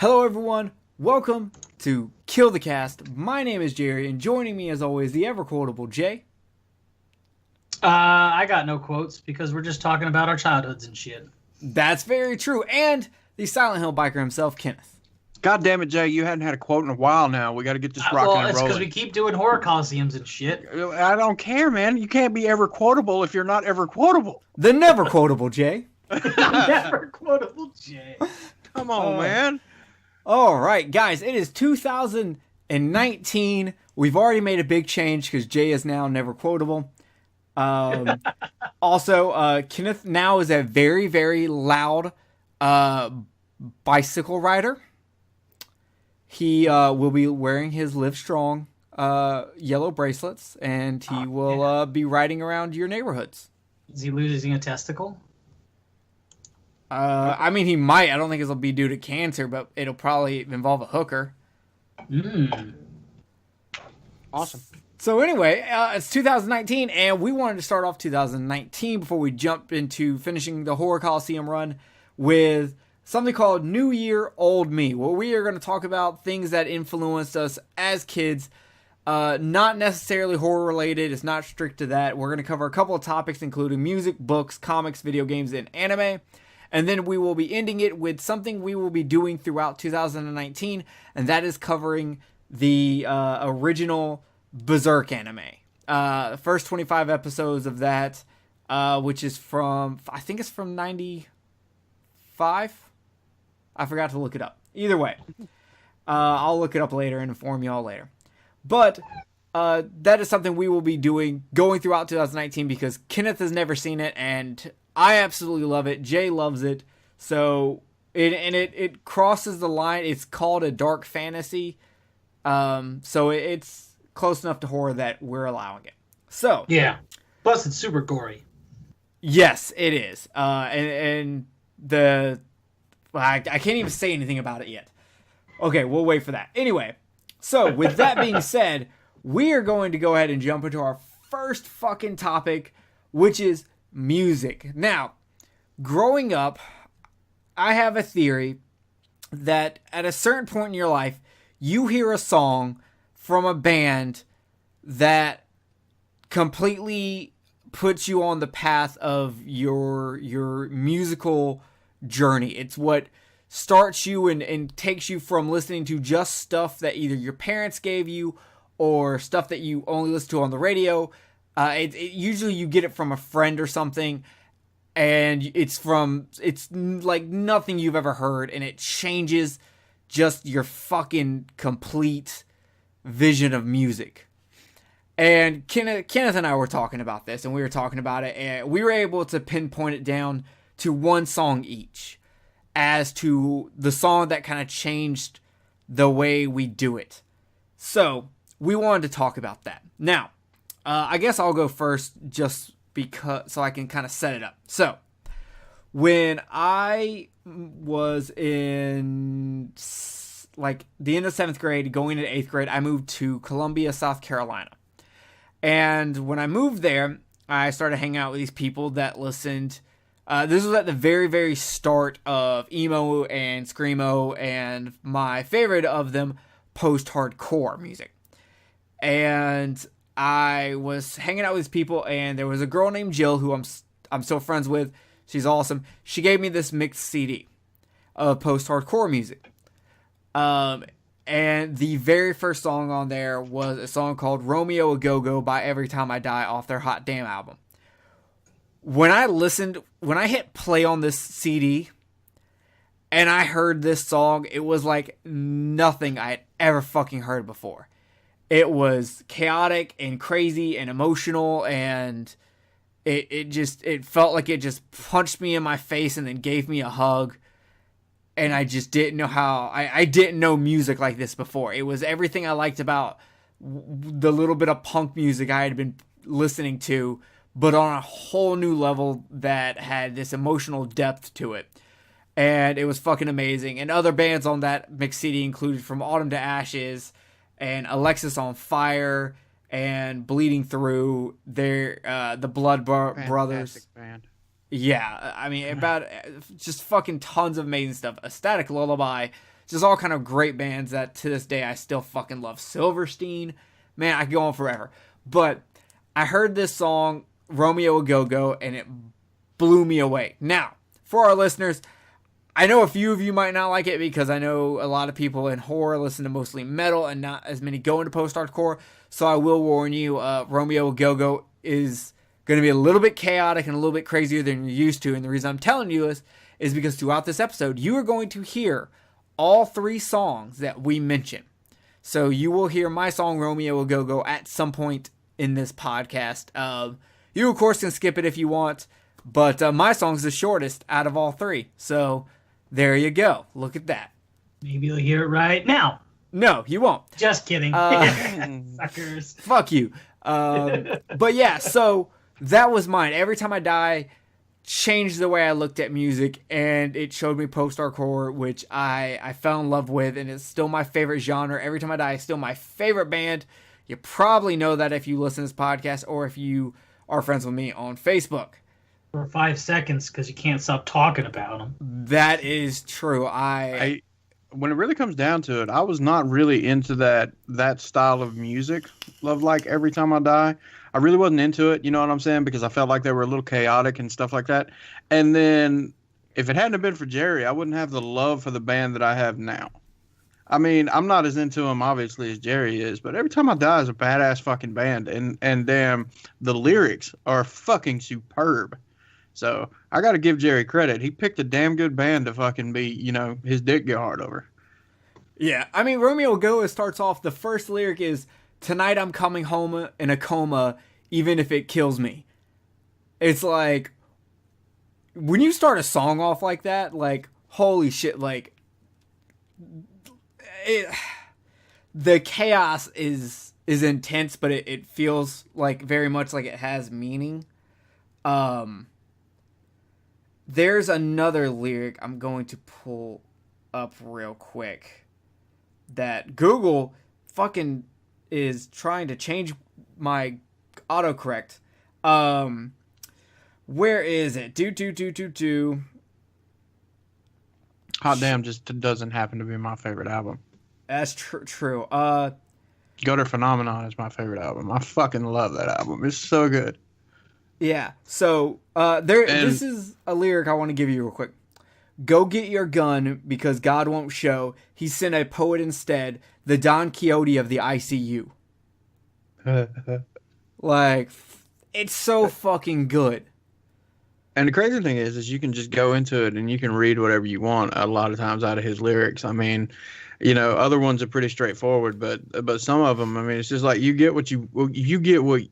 Hello everyone, welcome to Kill the Cast. My name is Jerry, and joining me as always, the ever-quotable Jay. I got no quotes because we're just talking about our childhoods and shit. That's very true, and the Silent Hill biker himself, Kenneth. God damn it, Jay, you hadn't had a quote in a while now. We got to get this rocking and It's rolling. because we keep doing horror coliseums and shit. I don't care, man. You can't be ever quotable if you're not ever quotable. The never-quotable Jay. Never quotable Jay. Come on, man. Alright, guys, it is 2019. We've already made a big change because Jay is now never quotable. Also, Kenneth now is a very, very loud bicycle rider. He will be wearing his Live Strong yellow bracelets, and he will be riding around your neighborhoods. Is he losing a testicle? I mean, he might. I don't think it'll be due to cancer, but it'll probably involve a hooker. Awesome. So anyway, it's 2019, and we wanted to start off 2019 before we jump into finishing the Horror Coliseum run with something called New Year, Old Me, where we are going to talk about things that influenced us as kids, not necessarily horror related. It's not strict to that. We're going to cover a couple of topics, including music, books, comics, video games, and anime. And then we will be ending it with something we will be doing throughout 2019, and that is covering the original Berserk anime. The first 25 episodes of that, which is from, I think it's from 95? I forgot to look it up. Either way, I'll look it up later and inform y'all later. But that is something we will be doing, going throughout 2019, because Kenneth has never seen it, and I absolutely love it. Jay loves it. So, it crosses the line. It's called a dark fantasy. So it's close enough to horror that we're allowing it. So. Yeah. Plus it's super gory. Yes, it is. And the... I can't even say anything about it yet. Okay, we'll wait for that. Anyway, so with that being said, we are going to go ahead and jump into our first fucking topic, which is music. Now, growing up, I have a theory that at a certain point in your life, you hear a song from a band that completely puts you on the path of your musical journey. It's what starts you and takes you from listening to just stuff that either your parents gave you or stuff that you only listen to on the radio. Usually you get it from a friend or something, and it's like nothing you've ever heard, and it changes just your fucking complete vision of music. And Kenneth and I were talking about this, and we were talking about it, and we were able to pinpoint it down to one song each as to the song that kind of changed the way we do it. So we wanted to talk about that. Now, I guess I'll go first just because, so I can kind of set it up. So, when I was in like the end of 7th grade, going into 8th grade, I moved to Columbia, South Carolina. And when I moved there, I started hanging out with these people that listened. This was at the very, very start of emo and screamo, and my favorite of them, post-hardcore music. And I was hanging out with these people, and there was a girl named Jill who I'm still friends with. She's awesome. She gave me this mixed CD of post-hardcore music. And the very first song on there was a song called Romeo a Go-Go by Every Time I Die off their Hot Damn album. When I hit play on this CD and I heard this song, it was like nothing I had ever fucking heard before. It was chaotic and crazy and emotional, and it felt like it just punched me in my face and then gave me a hug. And I just didn't know how, I didn't know music like this before. It was everything I liked about the little bit of punk music I had been listening to, but on a whole new level that had this emotional depth to it. And it was fucking amazing. And other bands on that mix CD included From Autumn to Ashes and Alexis on Fire and Bleeding Through, the Blood Brothers. Band. Yeah, I mean, about just fucking tons of amazing stuff. A Static Lullaby, Just all kind of great bands that to this day I still fucking love. Silverstein, man, I could go on forever. But I heard this song, Romeo a Go-Go, and it blew me away. Now, for our listeners, I know a few of you might not like it because I know a lot of people in horror listen to mostly metal and not as many go into post-hardcore. So I will warn you, Romeo a Go-Go is going to be a little bit chaotic and a little bit crazier than you're used to. And the reason I'm telling you is because throughout this episode, you are going to hear all 3 songs that we mention. So you will hear my song, Romeo a Go-Go, at some point in this podcast. You, of course, can skip it if you want. But my song's the shortest out of all 3. So there you go. Look at that. Maybe you'll hear it right now. No, you won't. Just kidding. Suckers. Fuck you. But yeah, so that was mine. Every Time I Die changed the way I looked at music, and it showed me post-hardcore, which I fell in love with, and it's still my favorite genre. Every Time I Die is still my favorite band. You probably know that if you listen to this podcast or if you are friends with me on Facebook. For 5 seconds, because you can't stop talking about them. That is true. When it really comes down to it, I was not really into that style of music. Love like Every Time I Die. I really wasn't into it, you know what I'm saying? Because I felt like they were a little chaotic and stuff like that. And then if it hadn't been for Jerry, I wouldn't have the love for the band that I have now. I mean, I'm not as into him, obviously, as Jerry is, but Every Time I Die is a badass fucking band. And damn, the lyrics are fucking superb. So I got to give Jerry credit. He picked a damn good band to fucking be, you know, his dick get hard over. Yeah, I mean, Romeo Go starts off, the first lyric is, "Tonight I'm coming home in a coma, even if it kills me." It's like, when you start a song off like that, like, holy shit, like, the chaos is intense, but it feels like very much like it has meaning. There's another lyric I'm going to pull up real quick that Google fucking is trying to change my autocorrect. Where is it? Hot Damn just doesn't happen to be my favorite album. That's true. Gutter Phenomenon is my favorite album. I fucking love that album. It's so good. Yeah. So this is a lyric I want to give you real quick. "Go get your gun because God won't show. He sent a poet instead, the Don Quixote of the ICU." Like, it's so fucking good. And the crazy thing is you can just go into it and you can read whatever you want a lot of times out of his lyrics. I mean, you know, other ones are pretty straightforward, but some of them, I mean, it's just like you get what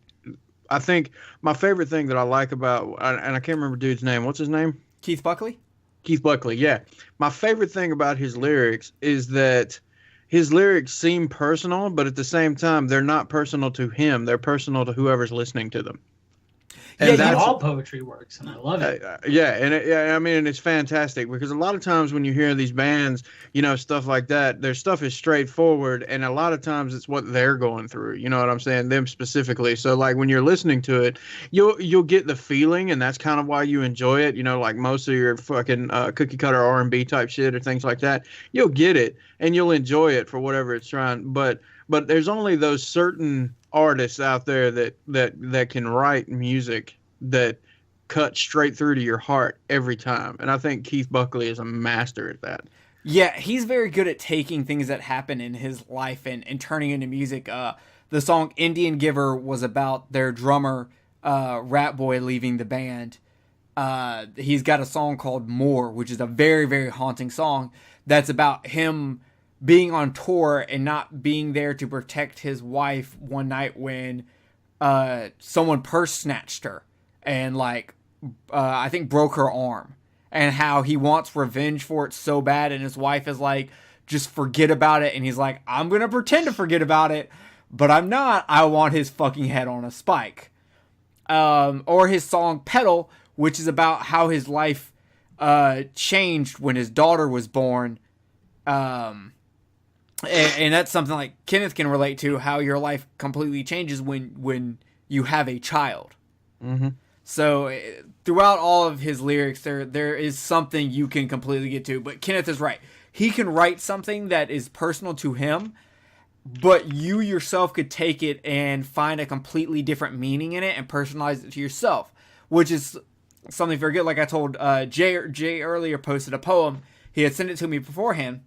I think my favorite thing that I like about, and I can't remember dude's name. What's his name? Keith Buckley? Keith Buckley, yeah. My favorite thing about his lyrics is that his lyrics seem personal, but at the same time, they're not personal to him. They're personal to whoever's listening to them. And yeah, all poetry works, and I love it. I mean, it's fantastic because a lot of times when you hear these bands, you know, stuff like that, their stuff is straightforward, and a lot of times it's what they're going through. You know what I'm saying? Them specifically. So, like, when you're listening to it, you'll get the feeling, and that's kind of why you enjoy it. You know, like most of your fucking cookie cutter R&B type shit or things like that, you'll get it, and you'll enjoy it for whatever it's trying. But there's only those certain artists out there that can write music that cut straight through to your heart every time, and I think Keith Buckley is a master at that. Yeah, he's very good at taking things that happen in his life and turning into music. The song Indian Giver was about their drummer Rat Boy leaving the band. He's got a song called More, which is a very, very haunting song that's about him being on tour and not being there to protect his wife one night when someone purse snatched her and I think broke her arm, and how he wants revenge for it so bad, and his wife is like, just forget about it, and he's like, I'm gonna pretend to forget about it, but I'm not. I want his fucking head on a spike. Or his song Pedal, which is about how his life changed when his daughter was born. And that's something like Kenneth can relate to, how your life completely changes when you have a child. Mm-hmm. So throughout all of his lyrics, there is something you can completely get to. But Kenneth is right. he can write something that is personal to him, but you yourself could take it and find a completely different meaning in it and personalize it to yourself, which is something very good. Like I told Jay earlier, posted a poem. He had sent it to me beforehand.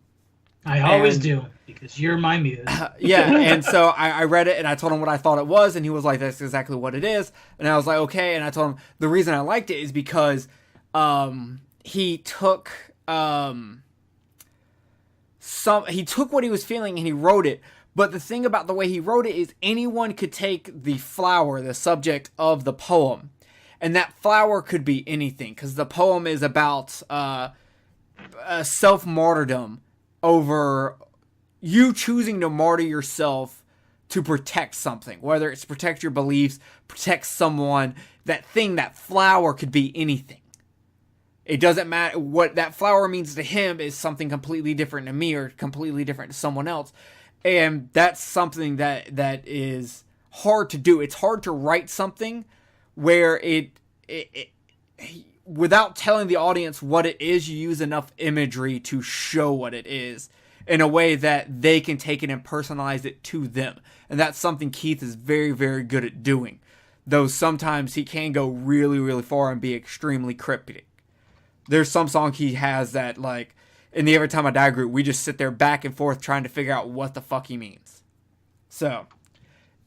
I always do, because you're my muse. Yeah, and so I read it, and I told him what I thought it was, and he was like, that's exactly what it is. And I was like, okay. And I told him the reason I liked it is because he took he took what he was feeling and he wrote it. But the thing about the way he wrote it is anyone could take the flower, the subject of the poem, and that flower could be anything, because the poem is about self-martyrdom over you choosing to martyr yourself to protect something, whether it's protect your beliefs, protect someone. That thing, that flower could be anything. It doesn't matter what that flower means to him is something completely different to me or completely different to someone else. And that's something that is hard to do. It's hard to write something where it without telling the audience what it is, you use enough imagery to show what it is in a way that they can take it and personalize it to them. And that's something Keith is very, very good at doing. Though sometimes he can go really, really far and be extremely cryptic. There's some song he has that, like, in the Every Time I Die group, we just sit there back and forth trying to figure out what the fuck he means. So,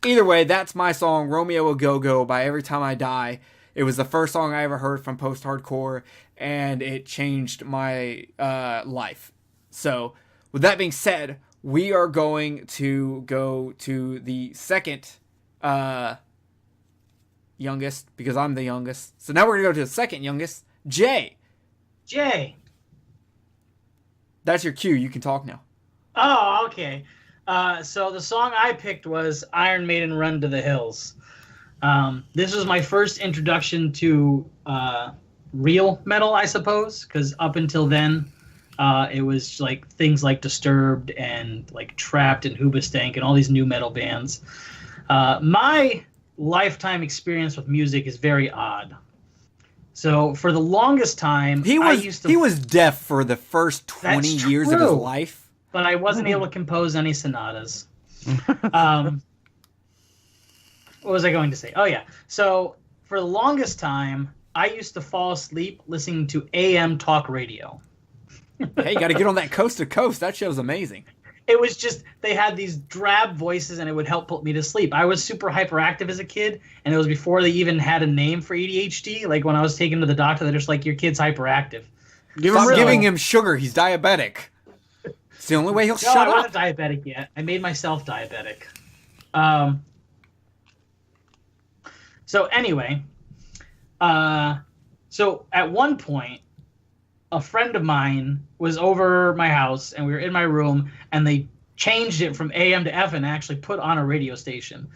either way, that's my song, Romeo a Go-Go by Every Time I Die. It was the first song I ever heard from post-hardcore, and it changed my life. So, with that being said, we are going to go to the second youngest, because I'm the youngest. So now we're going to go to the second youngest, Jay. Jay. That's your cue. You can talk now. Oh, okay. So the song I picked was Iron Maiden Run to the Hills. This was my first introduction to real metal, I suppose, because up until then, it was like things like Disturbed and like Trapped and Hoobastank and all these new metal bands. My lifetime experience with music is very odd. So for the longest time, he was deaf for the first 20 years of his life. But I wasn't able to compose any sonatas. What was I going to say? Oh, yeah. So for the longest time, I used to fall asleep listening to AM talk radio. Hey, you got to get on that Coast to Coast. That show's amazing. It was just, they had these drab voices and it would help put me to sleep. I was super hyperactive as a kid, and it was before they even had a name for ADHD. Like when I was taken to the doctor, they're just like, your kid's hyperactive. Stop giving him sugar. He's diabetic. It's the only way he'll shut up. I wasn't diabetic yet. I made myself diabetic. So anyway, so at one point, a friend of mine was over my house, and we were in my room, and they changed it from AM to FM and actually put on a radio station.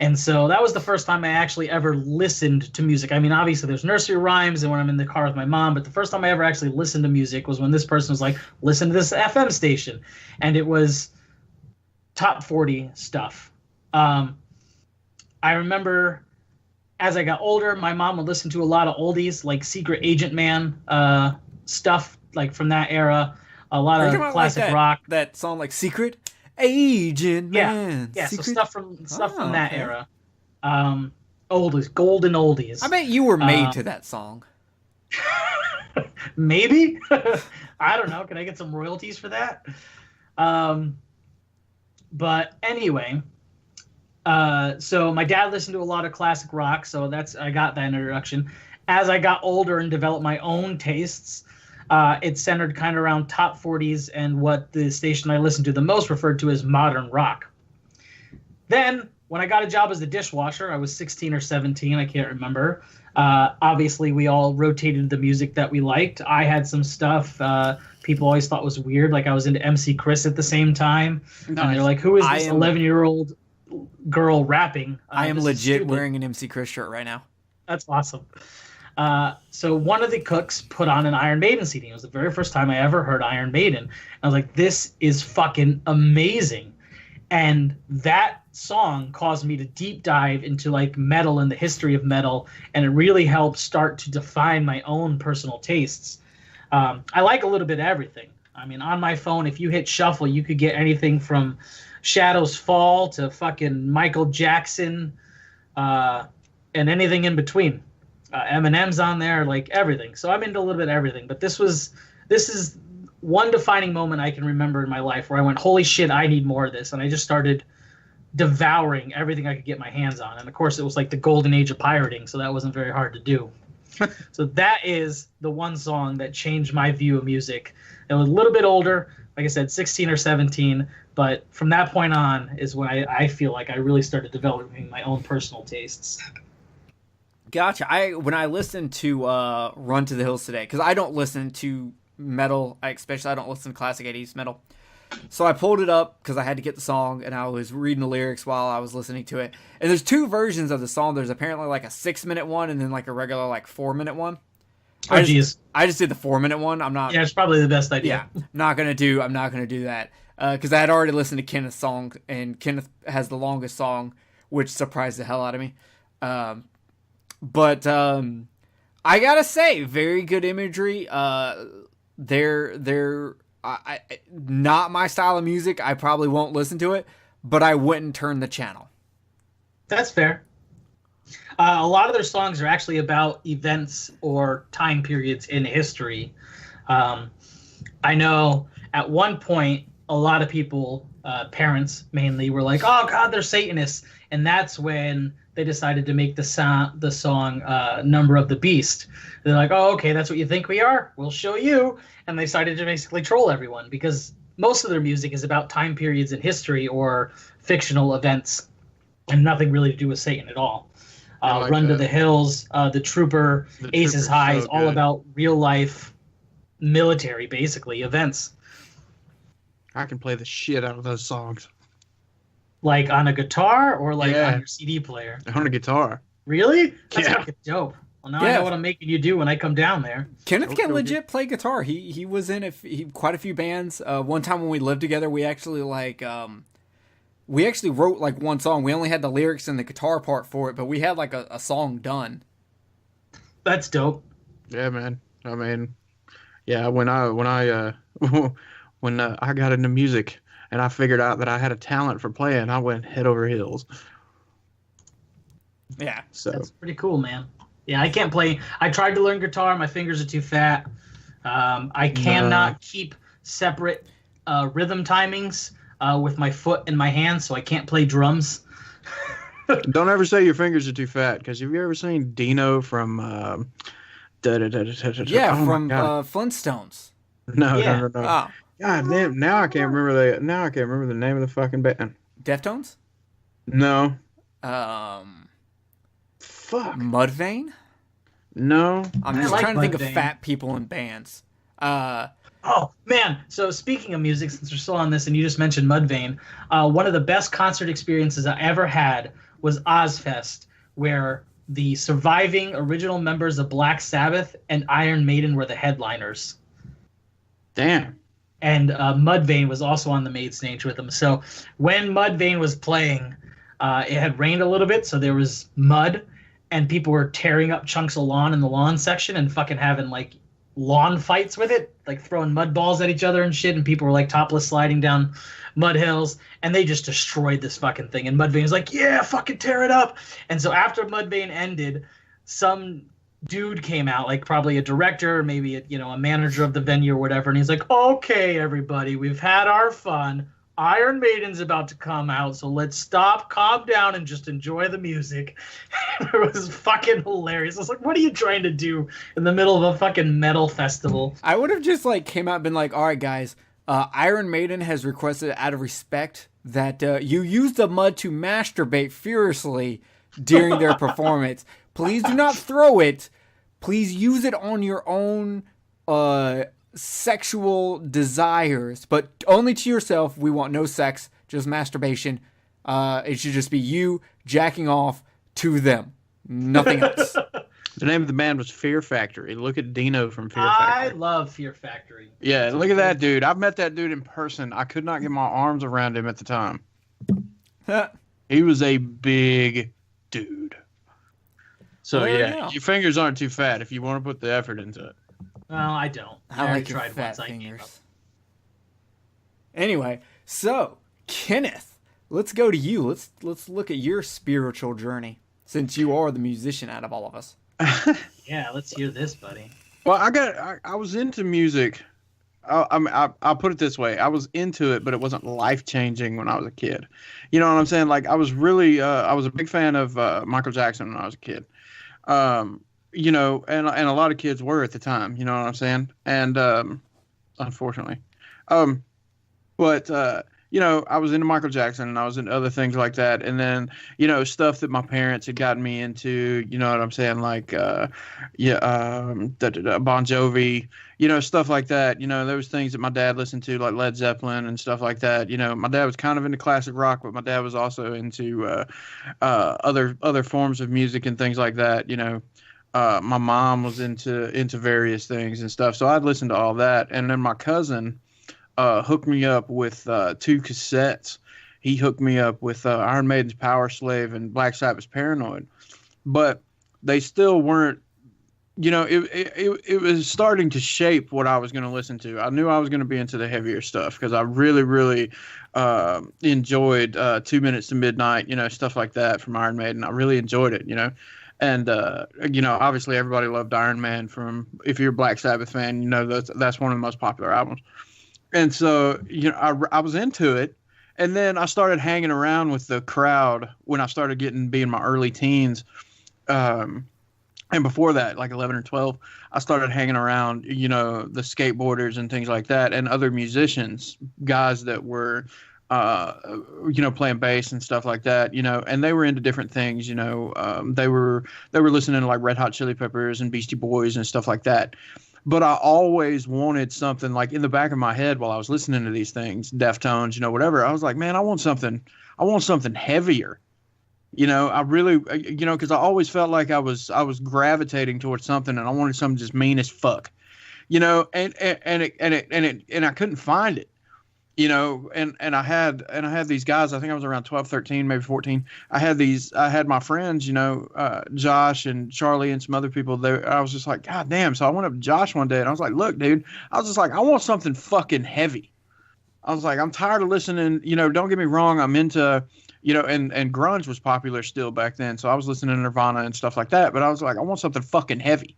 And so that was the first time I actually ever listened to music. I mean, obviously there's nursery rhymes and when I'm in the car with my mom, but the first time I ever actually listened to music was when this person was like, listen to this FM station. And it was top 40 stuff. I remember as I got older, my mom would listen to a lot of oldies, like Secret Agent Man stuff, like from that era. A lot of classic like rock. That song, like Secret Agent Man. Yeah. Secret... So stuff from that era. Oldies, golden oldies. I bet you were made to that song. Maybe. I don't know. Can I get some royalties for that? But anyway, so my dad listened to a lot of classic rock, so I got that introduction. As I got older and developed my own tastes, it centered kind of around top 40s and what the station I listened to the most referred to as modern rock. Then, when I got a job as a dishwasher, I was 16 or 17, I can't remember. Obviously, we all rotated the music that we liked. I had some stuff people always thought was weird, like I was into MC Chris at the same time. Nice. And they're like, who is this 11-year-old girl rapping? I am legit wearing an MC Chris shirt right now. That's awesome. So one of the cooks put on an Iron Maiden CD. It was the very first time I ever heard Iron Maiden. I was like, this is fucking amazing. And that song caused me to deep dive into like metal and the history of metal. And it really helped start to define my own personal tastes. I like a little bit of everything. I mean, on my phone, if you hit shuffle, you could get anything from Shadows Fall to fucking Michael Jackson, and anything in between. Eminem's on there, like everything. So I'm into a little bit of everything. But this is one defining moment I can remember in my life where I went, holy shit, I need more of this. And I just started devouring everything I could get my hands on. And of course, it was like the golden age of pirating, so that wasn't very hard to do. So that is the one song that changed my view of music. It was a little bit older, like I said, 16 or 17. But from that point on is when I feel like I really started developing my own personal tastes. Gotcha. When I listened to Run to the Hills today, because I don't listen to metal, especially I don't listen to classic 80s metal. So I pulled it up because I had to get the song, and I was reading the lyrics while I was listening to it. And there's two versions of the song. There's apparently like a 6-minute one, and then like a regular like 4-minute one. Oh, jeez. I just did the 4-minute one. I'm not. Yeah, it's probably the best idea. Yeah, I'm not gonna do that because I had already listened to Kenneth's song, and Kenneth has the longest song, which surprised the hell out of me. But I gotta say, very good imagery. They're not my style of music. I probably won't listen to it, but I wouldn't turn the channel. That's fair. A lot of their songs are actually about events or time periods in history. I know at one point, a lot of people, parents mainly, were like, oh, God, they're Satanists. And that's when they decided to make the song Number of the Beast. They're like, oh, okay, that's what you think we are? We'll show you. And they decided to basically troll everyone because most of their music is about time periods in history or fictional events and nothing really to do with Satan at all. Run to the Hills, The Trooper, Aces High is all about real life military, basically, events. I can play the shit out of those songs. Like on a guitar or like on your CD player? On a guitar. Really? That's fucking dope. Well, now I know what I'm making you do when I come down there. Kenneth can legit play guitar. He was in quite a few bands. One time when we lived together, we actually wrote like one song. We only had the lyrics and the guitar part for it, but we had like a song done. That's dope. Yeah, man. I mean, yeah, when I got into music and I figured out that I had a talent for playing, I went head over heels. Yeah. So that's pretty cool, man. Yeah, I can't play. I tried to learn guitar. My fingers are too fat. I cannot keep separate rhythm timings with my foot and my hands, so I can't play drums. Don't ever say your fingers are too fat, because have you ever seen Dino from Flintstones? No. Oh. God damn! Now I can't remember the name of the fucking band. Deftones? No. Fuck. Mudvayne? No. I'm just trying to think of fat people in bands. Oh, man. So speaking of music, since we're still on this and you just mentioned Mudvayne, one of the best concert experiences I ever had was Ozfest, where the surviving original members of Black Sabbath and Iron Maiden were the headliners. Damn. And Mudvayne was also on the main stage with them. So when Mudvayne was playing, it had rained a little bit, so there was mud, and people were tearing up chunks of lawn in the lawn section and fucking having like lawn fights with it, like throwing mud balls at each other and shit, and people were like topless sliding down mud hills, and they just destroyed this fucking thing. And Mudvayne was like, yeah, fucking tear it up. And so after Mudvayne ended, some dude came out, like probably a director, maybe a manager of the venue or whatever, and he's like, okay, everybody, we've had our fun. Iron Maiden's about to come out, so let's stop, calm down, and just enjoy the music. It was fucking hilarious. I was like, what are you trying to do in the middle of a fucking metal festival? I would have just came out and been like, all right, guys, Iron Maiden has requested out of respect that you use the mud to masturbate furiously during their performance. Please do not throw it. Please use it on your own sexual desires, but only to yourself. We want no sex, just masturbation. It should just be you jacking off to them, nothing else. The name of the band was Fear Factory. Look at Dino from Fear Factory. I love Fear Factory. Yeah, look at that dude. I've met that dude in person. I could not get my arms around him at the time. He was a big dude. So yeah, your fingers aren't too fat if you want to put the effort into it. Well, I don't. I like your fat fingers. Anyway, so Kenneth, let's go to you. Let's look at your spiritual journey since you are the musician out of all of us. Yeah, let's hear this, buddy. Well, I was into music. I'll put it this way. I was into it, but it wasn't life-changing when I was a kid. You know what I'm saying? Like, I was really, I was a big fan of Michael Jackson when I was a kid. You know, and a lot of kids were at the time, you know what I'm saying? And, unfortunately. But you know, I was into Michael Jackson and I was into other things like that. And then, you know, stuff that my parents had gotten me into, you know what I'm saying? Like, Bon Jovi, you know, stuff like that. You know, there was things that my dad listened to, like Led Zeppelin and stuff like that. You know, my dad was kind of into classic rock, but my dad was also into other forms of music and things like that. You know, my mom was into various things and stuff. So I'd listen to all that. And then my cousin hooked me up with 2 cassettes. He hooked me up with Iron Maiden's Power Slave and Black Sabbath's Paranoid. But they still weren't, you know, it was starting to shape what I was going to listen to. I knew I was going to be into the heavier stuff because I really, really enjoyed 2 Minutes to Midnight, you know, stuff like that from Iron Maiden. I really enjoyed it, you know. And, you know, obviously everybody loved Iron Man from, if you're a Black Sabbath fan, you know, that's one of the most popular albums. And so, you know, I was into it. And then I started hanging around with the crowd when I started being my early teens. And before that, like 11 or 12, I started hanging around, you know, the skateboarders and things like that and other musicians, guys that were, you know, playing bass and stuff like that, you know, and they were into different things, you know, they were listening to like Red Hot Chili Peppers and Beastie Boys and stuff like that. But I always wanted something like in the back of my head while I was listening to these things, Deftones, you know, whatever. I was like, man, I want something heavier. You know, I really, you know, because I always felt like I was gravitating towards something, and I wanted something just mean as fuck, you know, and I couldn't find it, you know, and I had these guys. I think I was around 12, 13, maybe 14. I had my friends, you know, Josh and Charlie and some other people there. I was just like, God damn. So I went up to Josh one day and I was like, look, dude, I was just like, I want something fucking heavy. I was like, I'm tired of listening, you know, don't get me wrong. I'm into, you know, and grunge was popular still back then. So I was listening to Nirvana and stuff like that, but I was like, I want something fucking heavy.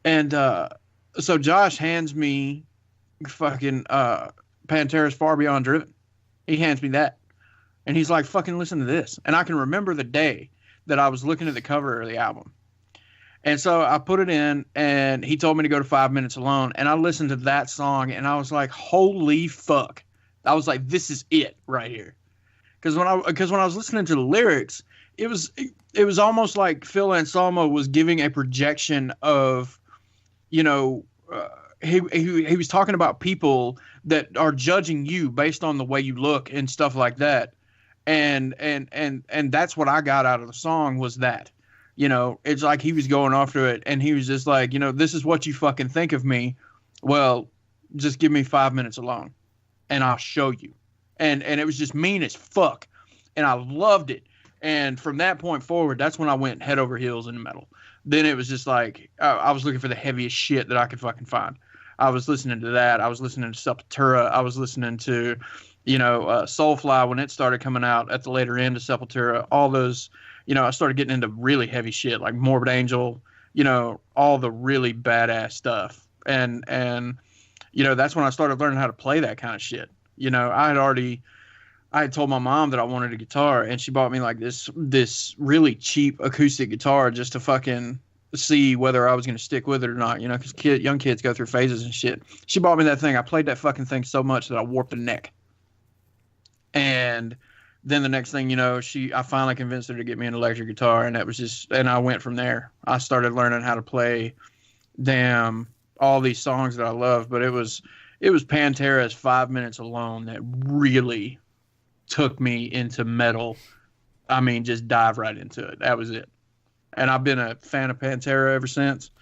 And, so Josh hands me fucking, Pantera's Far Beyond Driven. He hands me that. And he's like, fucking listen to this. And I can remember the day that I was looking at the cover of the album. And so I put it in and he told me to go to 5 Minutes Alone. And I listened to that song and I was like, holy fuck. I was like, this is it right here. Because when I was listening to the lyrics, it was almost like Phil Anselmo was giving a projection of, you know, he was talking about people that are judging you based on the way you look and stuff like that. And that's what I got out of the song was that, you know, it's like he was going after it and he was just like, you know, this is what you fucking think of me. Well, just give me 5 minutes alone and I'll show you. And it was just mean as fuck. And I loved it. And from that point forward, that's when I went head over heels into metal. Then it was just like, I was looking for the heaviest shit that I could fucking find. I was listening to that. I was listening to Sepultura. I was listening to, you know, Soulfly when it started coming out at the later end of Sepultura. All those, you know, I started getting into really heavy shit like Morbid Angel, you know, all the really badass stuff. And you know, that's when I started learning how to play that kind of shit. You know, I had told my mom that I wanted a guitar and she bought me like this really cheap acoustic guitar just to fucking see whether I was going to stick with it or not, you know, because young kids go through phases and shit. She bought me that thing. I played that fucking thing so much that I warped the neck. And then the next thing you know, I finally convinced her to get me an electric guitar, and that was just, and I went from there. I started learning how to play all these songs that I love, but it was Pantera's 5 Minutes Alone that really took me into metal. I mean, just dive right into it. That was it. And I've been a fan of Pantera ever since.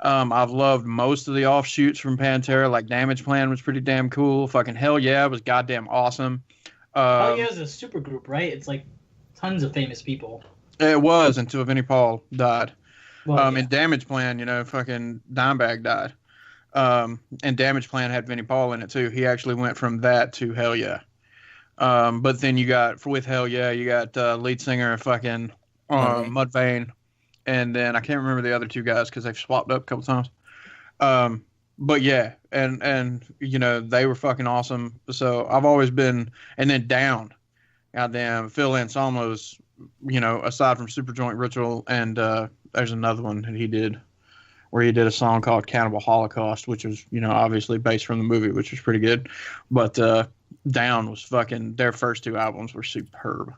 I've loved most of the offshoots from Pantera, like Damage Plan was pretty damn cool. Fucking Hell Yeah was goddamn awesome. Hell Yeah is a super group, right? It's like tons of famous people. It was until Vinnie Paul died. Well, In Damage Plan, you know, fucking Dimebag died. And Damage Plan had Vinnie Paul in it too. He actually went from that to Hell Yeah. But then you got with Hell Yeah, you got lead singer fucking Mudvayne, and then I can't remember the other two guys because they've swapped up a couple times. But yeah, and you know they were fucking awesome. So I've always been, and then Down, goddamn Phil Anselmo's, you know, aside from Superjoint Ritual, and there's another one that he did where he did a song called Cannibal Holocaust, which was, you know, obviously based from the movie, which was pretty good. But Down was fucking, their first two albums were superb.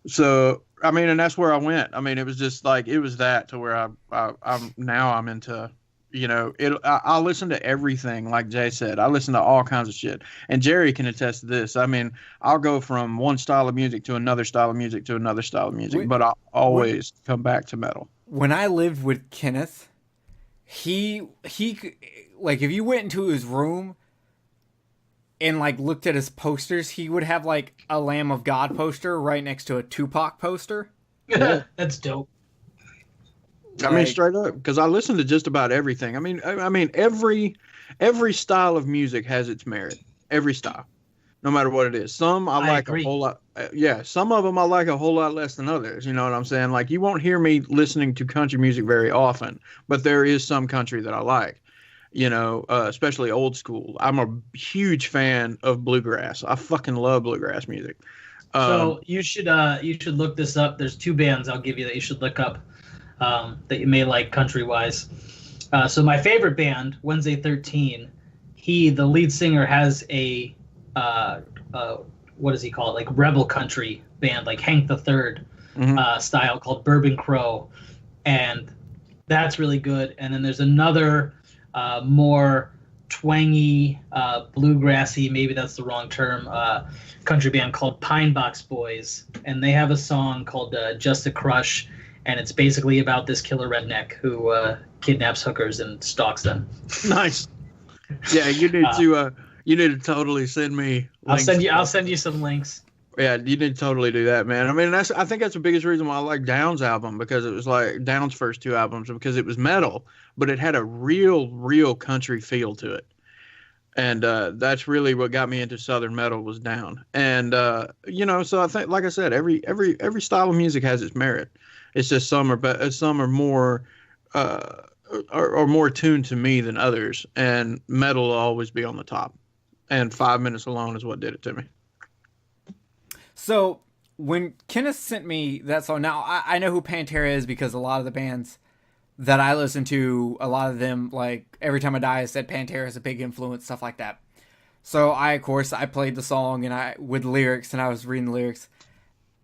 So, I mean, and that's where I went. I mean, it was just like, it was that to where I'm into, you know, I listen to everything, like Jay said. I listen to all kinds of shit. And Jerry can attest to this. I mean, I'll go from one style of music to another style of music to another style of music, but I'll always come back to metal. When I lived with Kenneth, he like, if you went into his room and like looked at his posters, he would have like a Lamb of God poster right next to a Tupac poster. That's dope. I mean, straight up, because I listen to just about everything. I mean, every style of music has its merit. Every style, no matter what it is. Some I like agree. A whole lot. Yeah, some of them I like a whole lot less than others. You know what I'm saying? Like, you won't hear me listening to country music very often, but there is some country that I like. You know, especially old school. I'm a huge fan of bluegrass. I fucking love bluegrass music. So you should look this up. There's two bands I'll give you that you should look up that you may like country wise. So my favorite band, Wednesday 13, the lead singer has a what does he call it? Like rebel country band, like Hank the Third style, called Bourbon Crow, and that's really good. And then there's another more twangy, bluegrassy, maybe that's the wrong term, country band called Pine Box Boys, and they have a song called Just a Crush, and it's basically about this killer redneck who kidnaps hookers and stalks them. Nice. Yeah, you need to totally send me links. I'll send you some links. Yeah, you need to totally do that, man. I mean, I think that's the biggest reason why I like Down's album, because it was like Down's first two albums, because it was metal, but it had a real country feel to it. And that's really what got me into Southern metal, was Down. And you know, so I think, like I said, every style of music has its merit. It's just some are more are more tuned to me than others, and metal will always be on the top. And 5 Minutes Alone is what did it to me. So when Kenneth sent me that song, now I know who Pantera is, because a lot of the bands that I listen to, a lot of them, like Every Time I Die, I said Pantera is a big influence, stuff like that. So I played the song and with lyrics, and I was reading the lyrics,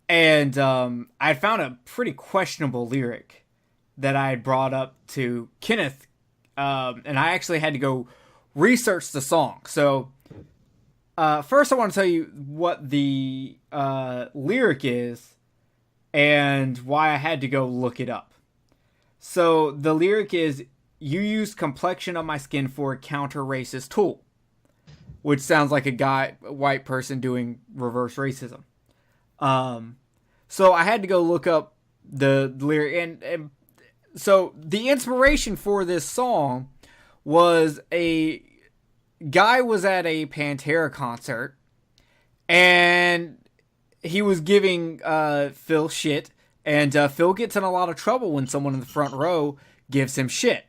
and I found a pretty questionable lyric that I had brought up to Kenneth, and I actually had to go research the song. So first I want to tell you what the lyric is and why I had to go look it up. So the lyric is, "You use complexion of my skin for a counter-racist tool," which sounds like a white person doing reverse racism. So I had to go look up the lyric, and so the inspiration for this song was a guy was at a Pantera concert, and he was giving Phil shit, and Phil gets in a lot of trouble when someone in the front row gives him shit.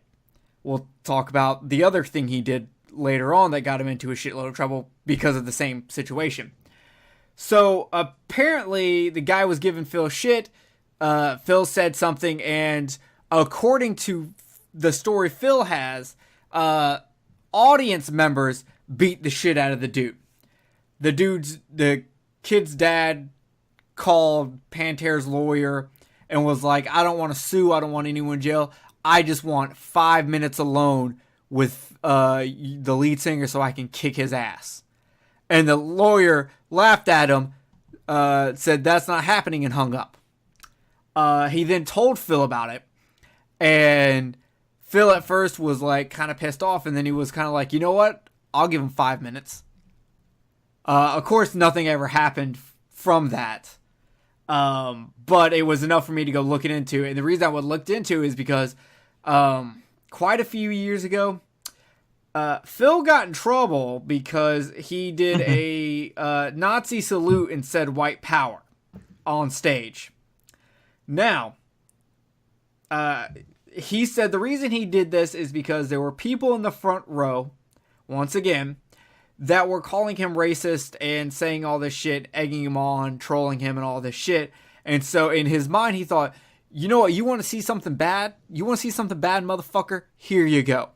We'll talk about the other thing he did later on that got him into a shitload of trouble because of the same situation. So apparently the guy was giving Phil shit. Phil said something, and according to the story Phil has, audience members beat the shit out of the dude. The kid's dad called Pantera's lawyer and was like, "I don't want to sue. I don't want anyone in jail. I just want 5 minutes alone with the lead singer so I can kick his ass." And the lawyer laughed at him, said that's not happening, and hung up. He then told Phil about it, and Phil at first was like kind of pissed off, and then he was kind of like, you know what? I'll give him 5 minutes. Of course, nothing ever happened from that. But it was enough for me to go looking into. And the reason I would looked into is because quite a few years ago, Phil got in trouble because he did a Nazi salute and said white power on stage. Now, he said the reason he did this is because there were people in the front row, once again, that were calling him racist and saying all this shit, egging him on, trolling him and all this shit. And so in his mind, he thought, you know what, you want to see something bad? You want to see something bad, motherfucker? Here you go.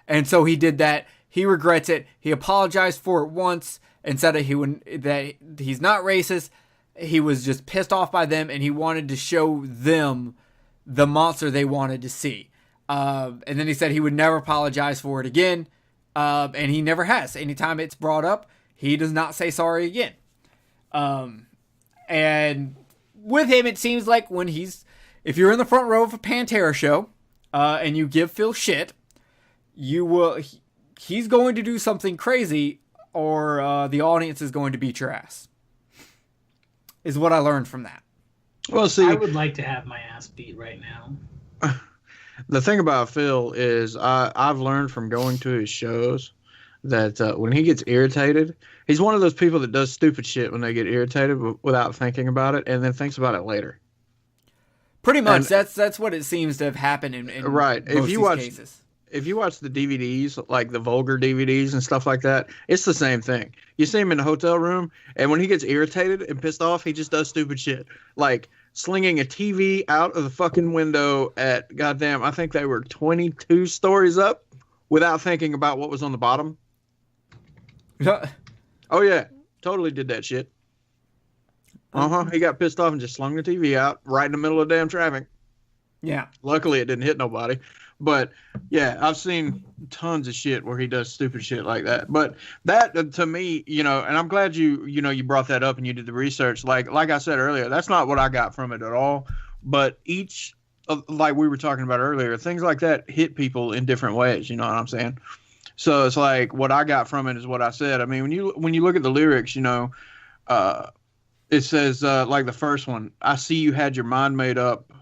And so he did that. He regrets it. He apologized for it once and said that he's not racist. He was just pissed off by them, and he wanted to show them the monster they wanted to see. And then he said he would never apologize for it again. And he never has. Anytime it's brought up, he does not say sorry again. And with him, it seems like if you're in the front row of a Pantera show, and you give Phil shit, he's going to do something crazy, or the audience is going to beat your ass. Is what I learned from that. Well, see, I would like to have my ass beat right now. The thing about Phil is I've learned from going to his shows that when he gets irritated, he's one of those people that does stupid shit when they get irritated without thinking about it, and then thinks about it later. Pretty much, that's what it seems to have happened in right. most cases. If you watch the DVDs, like the vulgar DVDs and stuff like that, it's the same thing. You see him in a hotel room, and when he gets irritated and pissed off, he just does stupid shit. Like slinging a TV out of the fucking window at, goddamn, I think they were 22 stories up without thinking about what was on the bottom. Oh, yeah. Totally did that shit. He got pissed off and just slung the TV out right in the middle of damn traffic. Yeah. Luckily, it didn't hit nobody. But yeah, I've seen tons of shit where he does stupid shit like that. But that, to me, and I'm glad you brought that up and you did the research. Like I said earlier, that's not what I got from it at all. But like we were talking about earlier, things like that hit people in different ways. You know what I'm saying? So it's like what I got from it is what I said. I mean, when you look at the lyrics, it says like the first one, I see you had your mind made up.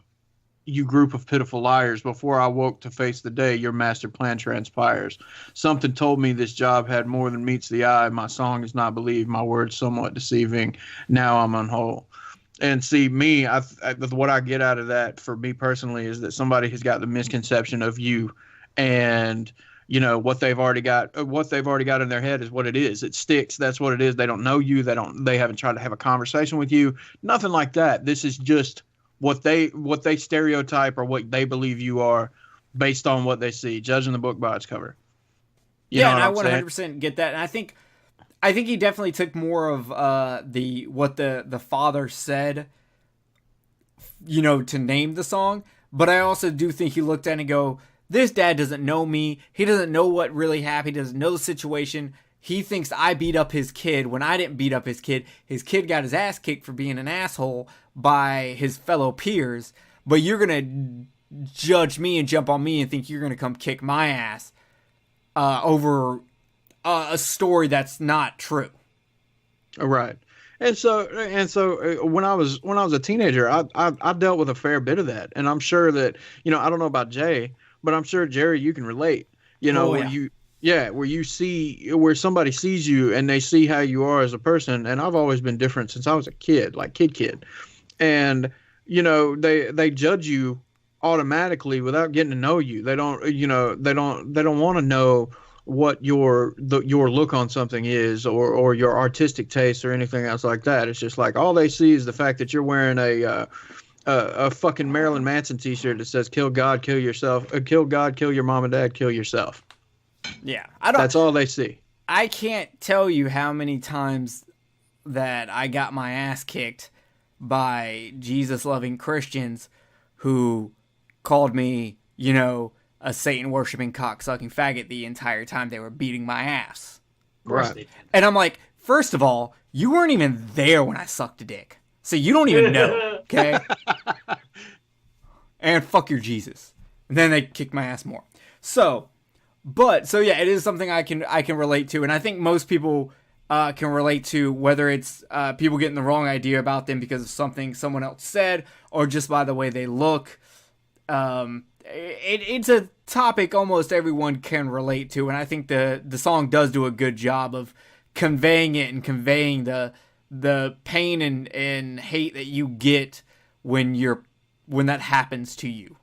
You group of pitiful liars, before I woke to face the day, your master plan transpires. Something told me this job had more than meets the eye. My song is not believed, my words somewhat deceiving. Now I'm unwhole. And see, me, what I get out of that for me personally is that somebody has got the misconception of you, and what they've already got in their head is what it is. It sticks. That's what it is. They don't know you. They haven't tried to have a conversation with you. Nothing like that. This is just what they stereotype or what they believe you are based on what they see, judging the book by its cover. And I 100% get that. And I think he definitely took more of what the father said, to name the song. But I also do think he looked at it and go, this dad doesn't know me. He doesn't know what really happened. He doesn't know the situation. He thinks I beat up his kid when I didn't beat up his kid. His kid got his ass kicked for being an asshole by his fellow peers. But you're going to judge me and jump on me and think you're going to come kick my ass over a story that's not true. Right. And so when I was a teenager, I dealt with a fair bit of that. And I'm sure that, I don't know about Jay, but I'm sure, Jerry, you can relate, where somebody sees you and they see how you are as a person. And I've always been different since I was a kid, like kid. And, they judge you automatically without getting to know you. They don't want to know what your look on something is or your artistic taste or anything else like that. It's just like all they see is the fact that you're wearing a fucking Marilyn Manson t-shirt that says kill God, kill yourself, kill God, kill your mom and dad, kill yourself. Yeah. That's all they see. I can't tell you how many times that I got my ass kicked by Jesus-loving Christians who called me, a Satan-worshipping, cock-sucking faggot the entire time they were beating my ass. Right. And I'm like, first of all, you weren't even there when I sucked a dick. So you don't even know, okay? And fuck your Jesus. And then they kick my ass more. So yeah, it is something I can relate to. And I think most people can relate to, whether it's people getting the wrong idea about them because of something someone else said or just by the way they look. And it's a topic almost everyone can relate to, and I think the song does do a good job of conveying it and conveying the pain and hate that you get when that happens to you.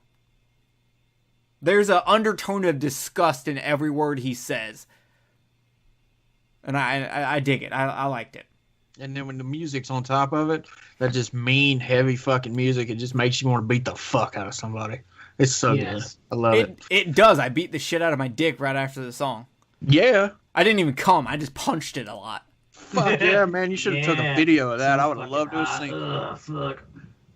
There's an undertone of disgust in every word he says, and I dig it. I liked it. And then when the music's on top of it, that just mean, heavy fucking music, it just makes you want to beat the fuck out of somebody. It's so good. I love it. It does. I beat the shit out of my dick right after the song. Yeah. I didn't even come. I just punched it a lot. Fuck yeah, man. You should have took a video of that. I would have loved to have seen it. Fuck.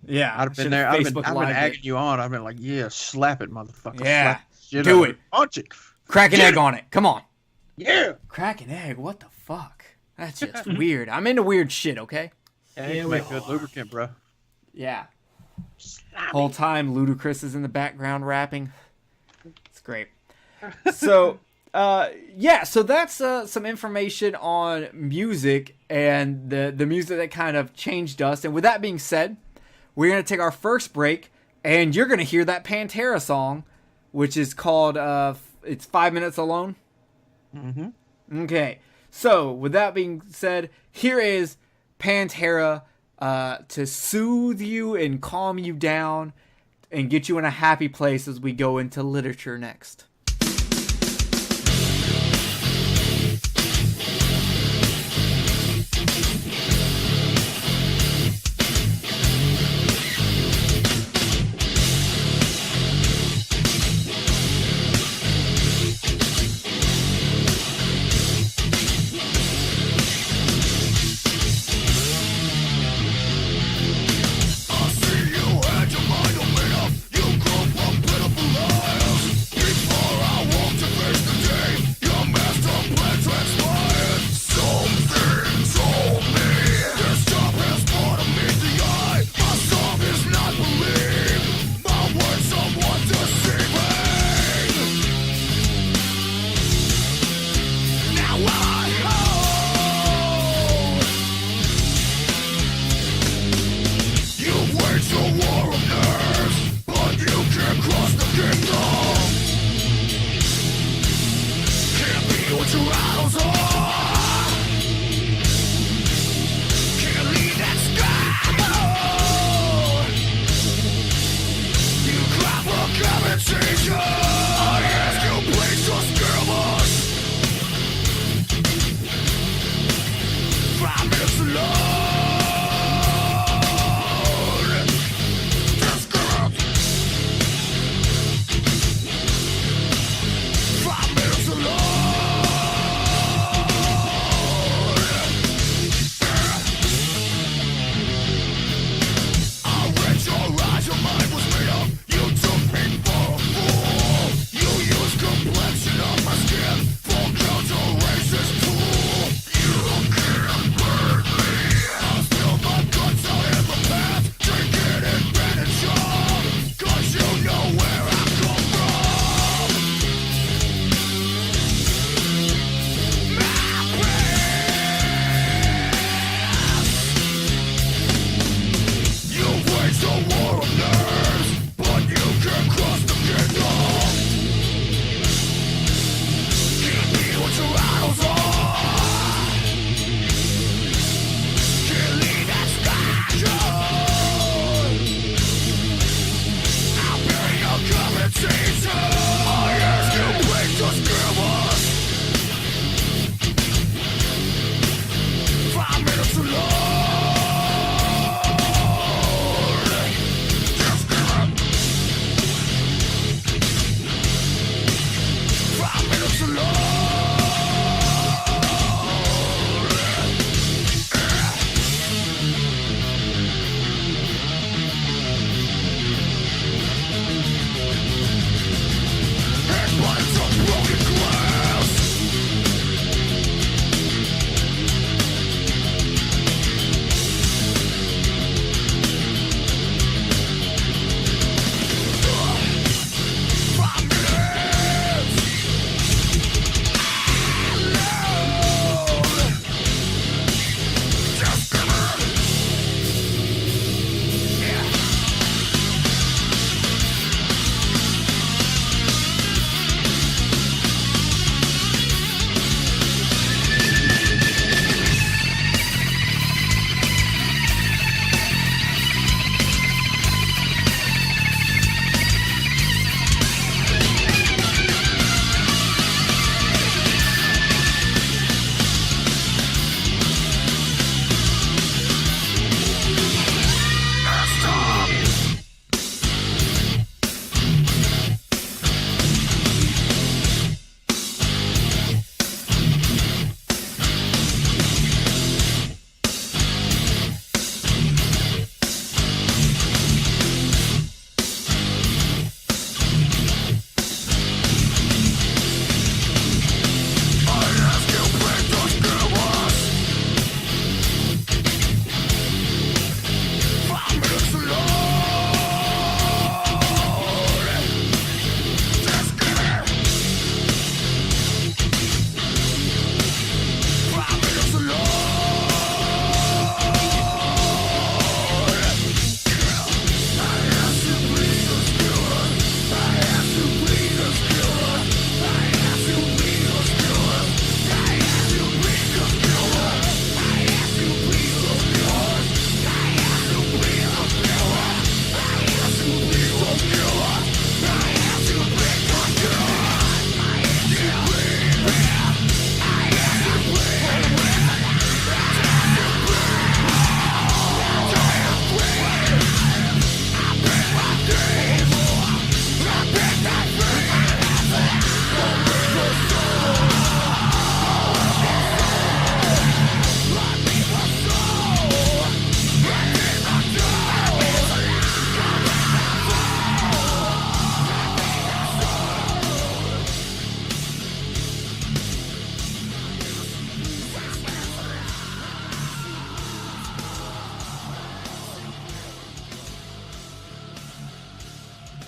Yeah. I'd have been there. I've been egging you on. I've been like, yeah, slap it, motherfucker. Yeah. Slap do it. Punch it. Crack an egg on it. Come on. Yeah. Crack an egg? What the fuck? That's just weird. I'm into weird shit, okay? Yeah, make good lubricant, bro. Yeah. Whole time Ludacris is in the background rapping. It's great. So, so that's some information on music and the music that kind of changed us. And with that being said, we're going to take our first break, and you're going to hear that Pantera song, which is called, it's 5 Minutes Alone. Mm-hmm. Okay. So, with that being said, here is Pantera to soothe you and calm you down and get you in a happy place as we go into literature next. You grow up pitiful liars. Before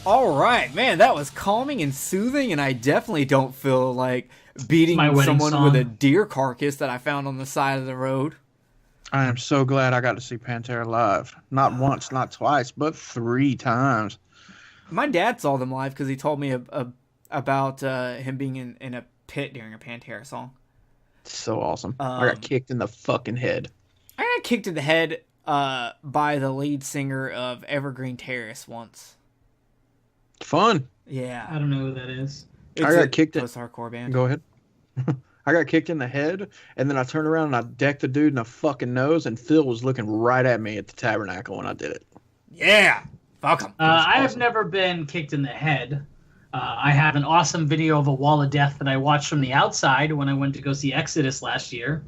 All right, man, that was calming and soothing, and I definitely don't feel like beating my wedding someone song. with a deer carcass that I found on the side of the road. I am so glad I got to see Pantera live. Not once, not twice, but 3 times. My dad saw them live because he told me about him being in a pit during a Pantera song. So awesome. I got kicked in the fucking head. I got kicked in the head by the lead singer of Evergreen Terrace once. Fun. Yeah. I don't know who that is. It's I got a kicked in. post-hardcore band. Go ahead. I got kicked in the head, and then I turned around and I decked the dude in the fucking nose, and Phil was looking right at me at the tabernacle when I did it. Yeah. Fuck him. I have never been kicked in the head. I have an awesome video of a wall of death that I watched from the outside when I went to go see Exodus last year.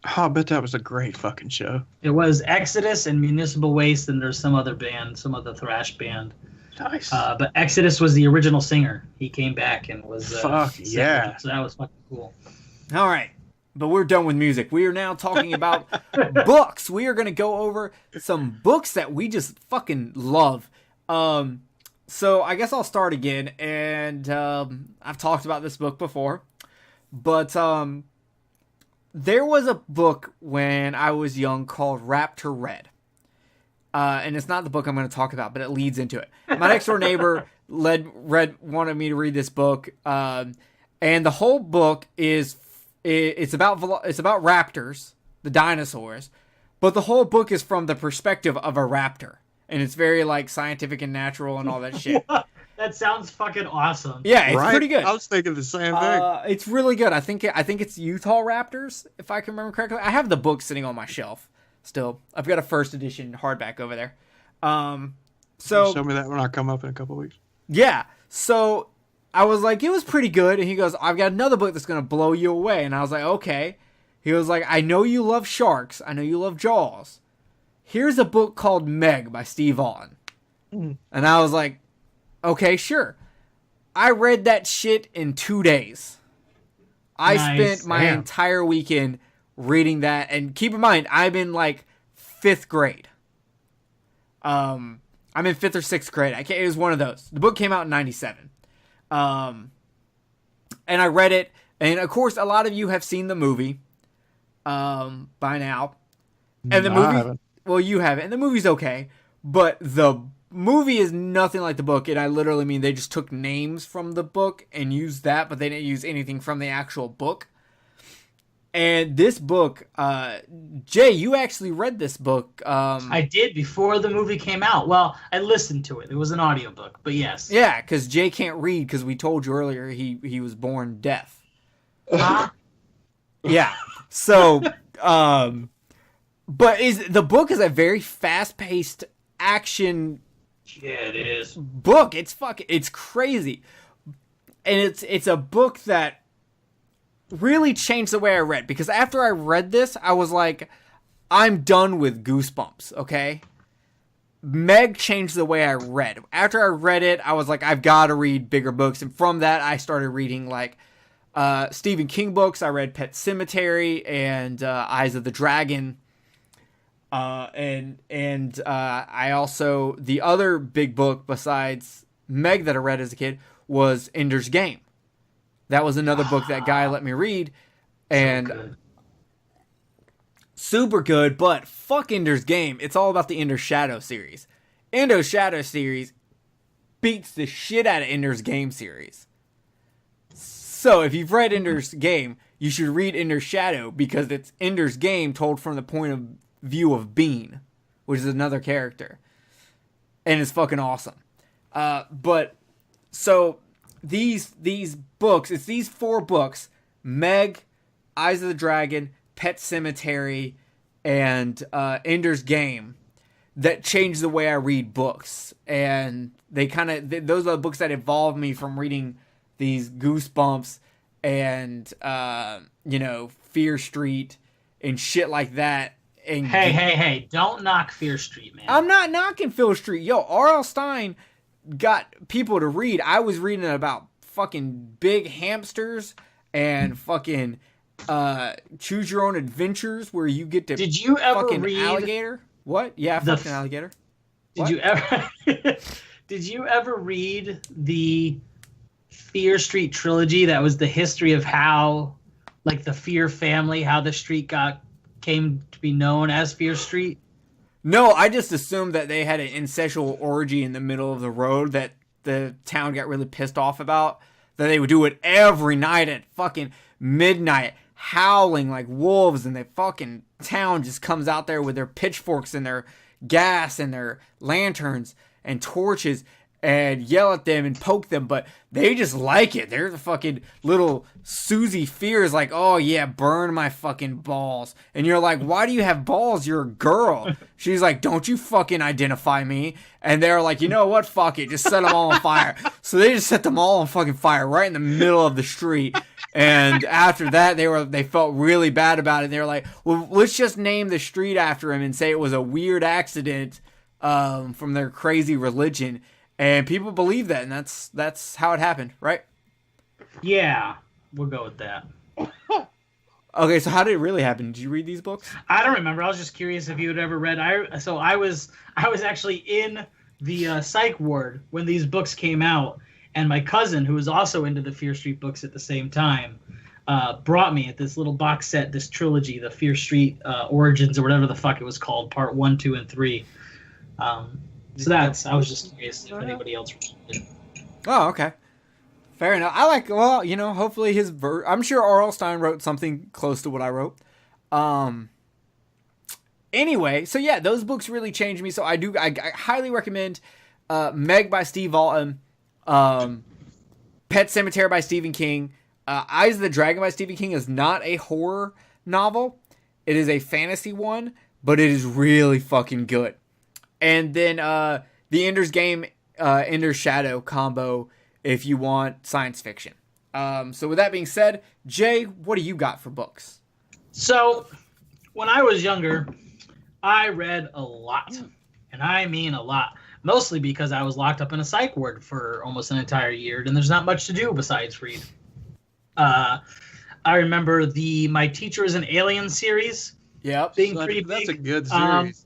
Oh, I bet that was a great fucking show. It was Exodus and Municipal Waste, and there's some other band, some other thrash band. Nice. But Exodus was the original singer. He came back and was Fuck sick. yeah. So that was fucking cool. All right. But we're done with music. We are now talking about books. We are going to go over some books that we just fucking love. So I guess I'll start again. And I've talked about this book before. But there was a book when I was young called Raptor Red. And it's not the book I'm going to talk about, but it leads into it. My next door neighbor wanted me to read this book. And the whole book it's about raptors, the dinosaurs, but the whole book is from the perspective of a raptor, and it's very like scientific and natural and all that shit. That sounds fucking awesome. Yeah, it's pretty good. I was thinking the same thing. It's really good. I think it's Utah Raptors, if I can remember correctly. I have the book sitting on my shelf still. I've got a first edition hardback over there. So show me that when I come up in a couple weeks. Yeah. So I was like, it was pretty good. And he goes, I've got another book that's going to blow you away. And I was like, okay. He was like, I know you love sharks. I know you love Jaws. Here's a book called Meg by Steve Allen. And I was like, okay, sure. I read that shit in 2 days. I spent my entire weekend reading that. And keep in mind, I'm in like 5th grade. I'm in 5th or 6th grade. It was one of those. The book came out in 97. And I read it. And of course, a lot of you have seen the movie by now. And the movie, well, you haven't. And the movie's okay. But the movie is nothing like the book. And I literally mean they just took names from the book and used that, but they didn't use anything from the actual book. And this book, Jay, you actually read this book. I did before the movie came out. Well, I listened to it. It was an audiobook, but yes. Yeah, because Jay can't read because we told you earlier he was born deaf. Huh? Yeah. So, but the book is a very fast-paced action. Yeah, it is. Book. It's crazy, and it's a book that really changed the way I read, because after I read this, I was like, I'm done with Goosebumps, okay? Meg changed the way I read. After I read it, I was like, I've got to read bigger books, and from that, I started reading, like, Stephen King books. I read Pet Sematary and Eyes of the Dragon, and I also, the other big book besides Meg that I read as a kid was Ender's Game. That was another book that guy let me read, and super good, but fuck Ender's Game. It's all about the Ender Shadow series. Ender Shadow series beats the shit out of Ender's Game series. So if you've read Ender's Game, you should read Ender's Shadow, because it's Ender's Game told from the point of view of Bean, which is another character. And it's fucking awesome. But so these books, it's these 4 books, Meg, Eyes of the Dragon, Pet Sematary, and Ender's Game, that changed the way I read books. And they those are the books that evolved me from reading these Goosebumps and Fear Street and shit like that. And Hey, don't knock Fear Street, man. I'm not knocking Fear Street. Yo, R.L. Stine got people to read. I was reading about fucking big hamsters and fucking choose your own adventures, where you get to. Did you ever fucking read alligator? What? Yeah, fucking alligator. Did you ever? Did you ever read the Fear Street trilogy? That was the history of how, like, the Fear family, how the street came to be known as Fear Street. No, I just assumed that they had an incestual orgy in the middle of the road that the town got really pissed off about. That they would do it every night at fucking midnight, howling like wolves, and the fucking town just comes out there with their pitchforks and their gas and their lanterns and torches and yell at them and poke them, but they just like it. They're the fucking little Susie Fears, like, oh yeah, burn my fucking balls. And you're like, why do you have balls? You're a girl. She's like, don't you fucking identify me. And they're like, you know what? Fuck it. Just set them all on fire. So they just set them all on fucking fire right in the middle of the street. And after that, they felt really bad about it. They were like, well, let's just name the street after him and say it was a weird accident from their crazy religion. And people believe that, and that's how it happened, right? Yeah, we'll go with that. Okay, so how did it really happen? Did you read these books? I don't remember. I was just curious if you had ever read. I was actually in the psych ward when these books came out, and my cousin, who was also into the Fear Street books at the same time, brought me at this little box set, this trilogy, the Fear Street Origins or whatever the fuck it was called, part 1, 2, and 3. So I was just curious if anybody else read it. Oh, okay. Fair enough. Hopefully I'm sure R.L. Stine wrote something close to what I wrote. Anyway, so yeah, those books really changed me. So I highly recommend Meg by Steve Alton, Pet Sematary by Stephen King. Eyes of the Dragon by Stephen King is not a horror novel. It is a fantasy one, but it is really fucking good. And then the Ender's Game, Ender's Shadow combo if you want science fiction. So with that being said, Jay, what do you got for books? So when I was younger, I read a lot. And I mean a lot. Mostly because I was locked up in a psych ward for almost an entire year, and there's not much to do besides read. I remember My Teacher is an Alien series. Yep. Being pretty big. That's a good series.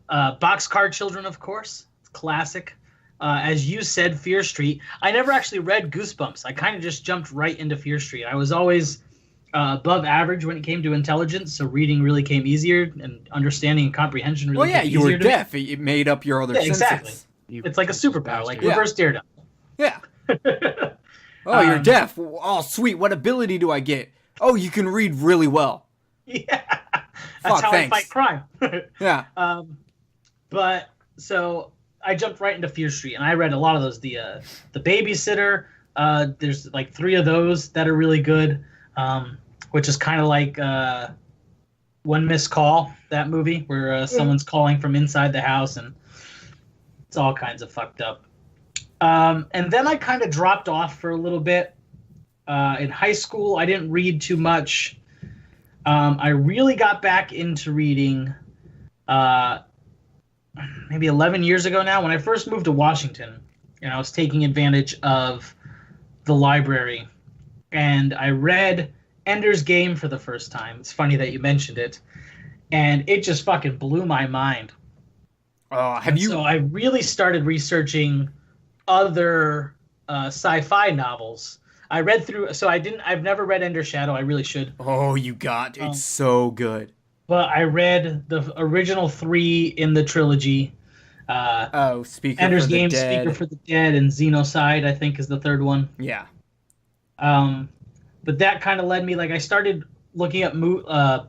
Boxcar Children, of course. Classic. As you said, Fear Street. I never actually read Goosebumps. I kind of just jumped right into Fear Street. I was always above average when it came to intelligence, so reading really came easier, and understanding and comprehension really came easier. Well, yeah, you were deaf. It made up your other senses. Exactly. It's like a superpower, like reverse Daredevil. Yeah. Oh, you're deaf. Oh, sweet. What ability do I get? Oh, you can read really well. Yeah. That's how I fight crime. Yeah. But so I jumped right into Fear Street, and I read a lot of those. The Babysitter. There's like 3 of those that are really good, which is kind of like One Missed Call, that movie where someone's calling from inside the house, and it's all kinds of fucked up. And then I kind of dropped off for a little bit. In high school, I didn't read too much. I really got back into reading maybe 11 years ago now, when I first moved to Washington, and I was taking advantage of the library, and I read Ender's Game for the first time. It's funny that you mentioned it, and it just fucking blew my mind. So I really started researching other sci-fi novels. I read through, I've never read Ender's Shadow. I really should. Oh, you got it's so good. But I read the original 3 in the trilogy. Speaker Ender's for Game, the Dead. Speaker for the Dead, and Xenocide, I think, is the 3rd one. Yeah. But that kind of led me, I started looking up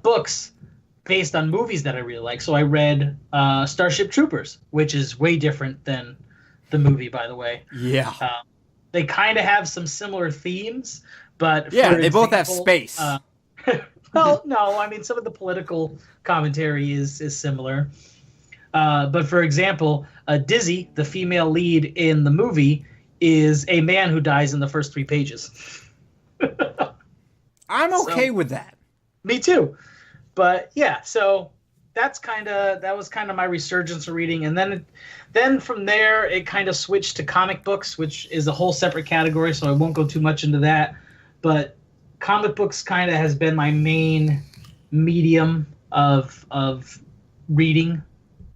books based on movies that I really like. So I read Starship Troopers, which is way different than the movie, by the way. Yeah. They kind of have some similar themes, but they both have space. Well, no, I mean, some of the political commentary is similar. But for example, Dizzy, the female lead in the movie, is a man who dies in the first 3 pages. I'm okay with that. Me too. But yeah, so that was kind of my resurgence of reading, and then from there it kind of switched to comic books, which is a whole separate category, so I won't go too much into that. But comic books kind of has been my main medium of reading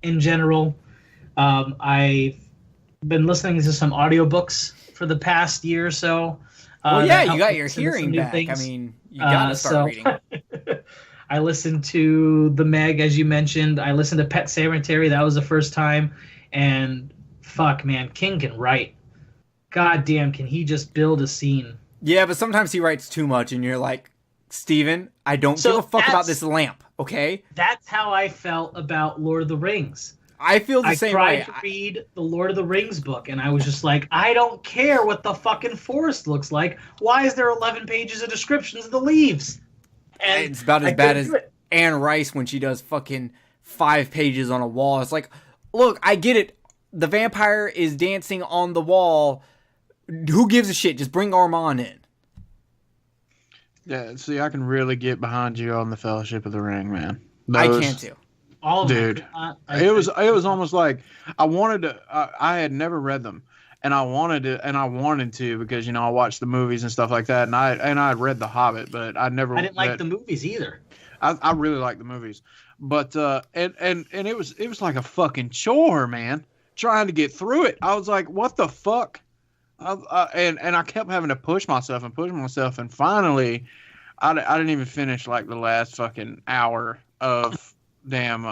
in general. I been listening to some audiobooks for the past year or so. Well, that you helped got me your listen to some hearing new back. I things. mean, you gotta start reading. I listened to The Meg, as you mentioned. I listened to Pet Sematary. That was the first time. And fuck, man, King can write. God damn, can he just build a scene? Yeah, but sometimes he writes too much, and you're like, Steven, I don't give a fuck about this lamp, okay? That's how I felt about Lord of the Rings. I feel the same way. I tried to read the Lord of the Rings book, and I was just like, I don't care what the fucking forest looks like. Why is there 11 pages of descriptions of the leaves? And it's about as bad as Anne Rice when she does fucking 5 pages on a wall. It's like, look, I get it. The vampire is dancing on the wall. Who gives a shit? Just bring Armand in. Yeah, see, I can really get behind you on the Fellowship of the Ring, man. I can too. All of dude, it was almost like I wanted to. I had never read them, and I wanted to because I watched the movies and stuff like that, and I read The Hobbit, but I didn't like the movies either. I really like the movies, but and it was like a fucking chore, man, trying to get through it. I was like, what the fuck? And I kept having to push myself, and finally, I didn't even finish like the last fucking hour of damn.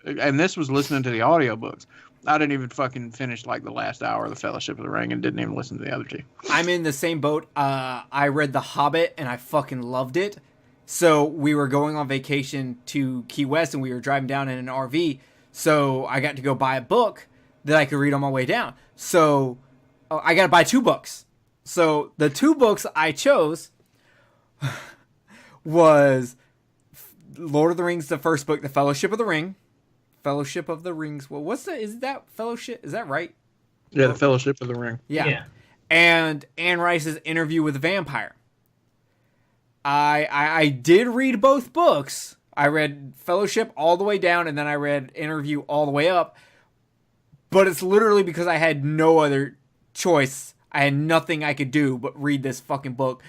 And this was listening to the audiobooks. I didn't even fucking finish like the last hour of the Fellowship of the Ring, and didn't even listen to the other two. I'm in the same boat. I read The Hobbit, and I fucking loved it. So we were going on vacation to Key West, and we were driving down in an RV. So I got to go buy a book that I could read on my way down. So I got to buy 2 books. So the 2 books I chose was Lord of the Rings, the first book, The Fellowship of the Ring. Fellowship of the Rings. Well, is that Fellowship? Is that right? Yeah, The Fellowship of the Ring. Yeah. And Anne Rice's Interview with a Vampire. I did read both books. I read Fellowship all the way down, and then I read Interview all the way up. But it's literally because I had no other choice. I had nothing I could do but read this fucking book.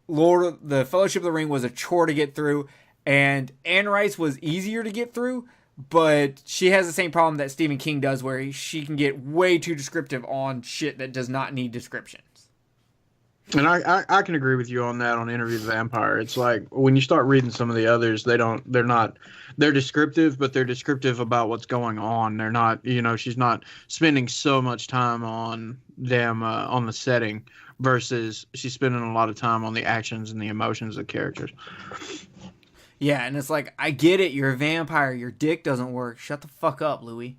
The Fellowship of the Ring was a chore to get through, and Anne Rice was easier to get through, but she has the same problem that Stephen King does, where she can get way too descriptive on shit that does not need descriptions. And I can agree with you on that on Interview with the Vampire. It's like when you start reading some of the others, they're descriptive, but they're descriptive about what's going on. They're not, she's not spending so much time on on the setting versus she's spending a lot of time on the actions and the emotions of characters. Yeah, and it's like, I get it, you're a vampire, your dick doesn't work. Shut the fuck up, Louis.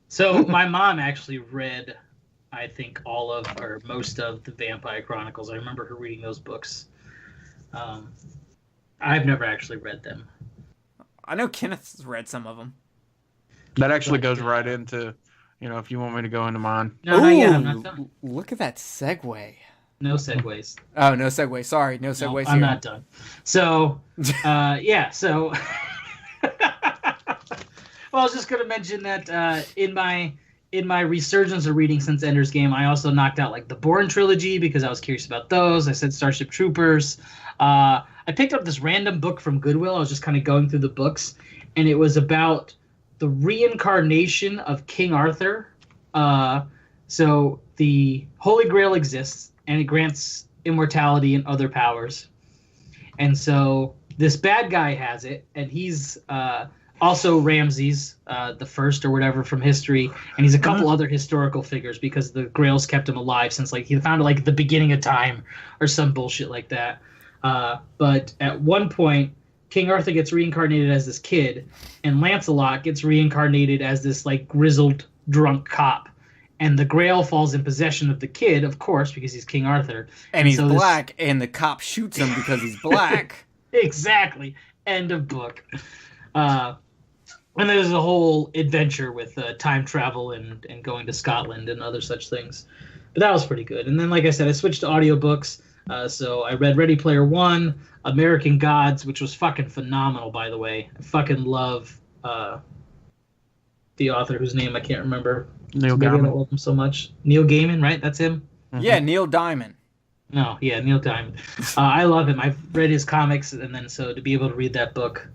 So my mom actually read, I think, all of or most of the Vampire Chronicles. I remember her reading those books. I've never actually read them. I know Kenneth's read some of them. That actually goes right into, if you want me to go into mine. No, not yet. I'm not done. Look at that segue. No segues. Oh, no segue. Sorry, no segues here. I'm not done. So, yeah. So, well, I was just going to mention that in my resurgence of reading since Ender's Game, I also knocked out like the Bourne trilogy because I was curious about those. I said Starship Troopers. I picked up this random book from Goodwill. I was just kind of going through the books, and it was about the reincarnation of King Arthur. So the Holy Grail exists, and it grants immortality and other powers. And so this bad guy has it, and he's also Ramses the First or whatever from history, and he's a couple other historical figures because the Grail's kept him alive since like he found it like at the beginning of time or some bullshit like that. But at one point, King Arthur gets reincarnated as this kid, and Lancelot gets reincarnated as this like grizzled drunk cop. And the Grail falls in possession of the kid, of course, because he's King Arthur. And he's black, and the cop shoots him because he's black. Exactly. End of book. And there's a whole adventure with time travel and going to Scotland and other such things. But that was pretty good. And then, like I said, I switched to audiobooks. So I read Ready Player One, American Gods, which was fucking phenomenal, by the way. I fucking love the author whose name I can't remember. Neil Gaiman. I don't Gaiman. love him so much. Neil Gaiman, right? That's him? Mm-hmm. Yeah, Neil Diamond. No, yeah, Neil Diamond. I love him. I've read his comics, and then so to be able to read that book.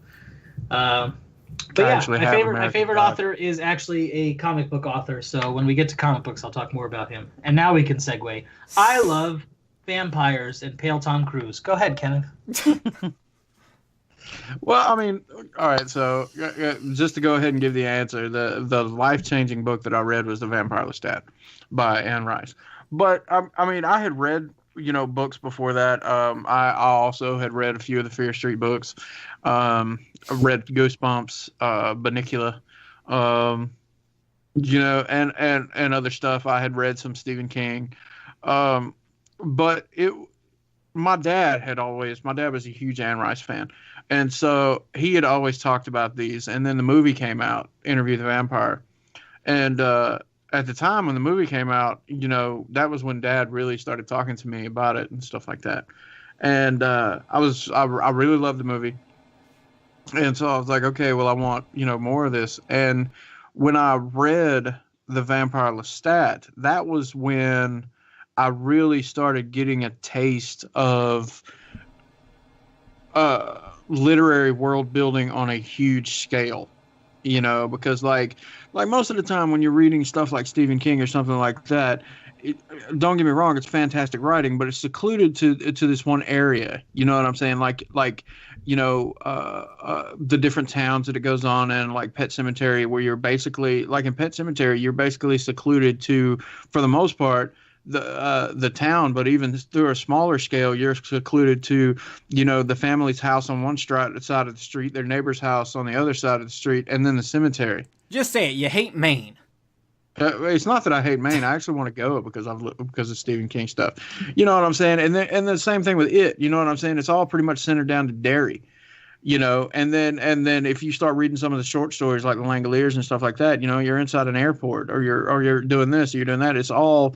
But I yeah, actually my have favorite American Gods. author is actually a comic book author. So when we get to comic books, I'll talk more about him. And now we can segue. I love vampires and pale Tom Cruise. Go ahead, Kenneth. Well, I mean, all right. So just to go ahead and give the answer, the life changing book that I read was The Vampire Lestat by Anne Rice. But I mean, I had read books before that. I also had read a few of the Fear Street books. I read Goosebumps, Bunnicula, and other stuff. I had read some Stephen King, but my dad was a huge Anne Rice fan. And so he had always talked about these. And then the movie came out, Interview with the Vampire. And at the time when the movie came out, that was when Dad really started talking to me about it and stuff like that. And I really loved the movie. And so I was like, okay, well, I want, more of this. And when I read The Vampire Lestat, that was when I really started getting a taste of literary world building on a huge scale, because like most of the time when you're reading stuff like Stephen King or something like that, don't get me wrong, it's fantastic writing, but it's secluded to this one area. You know what I'm saying? The different towns that it goes on in, like Pet Sematary, where you're basically, like in Pet Sematary, you're basically secluded to, for the most part, the town, but even through a smaller scale, you're secluded to, the family's house on one side of the street, their neighbor's house on the other side of the street, and then the cemetery. Just say it. You hate Maine. It's not that I hate Maine. I actually want to go because of Stephen King stuff. You know what I'm saying? And the same thing with it. You know what I'm saying? It's all pretty much centered down to Derry. And then if you start reading some of the short stories like the Langoliers and stuff like that, you're inside an airport, or you're doing this, or you're doing that. It's all,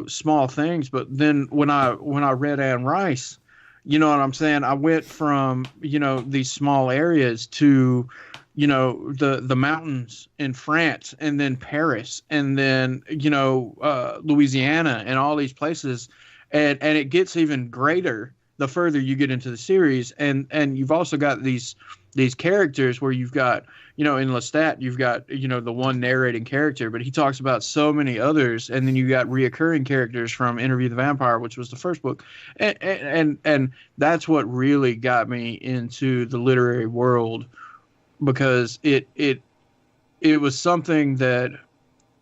small things. But then when I read Anne Rice, you know what I'm saying? I went from, these small areas to, the mountains in France, and then Paris, and then, Louisiana, and all these places. And it gets even greater the further you get into the series. And you've also got these characters where you've got, in Lestat, you've got, the one narrating character, but he talks about so many others. And then you got reoccurring characters from Interview with the Vampire, which was the first book. And that's what really got me into the literary world, because it was something that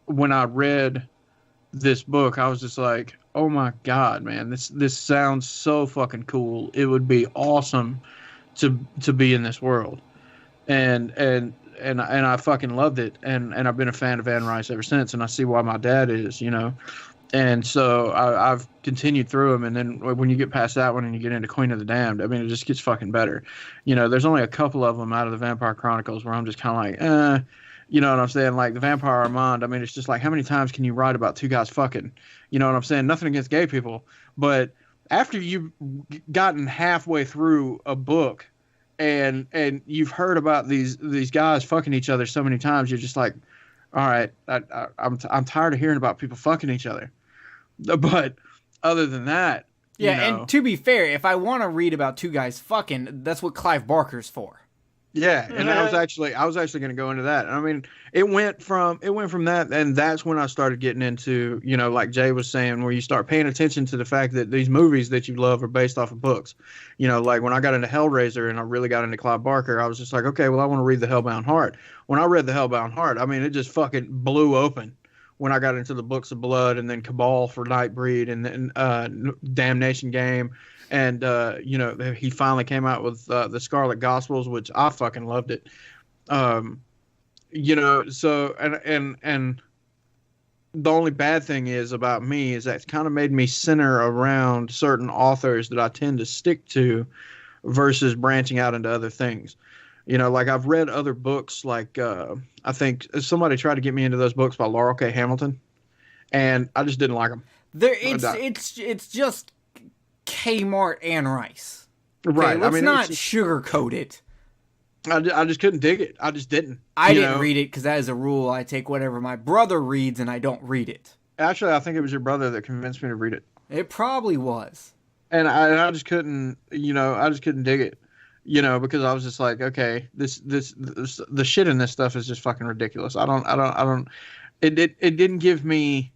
when I read this book, I was just like, oh my God, man, this sounds so fucking cool. It would be awesome to be in this world. And I fucking loved it. And I've been a fan of Anne Rice ever since, and I see why my dad is, And so I've continued through them. And then when you get past that one and you get into Queen of the Damned, I mean, it just gets fucking better. There's only a couple of them out of the Vampire Chronicles where I'm just kind of like, you know what I'm saying? Like the Vampire Armand, I mean, it's just like, how many times can you write about two guys fucking? You know what I'm saying? Nothing against gay people. But after you've gotten halfway through a book and you've heard about these guys fucking each other so many times, you're just like, all right, I'm tired of hearing about people fucking each other. But other than that, yeah. And to be fair, if I want to read about two guys fucking, that's what Clive Barker's for. Yeah, and I was actually going to go into that. I mean, it went from that, and that's when I started getting into, like Jay was saying, where you start paying attention to the fact that these movies that you love are based off of books. Like when I got into Hellraiser and I really got into Clive Barker, I was just like, okay, well, I want to read The Hellbound Heart. When I read The Hellbound Heart, I mean, it just fucking blew open when I got into the Books of Blood, and then Cabal for Nightbreed, and then Damnation Game. And, he finally came out with the Scarlet Gospels, which I fucking loved it. So, and the only bad thing is about me is that it's kind of made me center around certain authors that I tend to stick to versus branching out into other things. Like I've read other books, like I think somebody tried to get me into those books by Laurel K. Hamilton, and I just didn't like them. It's just Kmart Anne Rice. Okay, right. Let's not sugarcoat it. I just couldn't dig it. I just didn't. I didn't read it because that is a rule. I take whatever my brother reads and I don't read it. Actually, I think it was your brother that convinced me to read it. It probably was. And I just couldn't, I just couldn't dig it. because I was just like, okay, this the shit in this stuff is just fucking ridiculous. It didn't give me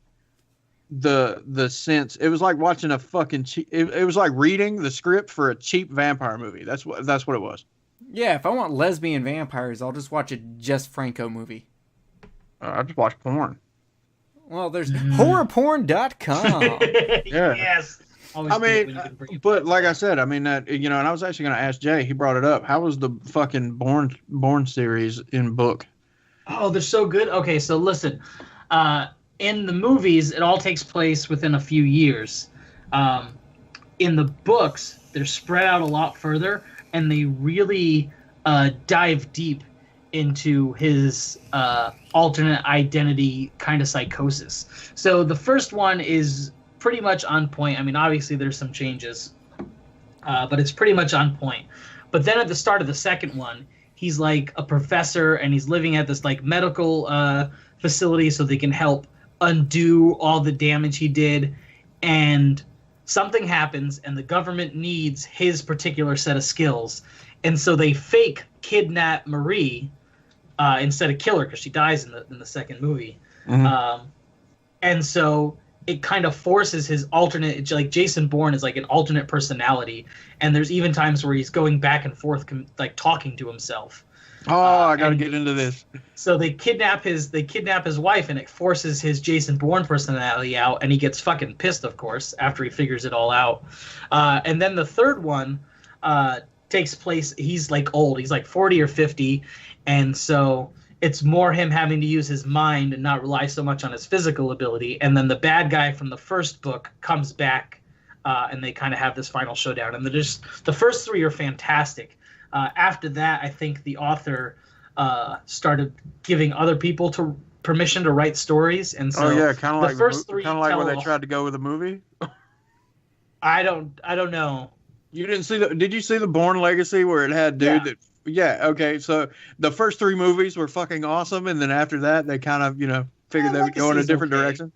the sense. It was like watching a fucking cheap, it was like reading the script for a cheap vampire movie. That's what it was. Yeah, if I want lesbian vampires, I'll just watch a Jess Franco movie. I just watch porn. Well, there's horrorporn.com. Yeah. Yes. I mean, but like I said, I mean that and I was actually going to ask Jay. He brought it up. How was the fucking Born series in book? Oh, they're so good. Okay, so listen, in the movies, it all takes place within a few years. In the books, they're spread out a lot further, and they really dive deep into his alternate identity kind of psychosis. So the first one is pretty much on point. I mean, obviously there's some changes, but it's pretty much on point. But then at the start of the second one, he's like a professor, and he's living at this like medical facility so they can help undo all the damage he did. And something happens, and the government needs his particular set of skills. And so they fake kidnap Marie instead of kill her, because she dies in the second movie. Mm-hmm. And so it kind of forces his alternate, like Jason Bourne is like an alternate personality, and there's even times where he's going back and forth, like talking to himself. Oh, I gotta get into this. So they kidnap his wife, and it forces his Jason Bourne personality out, and he gets fucking pissed, of course, after he figures it all out. And then the third one takes place. He's like old. He's like 40 or 50, and so it's more him having to use his mind and not rely so much on his physical ability. And then the bad guy from the first book comes back, and they kind of have this final showdown. And the first three are fantastic. After that, I think the author started giving other people permission to write stories. And so kind of like first three, kind of like when they tried to go with a movie. I don't know. You didn't see did you see the Bourne Legacy where it had that? Yeah, okay. So the first three movies were fucking awesome, and then after that, they kind of, figured they would go in a different direction.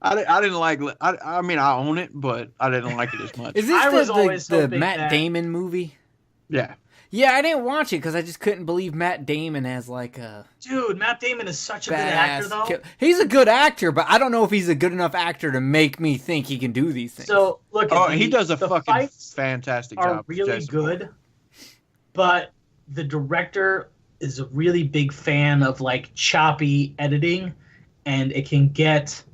I didn't like. I mean, I own it, but I didn't like it as much. Is this the Matt Damon movie? Yeah. Yeah, I didn't watch it because I just couldn't believe Matt Damon as like a. Dude, Matt Damon is such a good actor, though. He's a good actor, but I don't know if he's a good enough actor to make me think he can do these things. So look, he does a fucking fantastic job. Are really good, but the director is a really big fan of like choppy editing, and it can get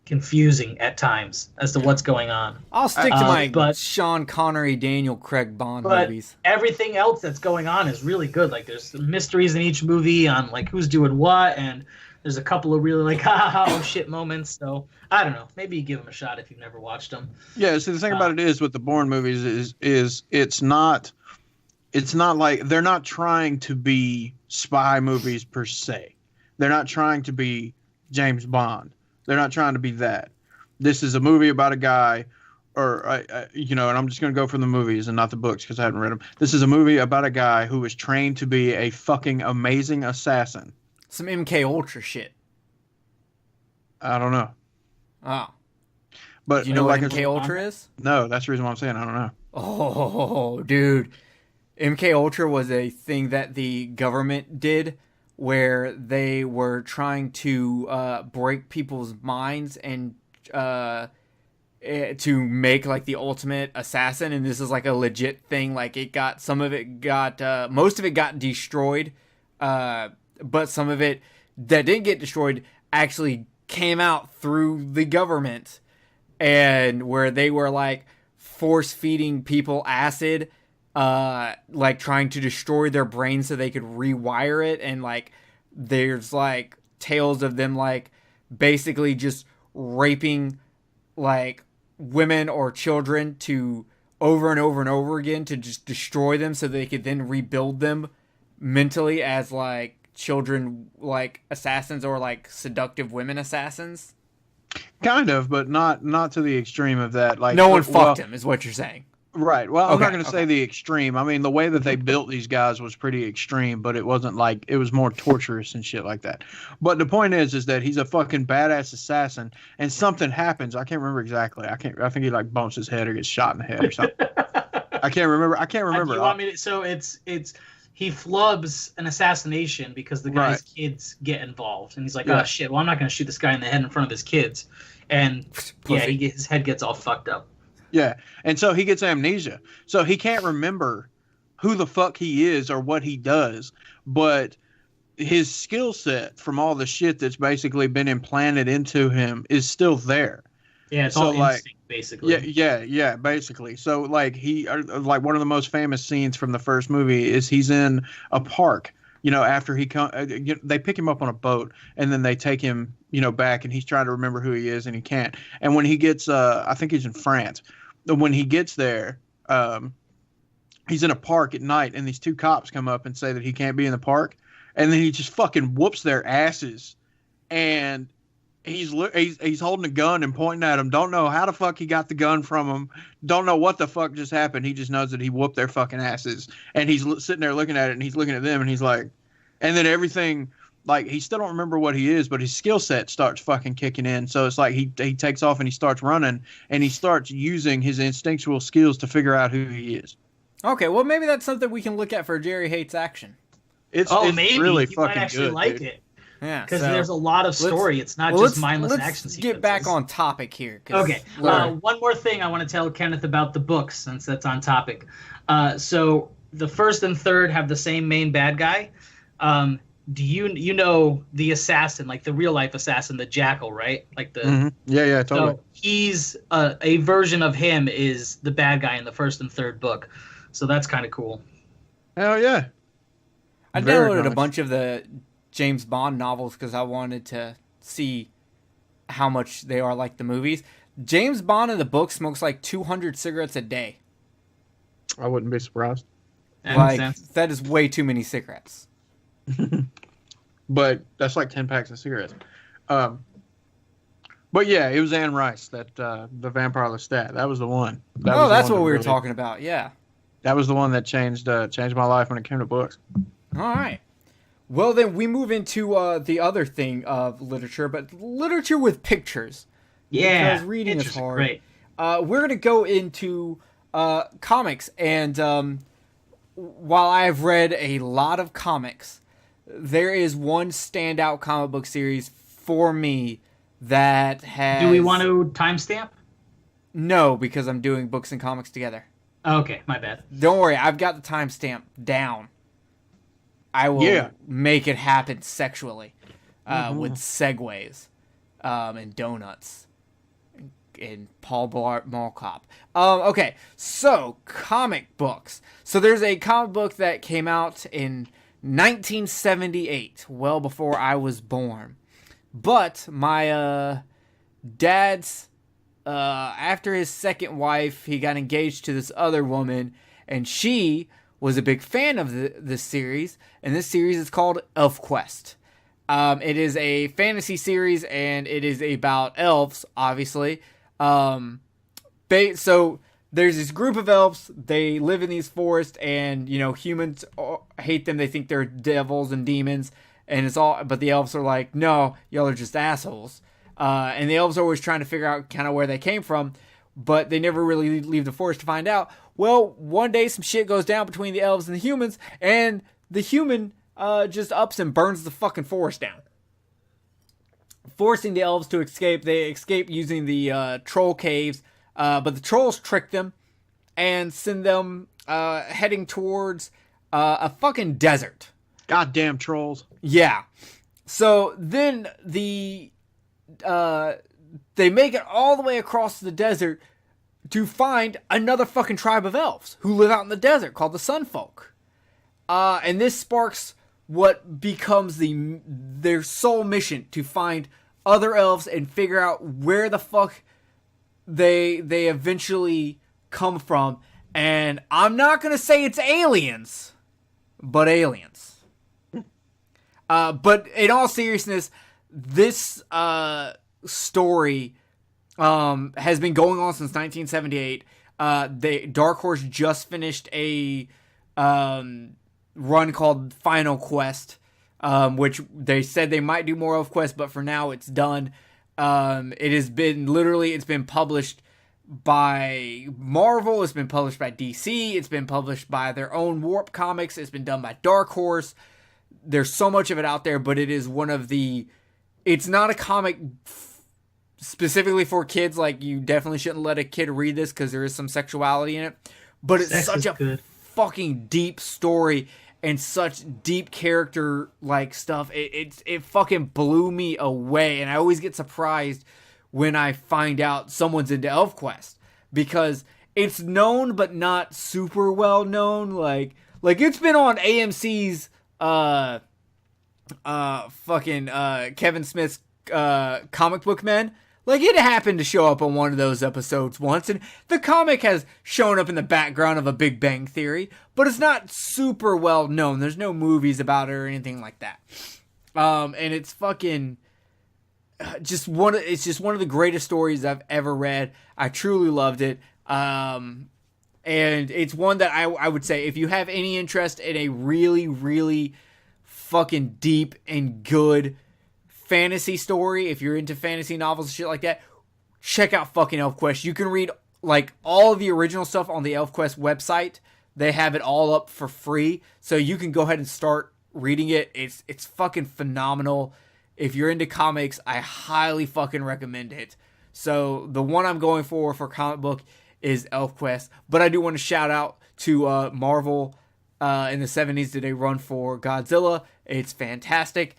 confusing at times as to what's going on. I'll stick to my Sean Connery, Daniel Craig Bond movies. Everything else that's going on is really good. Like there's mysteries in each movie on like who's doing what, and there's a couple of really like oh shit moments. So I don't know. Maybe you give them a shot if you've never watched them. Yeah. See, the thing about it is with the Bourne movies is it's not like they're not trying to be spy movies per se. They're not trying to be James Bond. They're not trying to be that. This is a movie about a guy, and I'm just going to go from the movies and not the books because I haven't read them. This is a movie about a guy who was trained to be a fucking amazing assassin. Some MK Ultra shit. I don't know. Oh. But do you know what MK Ultra is? No, that's the reason why I'm saying I don't know. Oh, dude. MK Ultra was a thing that the government did where they were trying to break people's minds and to make like the ultimate assassin. And this is like a legit thing. Like most of it got destroyed, but some of it that didn't get destroyed actually came out through the government, and where they were like force feeding people acid, like trying to destroy their brain so they could rewire it. And like there's like tales of them like basically just raping like women or children to over and over and over again to just destroy them so they could then rebuild them mentally as like children like assassins or like seductive women assassins. Kind of, but not to the extreme of that. Like no one fucked him is what you're saying. Right. Well, I'm not going to say the extreme. I mean, the way that they built these guys was pretty extreme, but it wasn't like it was more torturous and shit like that. But the point is that he's a fucking badass assassin, and something happens. I can't remember exactly. I think he like bumps his head or gets shot in the head or something. I can't remember. I can't remember. You want me to? So it's he flubs an assassination because the guy's kids get involved, and he's like, "Oh shit! Well, I'm not going to shoot this guy in the head in front of his kids." And his head gets all fucked up. Yeah, and so he gets amnesia, so he can't remember who the fuck he is or what he does, but his skill set from all the shit that's basically been implanted into him is still there. Yeah, it's all instinct, basically. Yeah, basically. So, like, one of the most famous scenes from the first movie is he's in a park, after they pick him up on a boat, and then they take him, back, and he's trying to remember who he is, and he can't. And when he gets, I think he's in France, when he gets there, he's in a park at night, and these two cops come up and say that he can't be in the park, and then he just fucking whoops their asses, and he's holding a gun and pointing at him. Don't know how the fuck he got the gun from him. Don't know what the fuck just happened. He just knows that he whooped their fucking asses. And he's sitting there looking at it, and he's looking at them, and he's like, and then everything, like, he still don't remember what he is, but his skill set starts fucking kicking in. So it's like he takes off and he starts running, and he starts using his instinctual skills to figure out who he is. Okay, well, maybe that's something we can look at for Jerry Hates Action. It's maybe really you fucking might actually good, like dude. it. Yeah, because there's a lot of story. It's not just mindless action sequences. Let's get back on topic here. Okay. One more thing I want to tell Kenneth about the books, since that's on topic. So the first and third have the same main bad guy. Do you know the assassin, like the real life assassin, the Jackal, right? Like the yeah, totally. So he's a version of him is the bad guy in the first and third book. So that's kind of cool. Hell yeah. I downloaded a bunch of the James Bond novels because I wanted to see how much they are like the movies. James Bond in the book smokes like 200 cigarettes a day. I wouldn't be surprised. That is way too many cigarettes. But that's like 10 packs of cigarettes. But yeah, it was Anne Rice, that the Vampire Lestat. That was the one. That's what we were talking about. Yeah. That was the one that changed my life when it came to books. All right. Well, then we move into the other thing of literature, but literature with pictures. Yeah, because reading is hard. Great. We're going to go into comics, and while I've read a lot of comics, there is one standout comic book series for me that has... Do we want to timestamp? No, because I'm doing books and comics together. Okay, my bad. Don't worry, I've got the timestamp down. I will make it happen sexually with segues and donuts and Paul Blart Mall Cop. Okay, so comic books. So there's a comic book that came out in 1978, well before I was born. But my dad's, after his second wife, he got engaged to this other woman, and she was a big fan of this series, and this series is called ElfQuest. It is a fantasy series, and it is about elves, obviously. So there's this group of elves. They live in these forests, and humans hate them. They think they're devils and demons, and but the elves are like, no, y'all are just assholes. And the elves are always trying to figure out kind of where they came from, but they never really leave the forest to find out. Well, one day some shit goes down between the elves and the humans, and the human just ups and burns the fucking forest down, forcing the elves to escape. They escape using the troll caves, but the trolls trick them and send them heading towards a fucking desert. Goddamn trolls. Yeah. So then they make it all the way across the desert to find another fucking tribe of elves who live out in the desert called the Sunfolk. And this sparks what becomes their sole mission, to find other elves and figure out where the fuck they eventually come from. And I'm not going to say it's aliens, but aliens. But in all seriousness, this story has been going on since 1978. Dark Horse just finished a run called Final Quest, which they said they might do more of Quest, but for now it's done. It's been published by Marvel. It's been published by DC. It's been published by their own Warp Comics. It's been done by Dark Horse. There's so much of it out there, but it is one of the... It's not a comic specifically for kids. Like, you definitely shouldn't let a kid read this because there is some sexuality in it. But it's such a fucking deep story and such deep character like stuff. It fucking blew me away, and I always get surprised when I find out someone's into ElfQuest because it's known but not super well known. Like it's been on AMC's Kevin Smith's Comic Book Men. Like, it happened to show up on one of those episodes once, and the comic has shown up in the background of a Big Bang Theory, but it's not super well known. There's no movies about it or anything like that. And it's fucking just one of the greatest stories I've ever read. I truly loved it. And it's one that I would say, if you have any interest in a really, really fucking deep and good fantasy story, if you're into fantasy novels and shit like that, check out fucking ElfQuest. You can read like all of the original stuff on the ElfQuest website. They have it all up for free, so you can go ahead and start reading it. It's fucking phenomenal. If you're into comics, I highly fucking recommend it. So the one I'm going for comic book is ElfQuest, but I do want to shout out to Marvel. In the 70s did a run for Godzilla. It's fantastic.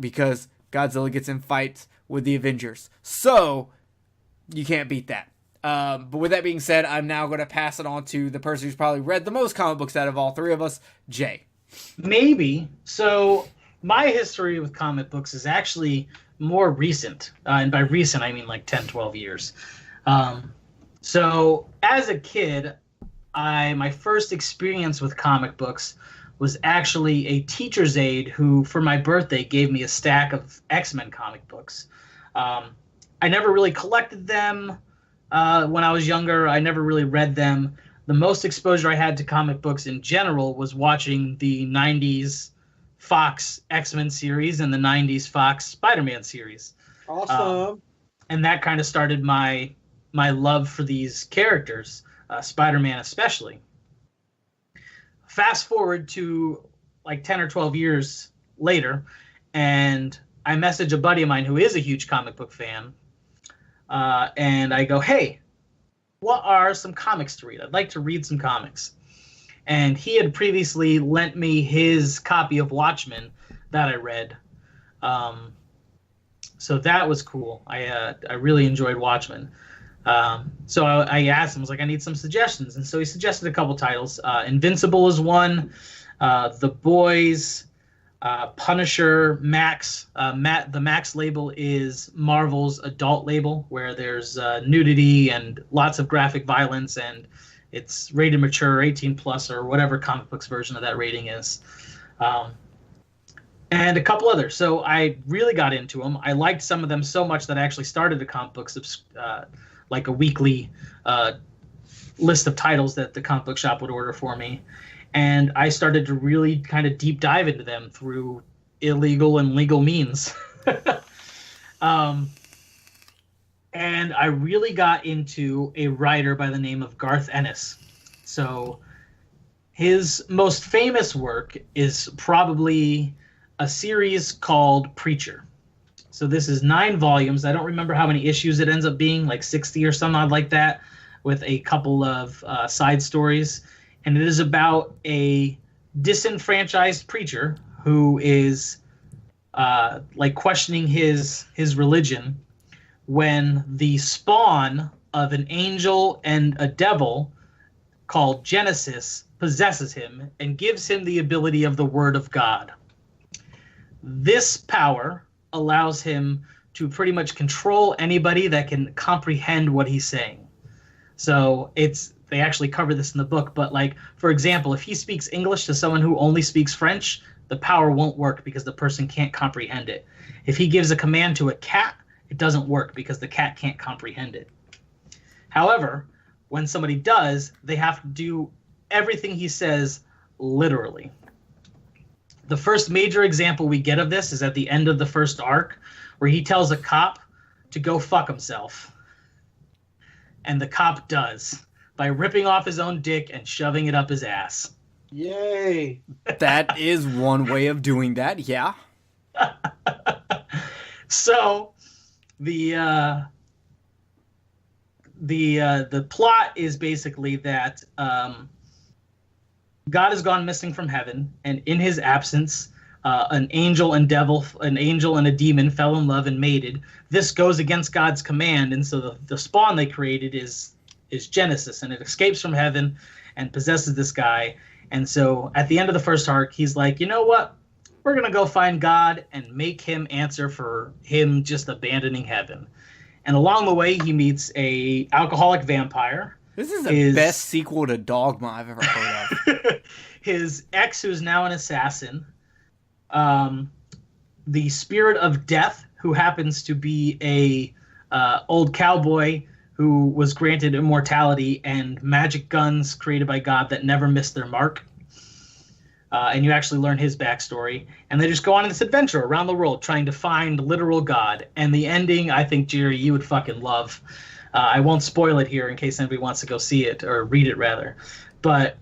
Because Godzilla gets in fights with the Avengers. So, you can't beat that. But with that being said, I'm now going to pass it on to the person who's probably read the most comic books out of all three of us, Jay. Maybe. So, my history with comic books is actually more recent. And by recent, I mean like 10, 12 years. So, as a kid, my first experience with comic books was actually a teacher's aide who, for my birthday, gave me a stack of X-Men comic books. I never really collected them when I was younger. I never really read them. The most exposure I had to comic books in general was watching the 90s Fox X-Men series and the 90s Fox Spider-Man series. Awesome. And that kind of started my love for these characters, Spider-Man especially. Fast forward to like 10 or 12 years later, and I message a buddy of mine who is a huge comic book fan, and I go, hey, what are some comics to read? I'd like to read some comics. And he had previously lent me his copy of Watchmen that I read. So that was cool. I really enjoyed Watchmen. So I asked him, I was like, I need some suggestions. And so he suggested a couple titles. Invincible is one. The Boys, Punisher, Max. The Max label is Marvel's adult label, where there's nudity and lots of graphic violence, and it's rated mature, 18 plus, or whatever comic books version of that rating is. And a couple others. So I really got into them. I liked some of them so much that I actually started a comic book like a weekly list of titles that the comic book shop would order for me. And I started to really kind of deep dive into them through illegal and legal means. And I really got into a writer by the name of Garth Ennis. So his most famous work is probably a series called Preacher. So this is 9 volumes. I don't remember how many issues it ends up being, like 60 or something odd like that, with a couple of side stories. And it is about a disenfranchised preacher who is like questioning his religion when the spawn of an angel and a devil called Genesis possesses him and gives him the ability of the Word of God. This power allows him to pretty much control anybody that can comprehend what he's saying. So they actually cover this in the book, but like, for example, if he speaks English to someone who only speaks French, the power won't work because the person can't comprehend it. If he gives a command to a cat, it doesn't work because the cat can't comprehend it. However, when somebody does, they have to do everything he says literally. The first major example we get of this is at the end of the first arc, where he tells a cop to go fuck himself. and the cop does by ripping off his own dick and shoving it up his ass. Yay! That is one way of doing that, yeah. So the plot is basically that God has gone missing from heaven, and in his absence, an angel and a demon fell in love and mated. This goes against God's command, and so the spawn they created is Genesis, and it escapes from heaven and possesses this guy. And so at the end of the first arc, he's like, you know what? We're going to go find God and make him answer for him just abandoning heaven. And along the way, he meets a alcoholic vampire. This is the best sequel to Dogma I've ever heard of. His ex, who's now an assassin. The spirit of death, who happens to be a old cowboy who was granted immortality and magic guns created by God that never missed their mark. And you actually learn his backstory. And they just go on this adventure around the world trying to find literal God. And the ending, I think, Jerry, you would fucking love. I won't spoil it here in case anybody wants to go see it, or read it, rather. But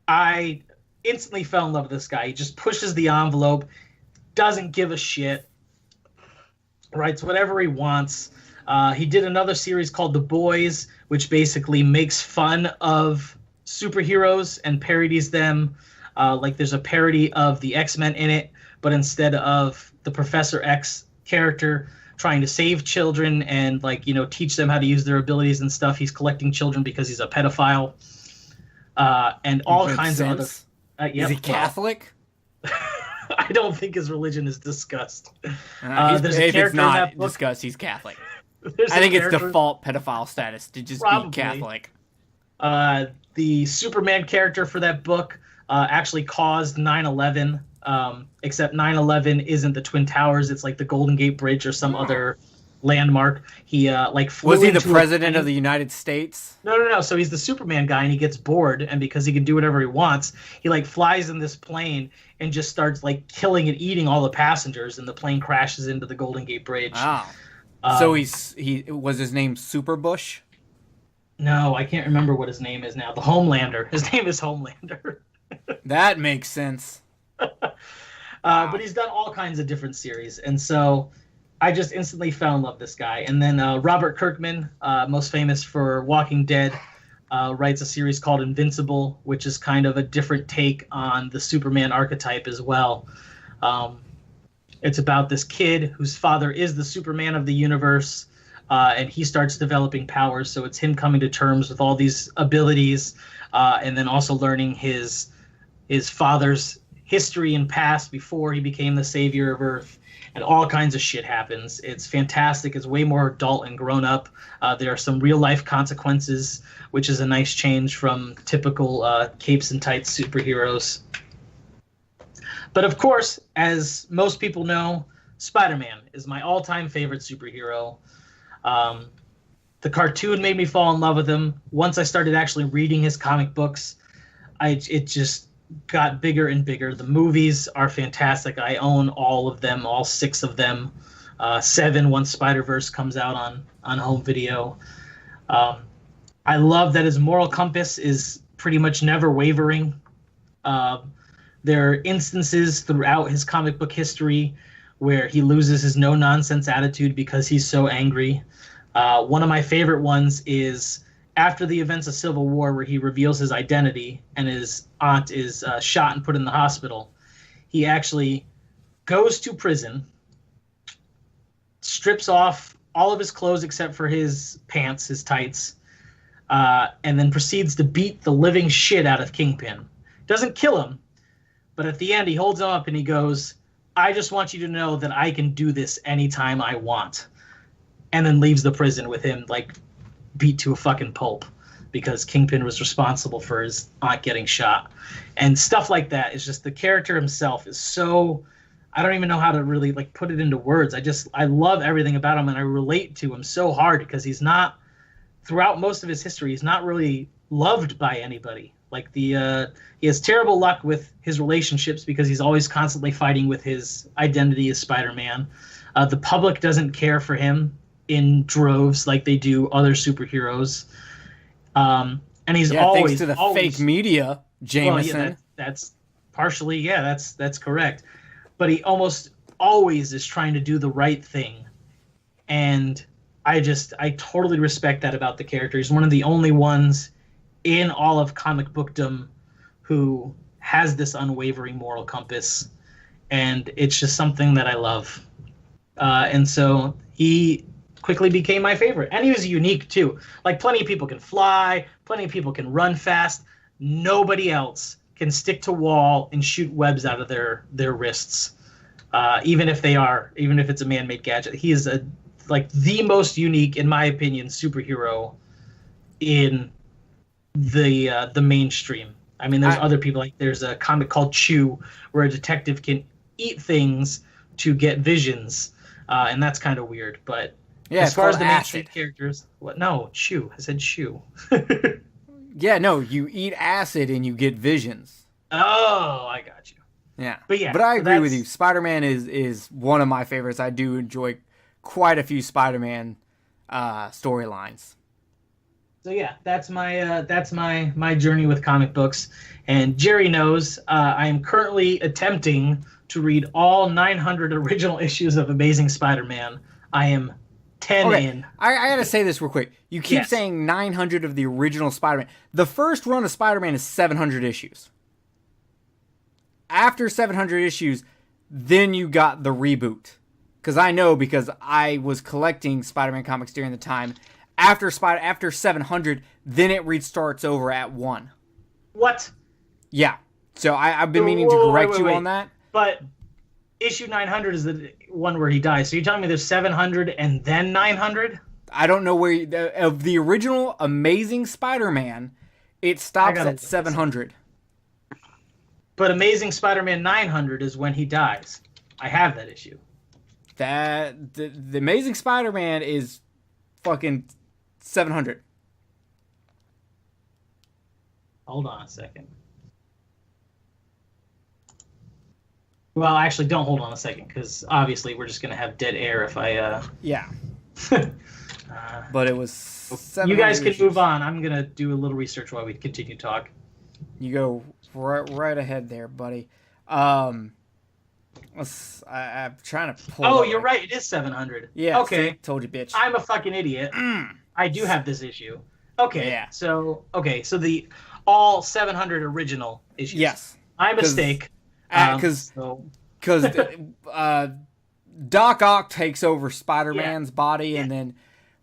I instantly fell in love with this guy. He just pushes the envelope, doesn't give a shit, writes whatever he wants. He did another series called The Boys, which basically makes fun of superheroes and parodies them. Like there's a parody of the X-Men in it, but instead of the Professor X character trying to save children and teach them how to use their abilities and stuff, he's collecting children because he's a pedophile. And all kinds of other... Is he Catholic? I don't think his religion is discussed. If it's not discussed, he's Catholic. I think it's default pedophile status to just be Catholic. The Superman character for that book actually caused 9/11, except 9/11 isn't the Twin Towers. It's like the Golden Gate Bridge or some other landmark. He flew Was he the president of the United States? No. So he's the Superman guy, and he gets bored, and because he can do whatever he wants, he flies in this plane and just starts killing and eating all the passengers, and the plane crashes into the Golden Gate Bridge. Wow. So he was his name Superbush? No, I can't remember what his name is now. The Homelander. His name is Homelander. That makes sense. But he's done all kinds of different series, and so I just instantly fell in love with this guy. And then Robert Kirkman, most famous for Walking Dead, writes a series called Invincible, which is kind of a different take on the Superman archetype as well. It's about this kid whose father is the Superman of the universe, and he starts developing powers. So it's him coming to terms with all these abilities, and then also learning his father's history and past before he became the savior of Earth. And all kinds of shit happens. It's fantastic. It's way more adult and grown up. There are some real life consequences, which is a nice change from typical capes and tights superheroes. But of course, as most people know, Spider-Man is my all-time favorite superhero. The cartoon made me fall in love with him. Once I started actually reading his comic books, it just got bigger and bigger. The movies are fantastic. I own all of them, all 6 of them. 7 once Spider-Verse comes out on home video. I love that his moral compass is pretty much never wavering. There are instances throughout his comic book history where he loses his no-nonsense attitude because he's so angry. One of my favorite ones is after the events of Civil War, where he reveals his identity and his aunt is shot and put in the hospital. He actually goes to prison, strips off all of his clothes except for his pants, his tights, and then proceeds to beat the living shit out of Kingpin. Doesn't kill him, but at the end he holds him up and he goes, "I just want you to know that I can do this anytime I want," and then leaves the prison with him beat to a fucking pulp because Kingpin was responsible for his aunt getting shot. And stuff like that is just, the character himself is so, I don't even know how to really put it into words. I love everything about him, and I relate to him so hard because he's not, throughout most of his history, he's not really loved by anybody. He has terrible luck with his relationships because he's always constantly fighting with his identity as Spider-Man. The public doesn't care for him in droves like they do other superheroes. And he's thanks always to the always, fake media, Jameson. Well, yeah, that's partially, that's correct. But he almost always is trying to do the right thing, and I totally respect that about the character. He's one of the only ones in all of comic bookdom who has this unwavering moral compass, and it's just something that I love. And so he quickly became my favorite, and he was unique too. Like, plenty of people can fly, plenty of people can run fast. Nobody else can stick to wall and shoot webs out of their wrists, even if it's a man-made gadget. He is the most unique, in my opinion, superhero in the mainstream. I mean, there's other people, like there's a comic called Chew where a detective can eat things to get visions, and that's kind of weird. But yeah, as far as the mainstream acid. Characters, what? No, Chew. I said Chew. Yeah, no, you eat acid and you get visions. Oh, I got you. Yeah, But I agree with you. Spider-Man is one of my favorites. I do enjoy quite a few Spider-Man storylines. So yeah, that's my journey with comic books. And Jerry knows I am currently attempting to read all 900 original issues of Amazing Spider-Man. I am 10 in. I gotta say this real quick. You keep Yes. saying 900 of the original Spider-Man. The first run of Spider-Man is 700 issues. After 700 issues, then you got the reboot. Because I know, because I was collecting Spider-Man comics during the time. After 700, then it restarts over at 1. What? Yeah. So I've been meaning to correct you on that. But issue 900 is the one where he dies. So you're telling me there's 700 and then 900? I don't know where of the original Amazing Spider-Man, it stops at 700. But Amazing Spider-Man 900 is when he dies. I have that issue. That the Amazing Spider-Man is fucking 700. Hold on a second. Well, actually, don't hold on a second, because obviously we're just going to have dead air if I... Yeah. But it was 700 You guys can issues. move on. I'm going to do a little research while we continue to talk. You go right ahead there, buddy. I'm trying to pull Oh, up you're right. It is 700. Yeah. Okay. See? Told you, bitch. I'm a fucking idiot. I do have this issue. Okay. Yeah. So the all 700 original issues. Yes. My mistake. Because Doc Ock takes over Spider-Man's body, and then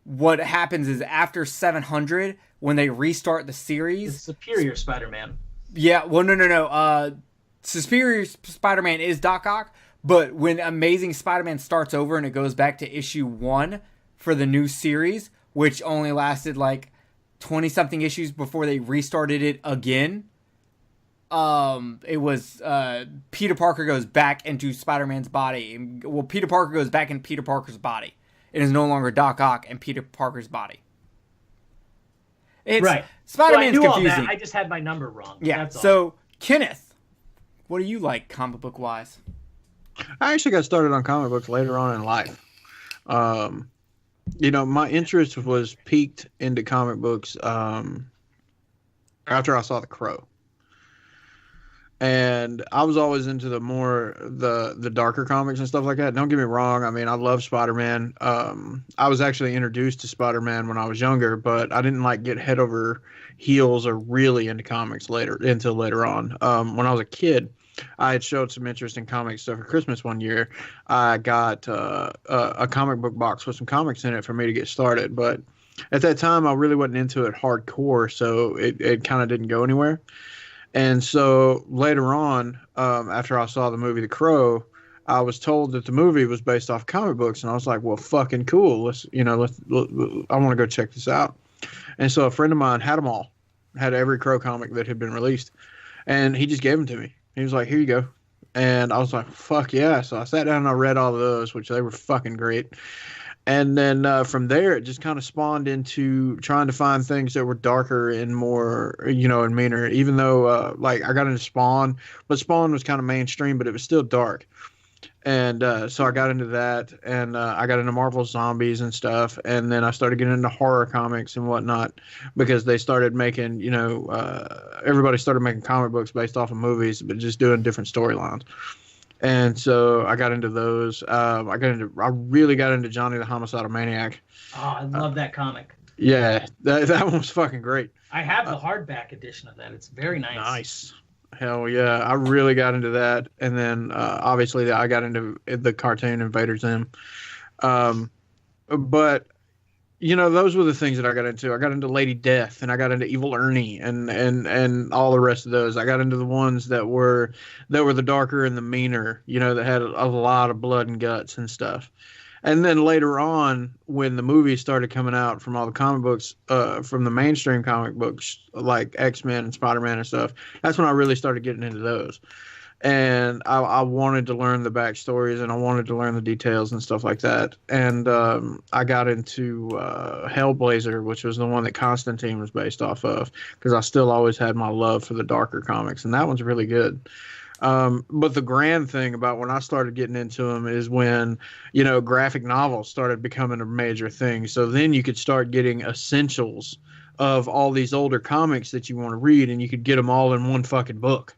what happens is after 700, when they restart the series, Superior Spider-Man. Yeah, well, no. Superior Spider-Man is Doc Ock, but when Amazing Spider-Man starts over and it goes back to issue 1 for the new series, which only lasted like 20-something issues before they restarted it again, it was Peter Parker goes back into Spider-Man's body. Well, Peter Parker goes back into Peter Parker's body. It is no longer Doc Ock and Peter Parker's body. It's, right. Spider-Man's so I knew confusing. All that. I just had my number wrong. Yeah. That's all. So, Kenneth, what do you like comic book wise? I actually got started on comic books later on in life. My interest was peaked into comic books after I saw The Crow. And I was always into the darker comics and stuff like that. Don't get me wrong. I mean, I love Spider-Man. I was actually introduced to Spider-Man when I was younger, but I didn't get head over heels or really into comics until later on. When I was a kid, I had showed some interest in comics. So for Christmas one year, I got a comic book box with some comics in it for me to get started. But at that time, I really wasn't into it hardcore, so it kind of didn't go anywhere. And so later on, after I saw the movie The Crow, I was told that the movie was based off comic books, and I was like, "Well, fucking cool. I want to go check this out." And so a friend of mine had them all, had every Crow comic that had been released, and he just gave them to me. He was like, "Here you go," and I was like, "Fuck yeah!" So I sat down and I read all of those, which they were fucking great. And then from there, it just kind of spawned into trying to find things that were darker and more, and meaner. Even though, I got into Spawn, but Spawn was kind of mainstream, but it was still dark. And so I got into that, and I got into Marvel Zombies and stuff, and then I started getting into horror comics and whatnot because they started making, everybody started making comic books based off of movies, but just doing different storylines. And so I got into those. I really got into Johnny the Homicidal Maniac. Oh, I love that comic. Yeah, that one was fucking great. I have the hardback edition of that. It's very nice. Nice. Hell yeah, I really got into that, and then obviously I got into the cartoon Invader Zim. But those were the things that I got into. I got into Lady Death, and I got into Evil Ernie, and all the rest of those. I got into the ones that were the darker and the meaner, that had a lot of blood and guts and stuff. And then later on, when the movies started coming out from all the comic books, from the mainstream comic books like X-Men and Spider-Man and stuff, that's when I really started getting into those. And I wanted to learn the backstories, and I wanted to learn the details and stuff like that. And I got into Hellblazer, which was the one that Constantine was based off of, because I still always had my love for the darker comics, and that one's really good. But the grand thing about when I started getting into them is when, graphic novels started becoming a major thing. So then you could start getting essentials of all these older comics that you want to read, and you could get them all in one fucking book.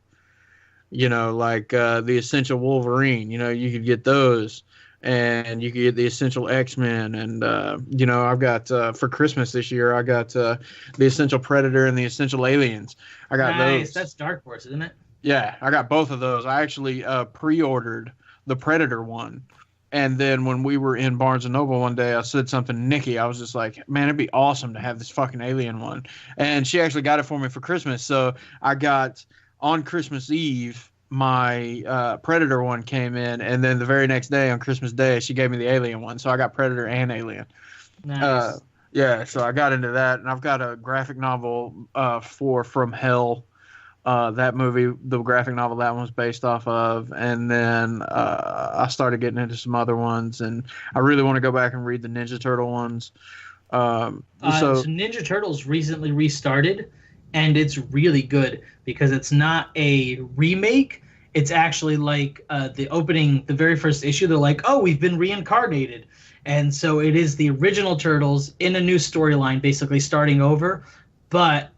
Like the Essential Wolverine, you could get those, and you could get the Essential X-Men. And, I've got, for Christmas this year, I got the Essential Predator and the Essential Aliens. I got those. That's Dark Horse, isn't it? Yeah, I got both of those. I actually pre-ordered the Predator one. And then when we were in Barnes & Noble one day, I said something to Nikki. I was just like, man, it'd be awesome to have this fucking alien one. And she actually got it for me for Christmas. So I got, on Christmas Eve, my Predator one came in. And then the very next day, on Christmas Day, she gave me the alien one. So I got Predator and Alien. Nice. Yeah, so I got into that. And I've got a graphic novel for From Hell. That movie, the graphic novel that one was based off of. And then I started getting into some other ones, and I really want to go back and read the Ninja Turtle ones. So Ninja Turtles recently restarted, and it's really good because it's not a remake. It's actually like the very first issue, they're like, oh, we've been reincarnated. And so it is the original Turtles in a new storyline, basically starting over, but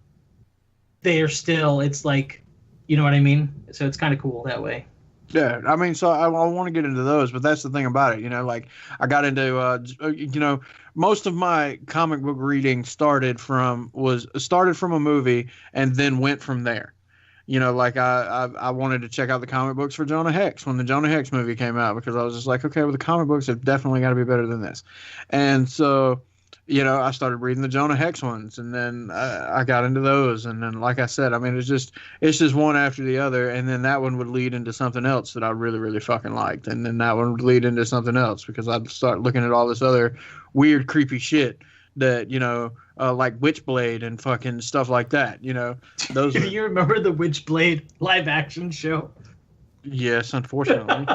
they are still, it's like, you know what I mean? So it's kind of cool that way. Yeah, I mean, so I want to get into those, but that's the thing about it, like I got into, most of my comic book reading started from a movie and then went from there. Like I wanted to check out the comic books for Jonah Hex when the Jonah Hex movie came out, because I was just like, okay, well, the comic books have definitely got to be better than this. And so, I started reading the Jonah Hex ones, and then I got into those. And then, like I said, I mean, it's just one after the other. And then that one would lead into something else that I really, really fucking liked. And then that one would lead into something else, because I'd start looking at all this other weird, creepy shit that, like Witchblade and fucking stuff like that. Those. Do you remember the Witchblade live action show? Yes, unfortunately.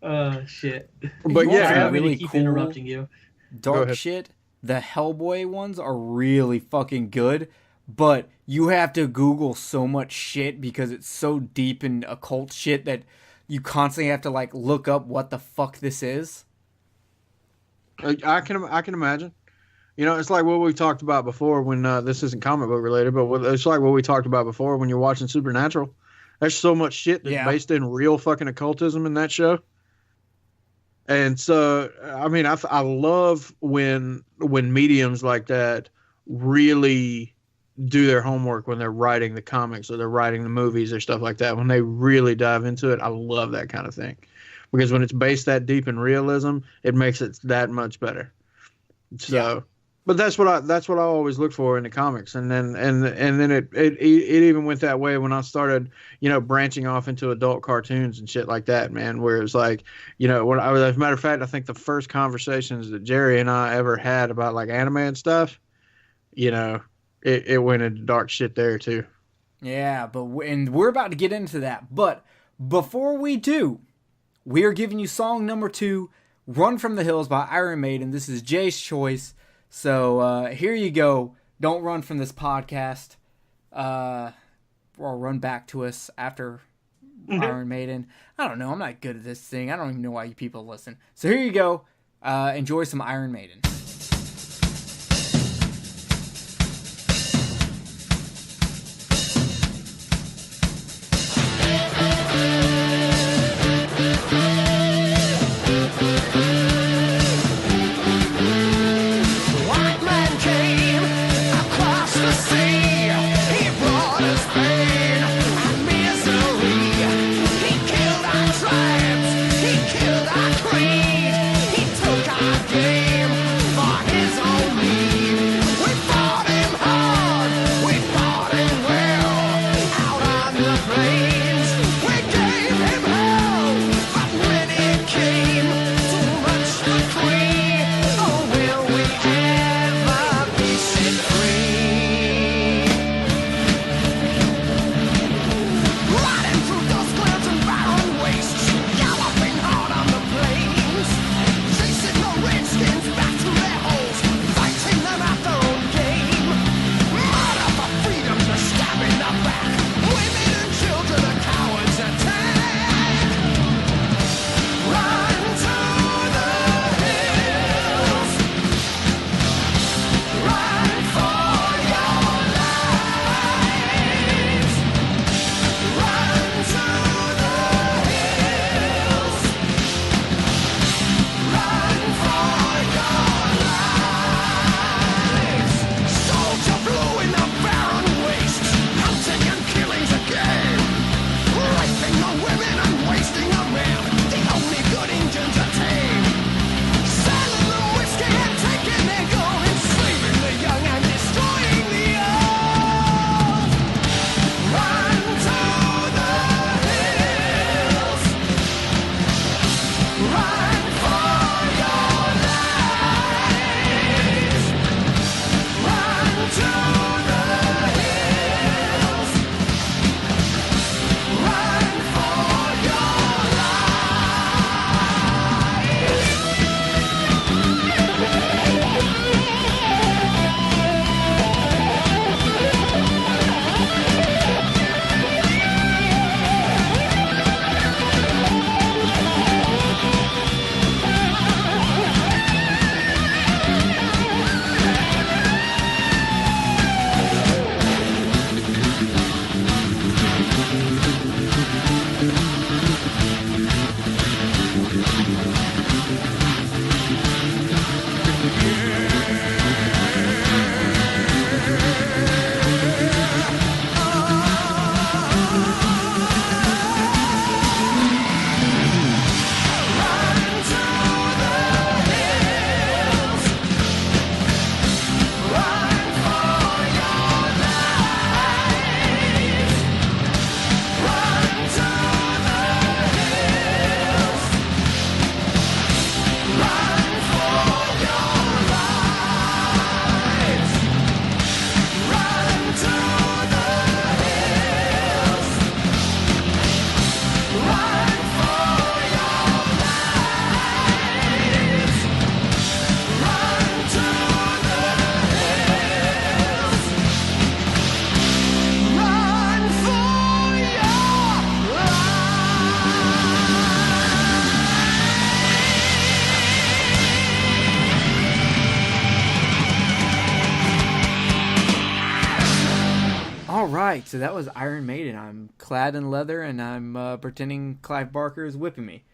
Oh, shit. But yeah, I'm really keep cool interrupting you. Dark shit, the Hellboy ones are really fucking good, but you have to Google so much shit because it's so deep in occult shit that you constantly have to like look up what the fuck this is. I can imagine. It's like what we talked about before when this isn't comic book related, but it's like what we talked about before when you're watching Supernatural. There's so much shit that's based in real fucking occultism in that show. And so, I mean, I love when mediums like that really do their homework when they're writing the comics or they're writing the movies or stuff like that. When they really dive into it, I love that kind of thing, because when it's based that deep in realism, it makes it that much better. So, but that's what I always look for in the comics. And then it even went that way when I started, branching off into adult cartoons and shit like that, man, where it was like, as a matter of fact, I think the first conversations that Jerry and I ever had about like anime and stuff, it went into dark shit there too. Yeah, and we're about to get into that. But before we do, we are giving you song number 2, Run From the Hills by Iron Maiden. This is Jay's choice. So here you go. Don't run from this podcast. Or run back to us after Iron Maiden. I don't know. I'm not good at this thing. I don't even know why you people listen. So here you go. Enjoy some Iron Maiden. Alright, so that was Iron Maiden. I'm clad in leather and I'm pretending Clive Barker is whipping me.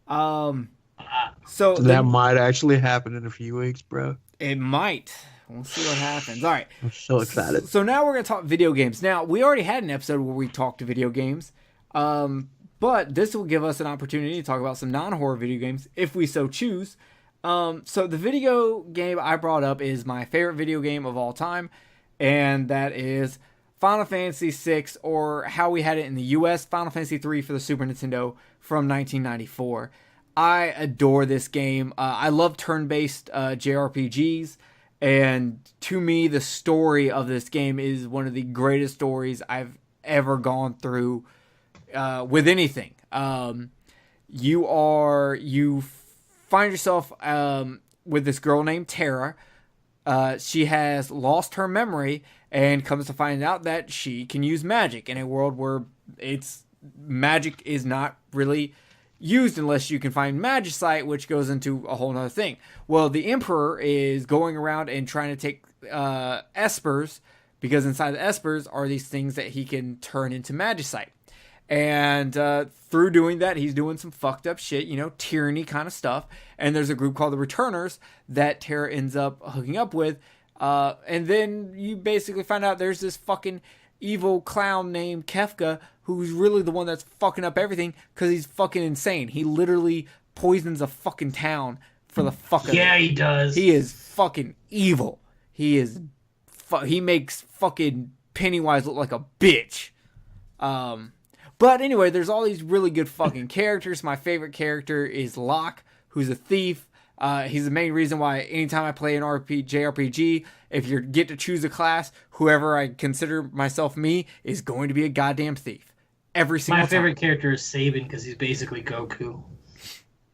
So that might actually happen in a few weeks, bro. It might. We'll see what happens. Alright. I'm so excited. So now we're going to talk video games. Now, we already had an episode where we talked video games. But this will give us an opportunity to talk about some non-horror video games, if we so choose. So the video game I brought up is my favorite video game of all time, and that is Final Fantasy VI, or how we had it in the US, Final Fantasy III for the Super Nintendo from 1994. I adore this game. I love turn-based JRPGs, and to me, the story of this game is one of the greatest stories I've ever gone through with anything. You find yourself with this girl named Terra. She has lost her memory and comes to find out that she can use magic in a world where it's magic is not really used unless you can find magicite, which goes into a whole nother thing. Well, the Emperor is going around and trying to take espers, because inside the espers are these things that he can turn into magicite. And through doing that, he's doing some fucked up shit, tyranny kind of stuff. And there's a group called the Returners that Terra ends up hooking up with. And then you basically find out there's this fucking evil clown named Kefka, who's really the one that's fucking up everything because he's fucking insane. He literally poisons a fucking town for the fuck of it. Yeah, he does. He is fucking evil. He makes fucking Pennywise look like a bitch. But anyway, there's all these really good fucking characters. My favorite character is Locke, who's a thief. He's the main reason why anytime I play an JRPG, if you get to choose a class, whoever I consider myself is going to be a goddamn thief. Every single time. My favorite character is Sabin because he's basically Goku.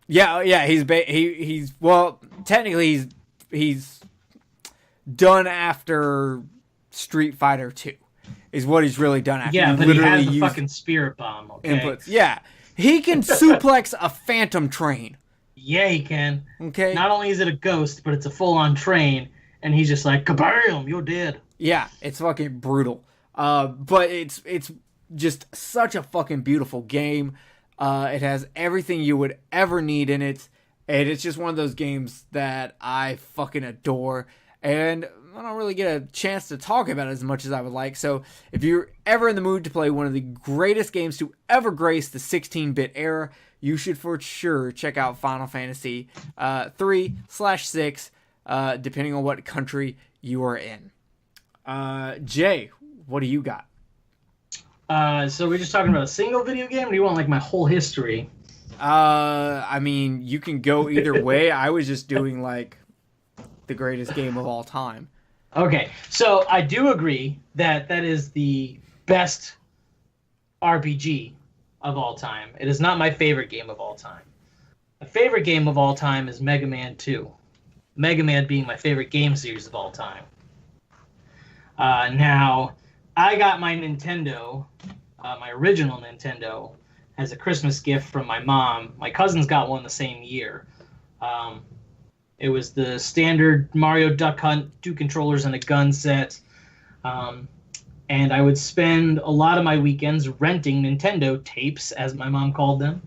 Yeah, he's well, technically he's done after Street Fighter 2. Is what he's really done after. Yeah, but he has the fucking spirit bomb, okay? Inputs. Yeah, he can suplex a phantom train. Yeah, he can. Okay. Not only is it a ghost, but it's a full-on train, and he's just like, kabam, you're dead. Yeah, it's fucking brutal. But it's just such a fucking beautiful game. It has everything you would ever need in it, and it's just one of those games that I fucking adore. And I don't really get a chance to talk about it as much as I would like. So if you're ever in the mood to play one of the greatest games to ever grace the 16-bit era, you should for sure check out Final Fantasy 3/6, depending on what country you are in. Jay, what do you got? So we're just talking about a single video game, or do you want like my whole history? I mean, you can go either way. I was just doing like the greatest game of all time. Okay, so I do agree that is the best RPG of all time. It is not my favorite game of all time. My favorite game of all time is Mega Man 2. Mega Man being my favorite game series of all time. Now, I got my Nintendo, my original Nintendo, as a Christmas gift from my mom. My cousins got one the same year. It was the standard Mario Duck Hunt, 2 controllers and a gun set. And I would spend a lot of my weekends renting Nintendo tapes, as my mom called them,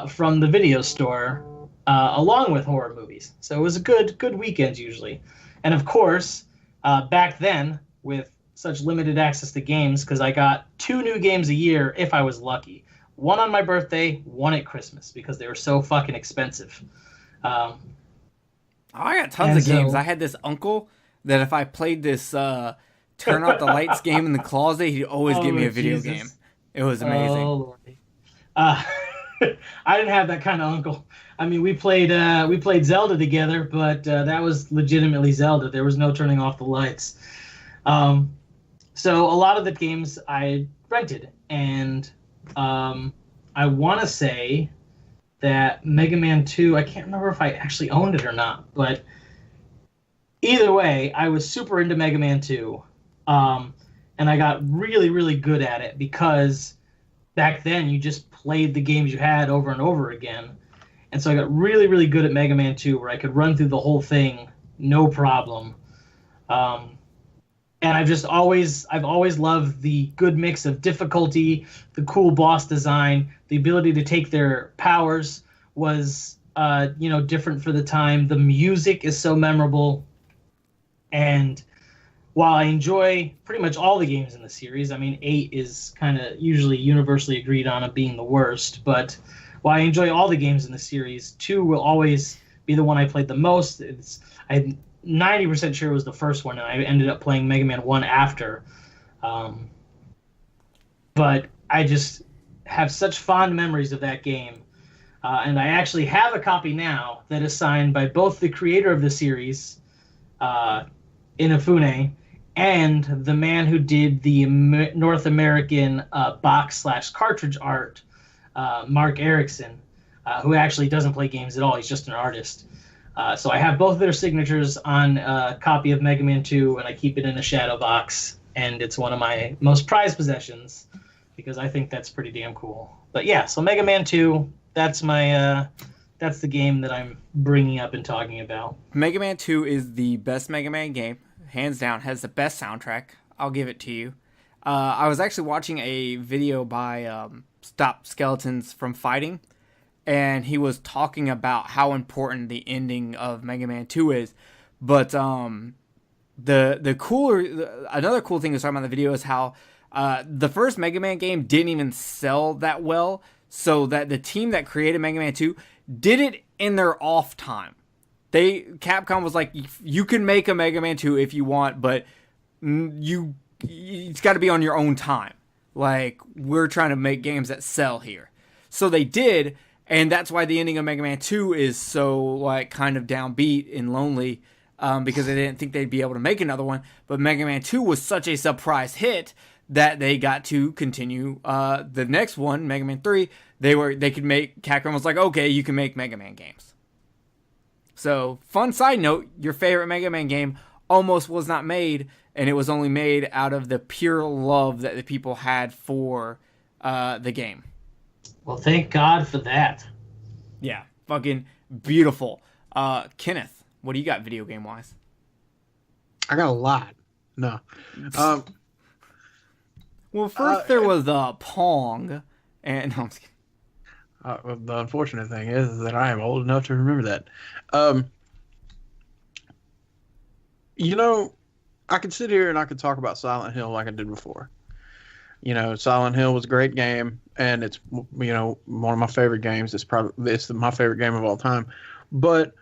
from the video store, along with horror movies. So it was a good weekend usually. And of course, back then, with such limited access to games, because I got 2 new games a year if I was lucky. One on my birthday, one at Christmas, because they were so fucking expensive. I got tons of games. I had this uncle that if I played this turn off the lights game in the closet, he'd always give me a video game. It was amazing. Oh, Lordy. I didn't have that kind of uncle. I mean, we played Zelda together, but that was legitimately Zelda. There was no turning off the lights. So a lot of the games I rented, and I want to say that Mega Man 2, I can't remember if I actually owned it or not, but either way, I was super into Mega Man 2, and I got really, really good at it because back then you just played the games you had over and over again, and so I got really, really good at Mega Man 2, where I could run through the whole thing no problem. And I've always loved the good mix of difficulty, the cool boss design, the ability to take their powers was, different for the time. The music is so memorable. And while I enjoy pretty much all the games in the series, I mean, 8 is kind of usually universally agreed on as being the worst. But while I enjoy all the games in the series, 2 will always be the one I played the most. I'm 90% sure it was the first one, and I ended up playing Mega Man 1 after. But I just have such fond memories of that game. And I actually have a copy now that is signed by both the creator of the series, Inafune, and the man who did the North American box/cartridge art, Mark Erickson, who actually doesn't play games at all. He's just an artist. So I have both of their signatures on a copy of Mega Man 2, and I keep it in a shadow box, and it's one of my most prized possessions. because I think that's pretty damn cool. But yeah, so Mega Man 2, that's my that's the game that I'm bringing up and talking about. Mega Man 2 is the best Mega Man game, hands down. Has the best soundtrack. I'll give it to you. I was actually watching a video by Stop Skeletons from Fighting, and he was talking about how important the ending of Mega Man 2 is. But another cool thing to talk about in the video is how the first Mega Man game didn't even sell that well, so that the team that created Mega Man 2 did it in their off time. Capcom was like, you can make a Mega Man 2 if you want, but it's got to be on your own time. Like, we're trying to make games that sell here. So they did, and that's why the ending of Mega Man 2 is so, like, kind of downbeat and lonely, because they didn't think they'd be able to make another one. But Mega Man 2 was such a surprise hit that they got to continue the next one, Mega Man 3. Capcom was like, okay, you can make Mega Man games. So, fun side note, your favorite Mega Man game almost was not made, and it was only made out of the pure love that the people had for the game. Well, thank God for that. Yeah, fucking beautiful. Kenneth, what do you got video game wise? I got a lot. No. Well, first there was Pong, and no, I'm just kidding. Well, the unfortunate thing is that I am old enough to remember that. I could sit here and I could talk about Silent Hill like I did before. Silent Hill was a great game, and it's one of my favorite games. It's my favorite game of all time. But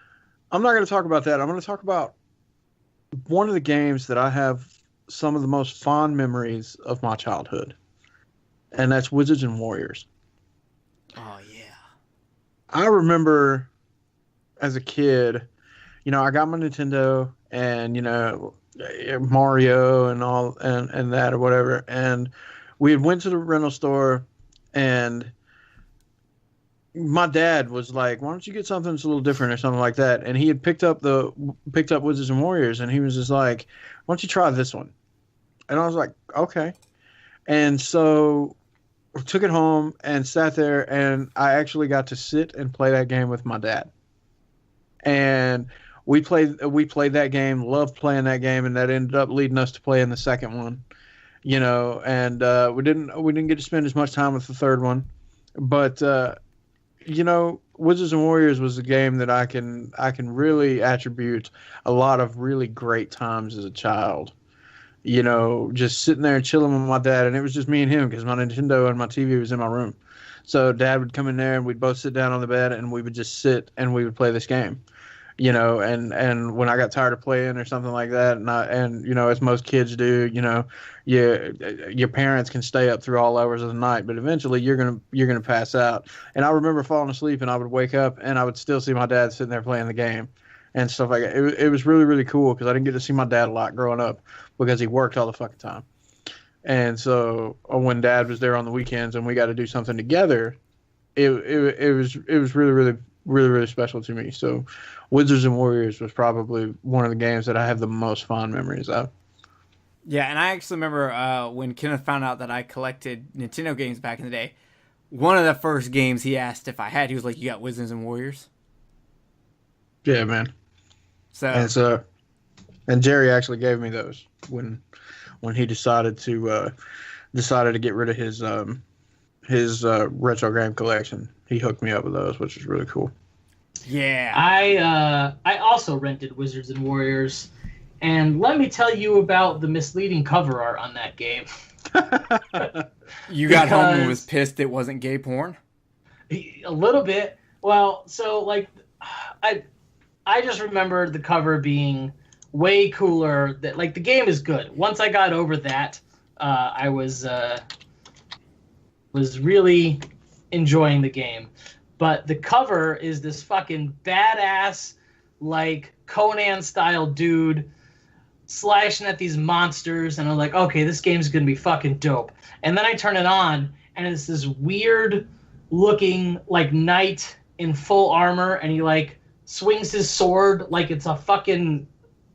I'm not going to talk about that. I'm going to talk about one of the games that I have some of the most fond memories of my childhood, and that's Wizards and Warriors. Oh yeah. I remember as a kid, I got my Nintendo and Mario and all and that or whatever, and we went to the rental store, and my dad was like, why don't you get something that's a little different or something like that? And he had picked up Wizards and Warriors, and he was just like, why don't you try this one? And I was like, okay. And so I took it home and sat there, and I actually got to sit and play that game with my dad. And we played that game, loved playing that game, and that ended up leading us to playing the second one. And we didn't get to spend as much time with the third one. But Wizards and Warriors was a game that I can really attribute a lot of really great times as a child. Just sitting there and chilling with my dad, and it was just me and him because my Nintendo and my TV was in my room. So Dad would come in there, and we'd both sit down on the bed, and we would just sit and we would play this game. And when I got tired of playing or something like that, and as most kids do, your parents can stay up through all hours of the night, but eventually you're gonna pass out. And I remember falling asleep, and I would wake up, and I would still see my dad sitting there playing the game and stuff like that. It was really, really cool because I didn't get to see my dad a lot growing up because he worked all the fucking time. And so when Dad was there on the weekends and we got to do something together, it was really, really, really, really special to me. So Wizards and Warriors was probably one of the games that I have the most fond memories of. Yeah, and I actually remember when Kenneth found out that I collected Nintendo games back in the day, one of the first games he asked if I had, he was like, you got Wizards and Warriors? Yeah, man. And Jerry actually gave me those when he decided to get rid of his retro game collection. He hooked me up with those, which is really cool. Yeah. I also rented Wizards and Warriors, and let me tell you about the misleading cover art on that game. You got home and was pissed it wasn't gay porn? A little bit. Well, so like I just remember the cover being way cooler. That like the game is good. Once I got over that, I was really enjoying the game. But the cover is this fucking badass, like Conan style dude slashing at these monsters, and I'm like, okay, this game's gonna be fucking dope. And then I turn it on, and it's this weird looking like knight in full armor, and he like swings his sword like it's a fucking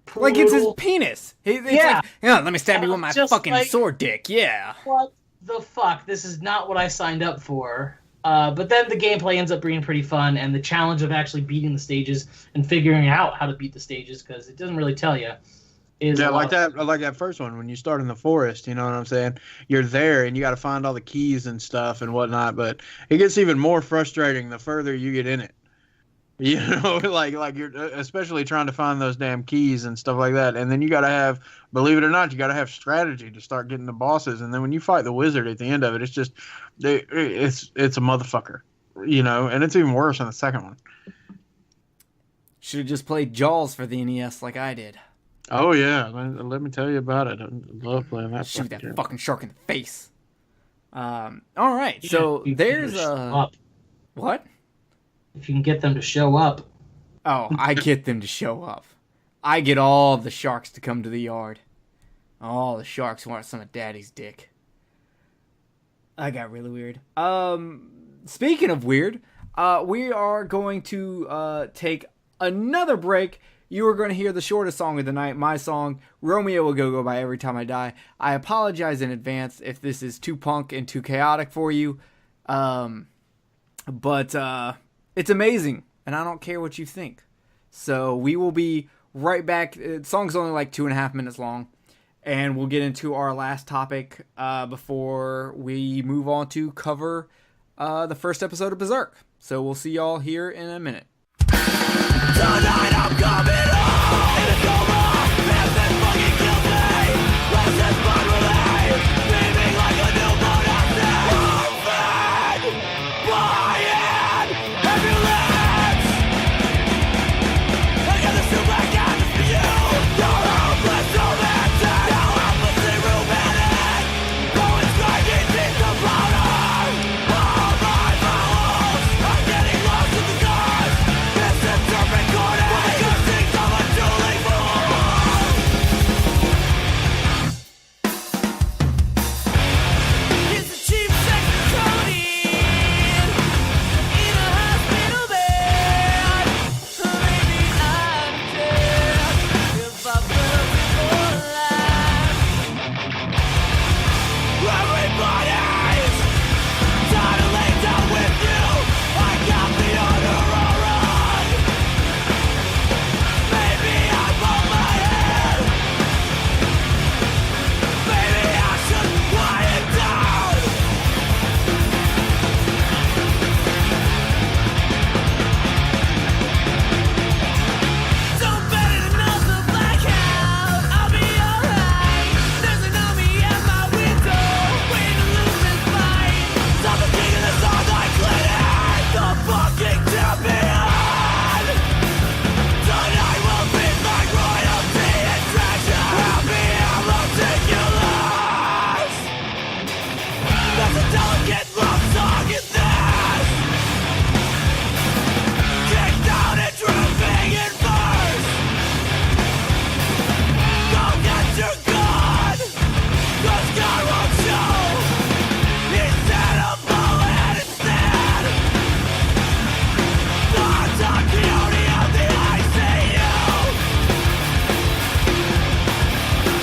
poodle. Like it's his penis. It's yeah. Like, let me stab you with my fucking like, sword dick. Yeah. What the fuck? This is not what I signed up for. But then the gameplay ends up being pretty fun, and the challenge of actually beating the stages and figuring out how to beat the stages, because it doesn't really tell you. Like that first one when you start in the forest, you know what I'm saying? You're there and you got to find all the keys and stuff and whatnot, but it gets even more frustrating the further you get in it. You know, like you're especially trying to find those damn keys and stuff like that, and then you got to have, believe it or not, you got to have strategy to start getting the bosses, and then when you fight the wizard at the end of it, it's just it's a motherfucker, you know, and it's even worse in the second one. Should have just played Jaws for the NES like I did. Oh yeah, let me tell you about it. I love playing that. Shoot that fucking shark in the face. All right, so there's what? If you can get them to show up. Oh, I get them to show up. I get all the sharks to come to the yard. All the sharks want some of Daddy's dick. I got really weird. Speaking of weird, we are going to take another break. You are going to hear the shortest song of the night, my song, Romeo Will Go by Every Time I Die. I apologize in advance if this is too punk and too chaotic for you. But it's amazing, and I don't care what you think. So we will be right back. The song's only like 2.5 minutes long, and we'll get into our last topic before we move on to cover the first episode of Berserk. So we'll see y'all here in a minute. Tonight I'm coming home. It's over. Man's been fucking guilty. Less than fun relief. Beaming like a newborn acid. Perfect. Buy-in. Ambulance. I got the suit back out for you. You're hopeless, romantic. You're hopelessly romantic. Going screaming deep the powder. All my vowels. I'm getting lost in the cars. Misinterpret Gordon. What the things of a dueling fool. He's the chief secretary in a hospital bed. Maybe I'm dead if I felt for life. Everybody's time to lay down with you. I got me under a rug. Maybe I bump my head. Maybe I should quiet down. Don't bet it another blackout. I'll be alright. There's an army at my window, waiting to lose this fight. Suffocating the song like glitter. The fucking champion. Tonight will be my royalty and treasure. Happy I'm ridiculous. That's a delicate love song in this. Kicked out and drooping in verse. Go get your gun, 'cause God won't show. Instead of bullet instead. The beauty of the ICU.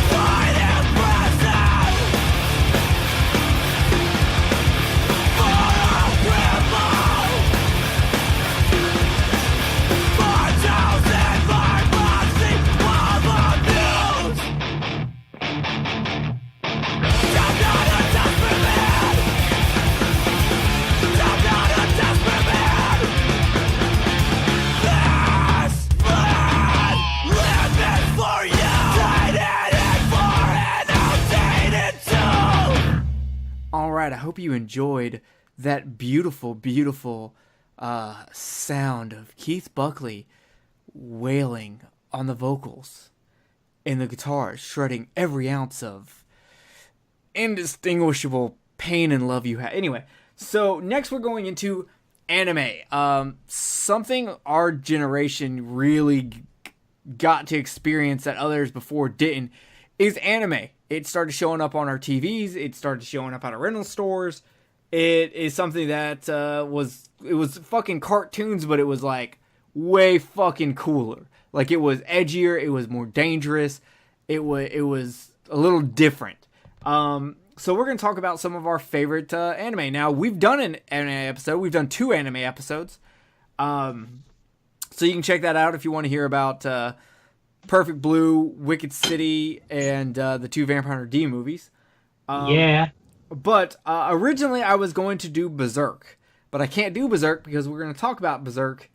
Quite impressive. For a cripple. 4,000 by proxy of abuse. I'm not a desperate man. I'm not a desperate man. This man living for you. Dated it for and outdated too. All right, I hope you enjoyed that beautiful, beautiful sound of Keith Buckley wailing on the vocals and the guitar, shredding every ounce of indistinguishable pain and love you have. Anyway, so next we're going into anime. Something our generation really got to experience that others before didn't is anime. It started showing up on our TVs. It started showing up at our rental stores. It is something that was fucking cartoons, but it was like way fucking cooler. Like it was edgier. It was more dangerous. It was a little different. So we're going to talk about some of our favorite anime. Now, we've done an anime episode. We've done 2 anime episodes. So you can check that out if you want to hear about Perfect Blue, Wicked City, and the 2 Vampire Hunter D movies. Yeah. But originally I was going to do Berserk. But I can't do Berserk because we're going to talk about Berserk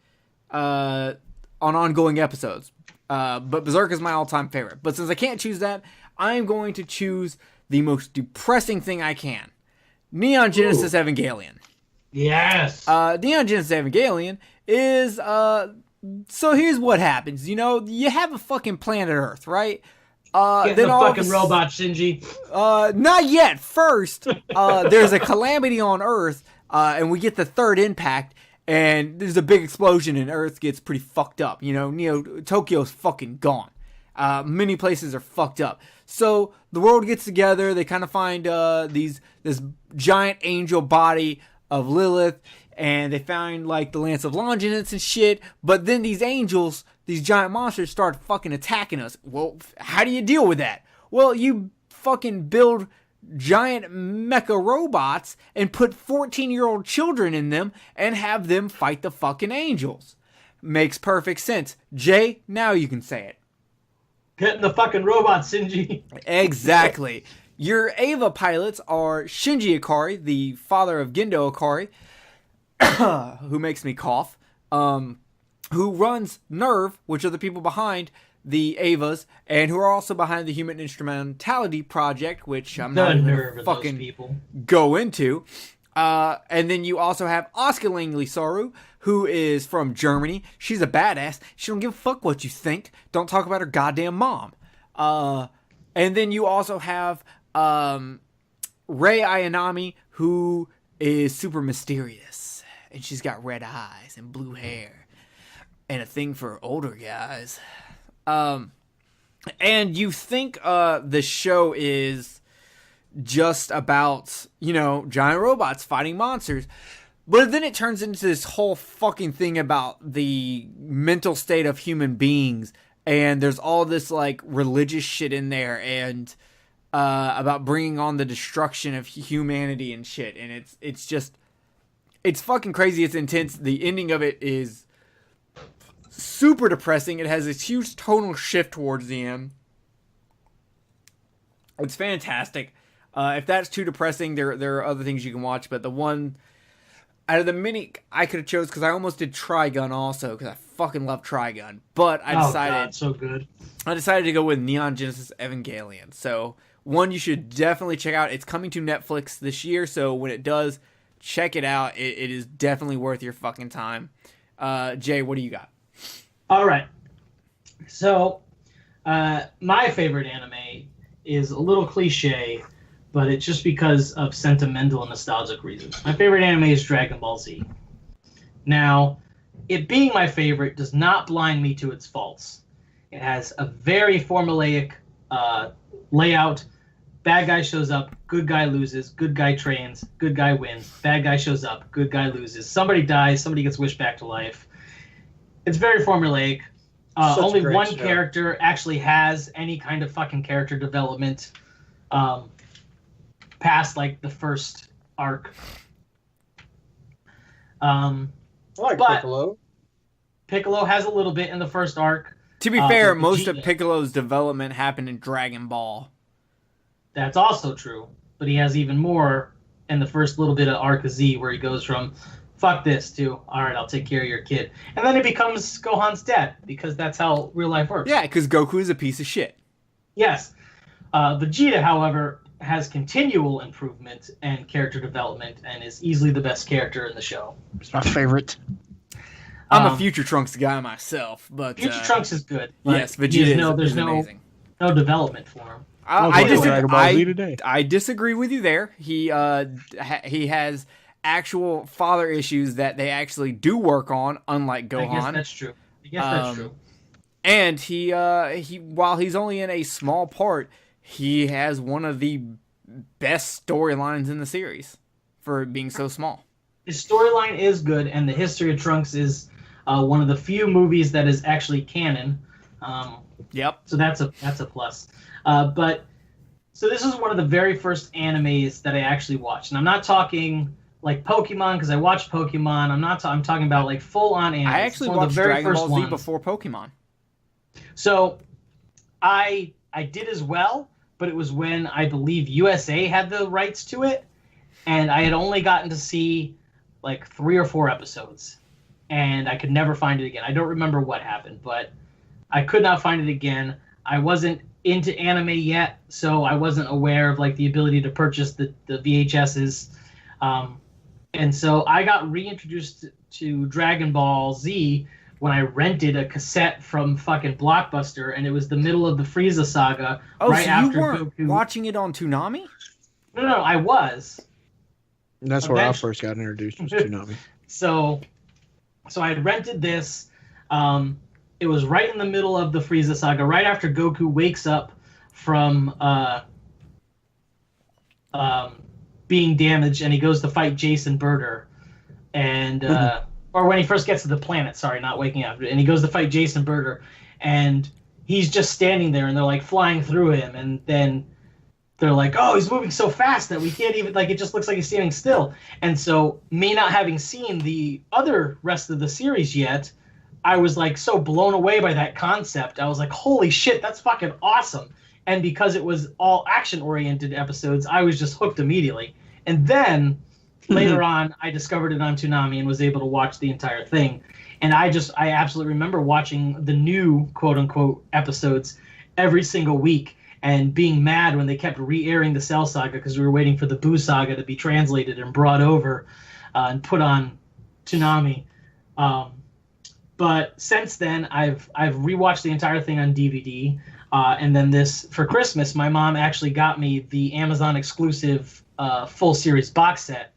on ongoing episodes. But Berserk is my all-time favorite. But since I can't choose that, I am going to choose the most depressing thing I can. Neon Genesis Evangelion. Yes. Neon Genesis Evangelion is... so here's what happens. You know, you have a fucking planet Earth, right? Get then the all fucking robot, Shinji. Not yet. First, there's a calamity on Earth, and we get the 3rd impact, and there's a big explosion, and Earth gets pretty fucked up. You know, Tokyo's fucking gone. Many places are fucked up. So the world gets together. They kind of find this giant angel body of Lilith, and they find like the Lance of Longinus and shit. But then these angels, these giant monsters, start fucking attacking us. Well, how do you deal with that? Well, you fucking build giant mecha robots and put 14-year-old children in them and have them fight the fucking angels. Makes perfect sense. Jay, now you can say it. Get in the fucking robot, Shinji. Exactly. Your Eva pilots are Shinji Ikari, the father of Gendo Ikari, who makes me cough, who runs Nerve, which are the people behind the Evas, and who are also behind the Human Instrumentality Project, which I'm not going to fucking go into. And then you also have Asuka Langley Soru, who is from Germany. She's a badass. She don't give a fuck what you think. Don't talk about her goddamn mom. And then you also have Rei Ayanami, who is super mysterious. And she's got red eyes and blue hair. And a thing for older guys. And you think the show is just about, you know, giant robots fighting monsters. But then it turns into this whole fucking thing about the mental state of human beings. And there's all this, like, religious shit in there. And about bringing on the destruction of humanity and shit. And it's just... It's fucking crazy. It's intense. The ending of it is super depressing. It has this huge tonal shift towards the end. It's fantastic. If that's too depressing, there are other things you can watch. But the one out of the many I could have chose, because I almost did Trigun also, because I fucking love Trigun. But I decided, God, so good. I decided to go with Neon Genesis Evangelion. So one you should definitely check out. It's coming to Netflix this year, so when it does, check it out. It is definitely worth your fucking time. Jay, what do you got? All right. So my favorite anime is a little cliche, but it's just because of sentimental and nostalgic reasons. My favorite anime is Dragon Ball Z. Now, it being my favorite does not blind me to its faults. It has a very formulaic layout. Bad guy shows up, good guy loses, good guy trains, good guy wins, bad guy shows up, good guy loses. Somebody dies, somebody gets wished back to life. It's very formulaic. Only one character actually has any kind of fucking character development past, like, the first arc. I like Piccolo. Piccolo has a little bit in the first arc. To be fair, most of Piccolo's development happened in Dragon Ball. That's also true, but he has even more in the first little bit of Arc of Z, where he goes from fuck this to all right, I'll take care of your kid, and then he becomes Gohan's dad, because that's how real life works. Yeah, because Goku is a piece of shit. Yes. Vegeta, however, has continual improvement and character development, and is easily the best character in the show. It's my favorite. I'm a Future Trunks guy myself, but Future Trunks is good. Yes, Vegeta is amazing. No development for him. I disagree with you there. He has actual father issues that they actually do work on, unlike Gohan. I guess that's true. And he while he's only in a small part, he has one of the best storylines in the series for being so small. His storyline is good, and the history of Trunks is one of the few movies that is actually canon. Yep. So that's a plus. But So this is one of the very first animes that I actually watched, and I'm not talking like Pokemon because I watched Pokemon. I'm talking about like full on animes. I actually It's one of watched the very Dragon first Ball Z ones. before Pokemon. So I did as well, but it was when I believe USA had the rights to it, and I had only gotten to see like 3 or 4 episodes, and I could never find it again. I don't remember what happened, but I could not find it again. I wasn't into anime yet, so I wasn't aware of like the ability to purchase the VHSs, and so I got reintroduced to Dragon Ball Z when I rented a cassette from fucking Blockbuster, and it was the middle of the Frieza saga. Oh, right so after you weren't Goku. watching it on Toonami? No, I was. And that's where I Eventually- first got introduced to Toonami. So I had rented this. It was right in the middle of the Frieza saga, right after Goku wakes up from being damaged, and he goes to fight Jason Birder, and or when he first gets to the planet. Sorry, not waking up. And he goes to fight Jason Birder, and he's just standing there, and they're like flying through him, and then they're like, "Oh, he's moving so fast that we can't even like." It just looks like he's standing still. And so, me not having seen the other rest of the series yet, I was like so blown away by that concept. I was like, "Holy shit, that's fucking awesome!" And because it was all action-oriented episodes, I was just hooked immediately. And then later on, I discovered it on Toonami and was able to watch the entire thing. And I absolutely remember watching the new quote-unquote episodes every single week and being mad when they kept re-airing the Cell Saga because we were waiting for the Boo Saga to be translated and brought over and put on Toonami. But since then, I've rewatched the entire thing on DVD. And then for Christmas, my mom actually got me the Amazon exclusive full series box set.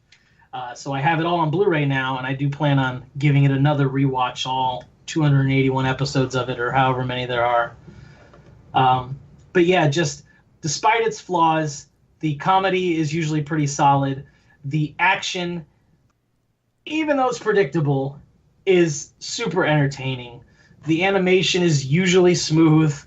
So I have it all on Blu-ray now, and I do plan on giving it another rewatch, all 281 episodes of it, or however many there are. But yeah, just despite its flaws, the comedy is usually pretty solid. The action, even though it's predictable, is super entertaining. The animation is usually smooth.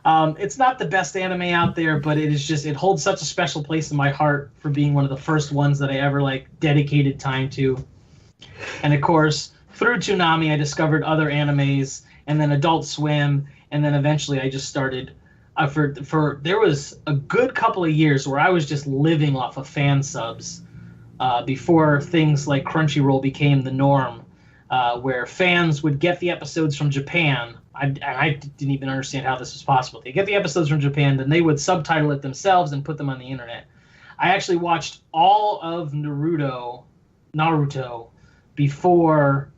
It's not the best anime out there, but it holds such a special place in my heart for being one of the first ones that I ever like dedicated time to. And of course, through Toonami, I discovered other animes, and then Adult Swim, and then eventually I just started. There was a good couple of years where I was just living off of fan subs before things like Crunchyroll became the norm, where fans would get the episodes from Japan. I didn't even understand how this was possible. They get the episodes from Japan, then they would subtitle it themselves and put them on the internet. I actually watched all of Naruto before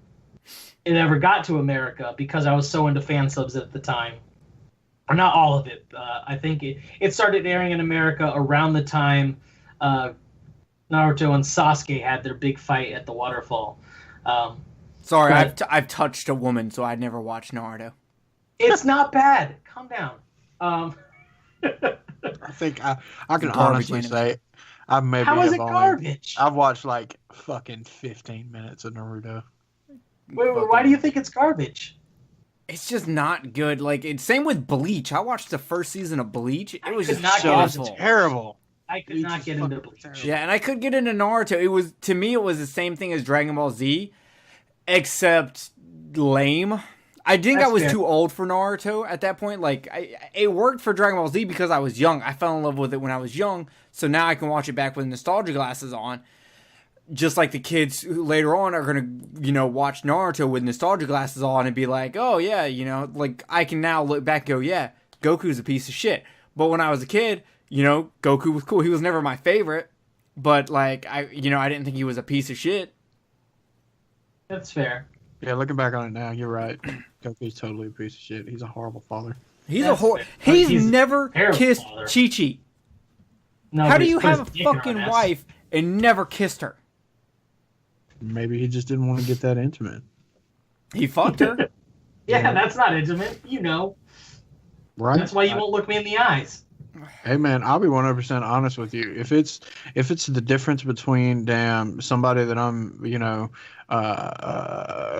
it ever got to America because I was so into fan subs at the time. Or not all of it. I think it started airing in America around the time Naruto and Sasuke had their big fight at the waterfall. Sorry, But- I've touched a woman, so I'd never watched Naruto. It's not bad. Calm down. I think I can Garbage honestly anime. say I maybe How is have it only garbage? I've watched like fucking 15 minutes of Naruto. Wait, why do you think it's garbage? It's just not good. Like, it's same with Bleach. I watched the first season of Bleach. It was could just not get awful. into Terrible. I could Bleach not is get into fucking Bleach. terrible. Yeah, and I could get into Naruto. To me, it was the same thing as Dragon Ball Z, except lame. I think I That's was fair. too old for Naruto at that point. Like, it worked for Dragon Ball Z because I was young. I fell in love with it when I was young, so now I can watch it back with nostalgia glasses on. Just like the kids who later on are gonna, watch Naruto with nostalgia glasses on and be like, oh yeah, like I can now look back and go, yeah, Goku's a piece of shit. But when I was a kid, Goku was cool. He was never my favorite, but like I didn't think he was a piece of shit. That's fair. Yeah, looking back on it now, you're right. Goku's totally a piece of shit. He's a horrible father. He's That's fair. He's He's never terrible kissed father. Chi-Chi. No, How but do he's you put have his a dick in her fucking ass. wife and never kissed her? Maybe he just didn't want to get that intimate. He fucked her. Yeah, that's not intimate. You know. Right? That's why you won't look me in the eyes. Hey man, I'll be 100% honest with you. If it's the difference between somebody that I'm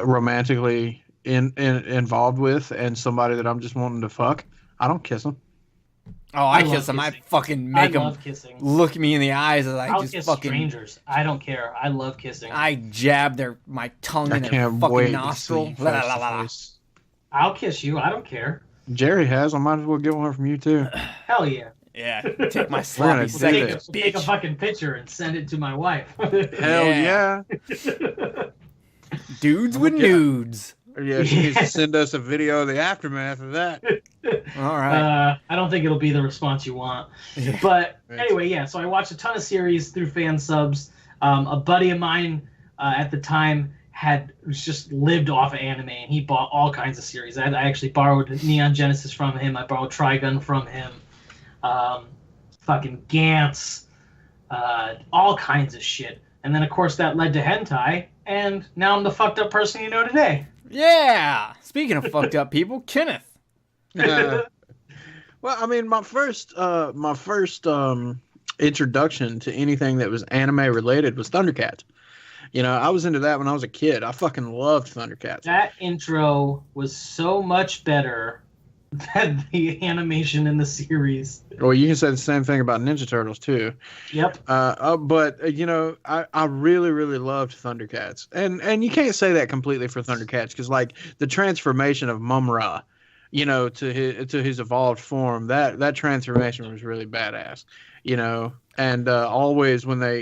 romantically involved with and somebody that I'm just wanting to fuck, I don't kiss them. Oh, I love kiss them. I kissing. fucking I make them love kissing. look me in the eyes as I I'll just kiss fucking. strangers. I don't care. I love kissing. I jab my tongue I in their can't fucking wait nostril. to see you La, la, face la, to la. face. I'll kiss you. I don't care. Jerry has. I might as well get one from you too. Hell yeah. Yeah, take my gonna sloppy do seconds, Take a bitch. fucking picture and send it to my wife. Hell Yeah. yeah. Dudes with Yeah. nudes. Yeah, she needs to send us a video of the aftermath of that. All right. I don't think it'll be the response you want. Yeah. But Thanks. anyway, yeah. So I watched a ton of series through fan subs. A buddy of mine at the time was just lived off of anime, and he bought all kinds of series. I actually borrowed Neon Genesis from him. I borrowed Trigun from him. Fucking Gantz, all kinds of shit. And then of course that led to hentai, and now I'm the fucked up person you know today. Yeah. Speaking of fucked up people, Kenneth. Well, I mean, my first introduction to anything that was anime related was Thundercats. You know, I was into that when I was a kid. I fucking loved Thundercats. That intro was so much better than the animation in the series. Well, you can say the same thing about Ninja Turtles too. Yep. But you know, I really, really loved Thundercats, and you can't say that completely for Thundercats because like the transformation of Mum-Ra, you know, to his evolved form, that transformation was really badass, you know, and always when they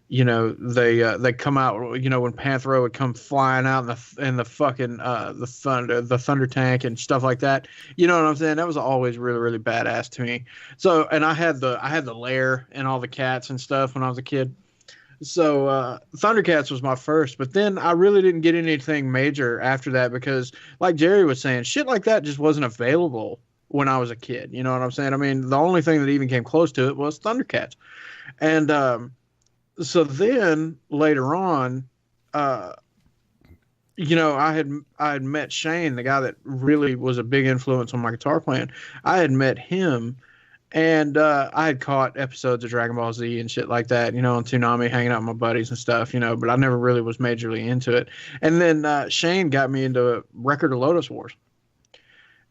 you know, they come out, you know, when Panthro would come flying out in the fucking the thunder tank and stuff like that. You know what I'm saying? That was always really, really badass to me. So, and I had the lair and all the cats and stuff when I was a kid. So Thundercats was my first, but then I really didn't get anything major after that because, like Jerry was saying, shit like that just wasn't available when I was a kid. You know what I'm saying? I mean, the only thing that even came close to it was Thundercats, and so then later on, you know, I had met Shane, the guy that really was a big influence on my guitar playing. I had met him, and I had caught episodes of Dragon Ball Z and shit like that, you know, on Toonami, hanging out with my buddies and stuff, you know, but I never really was majorly into it. And then Shane got me into Record of Lodoss Wars.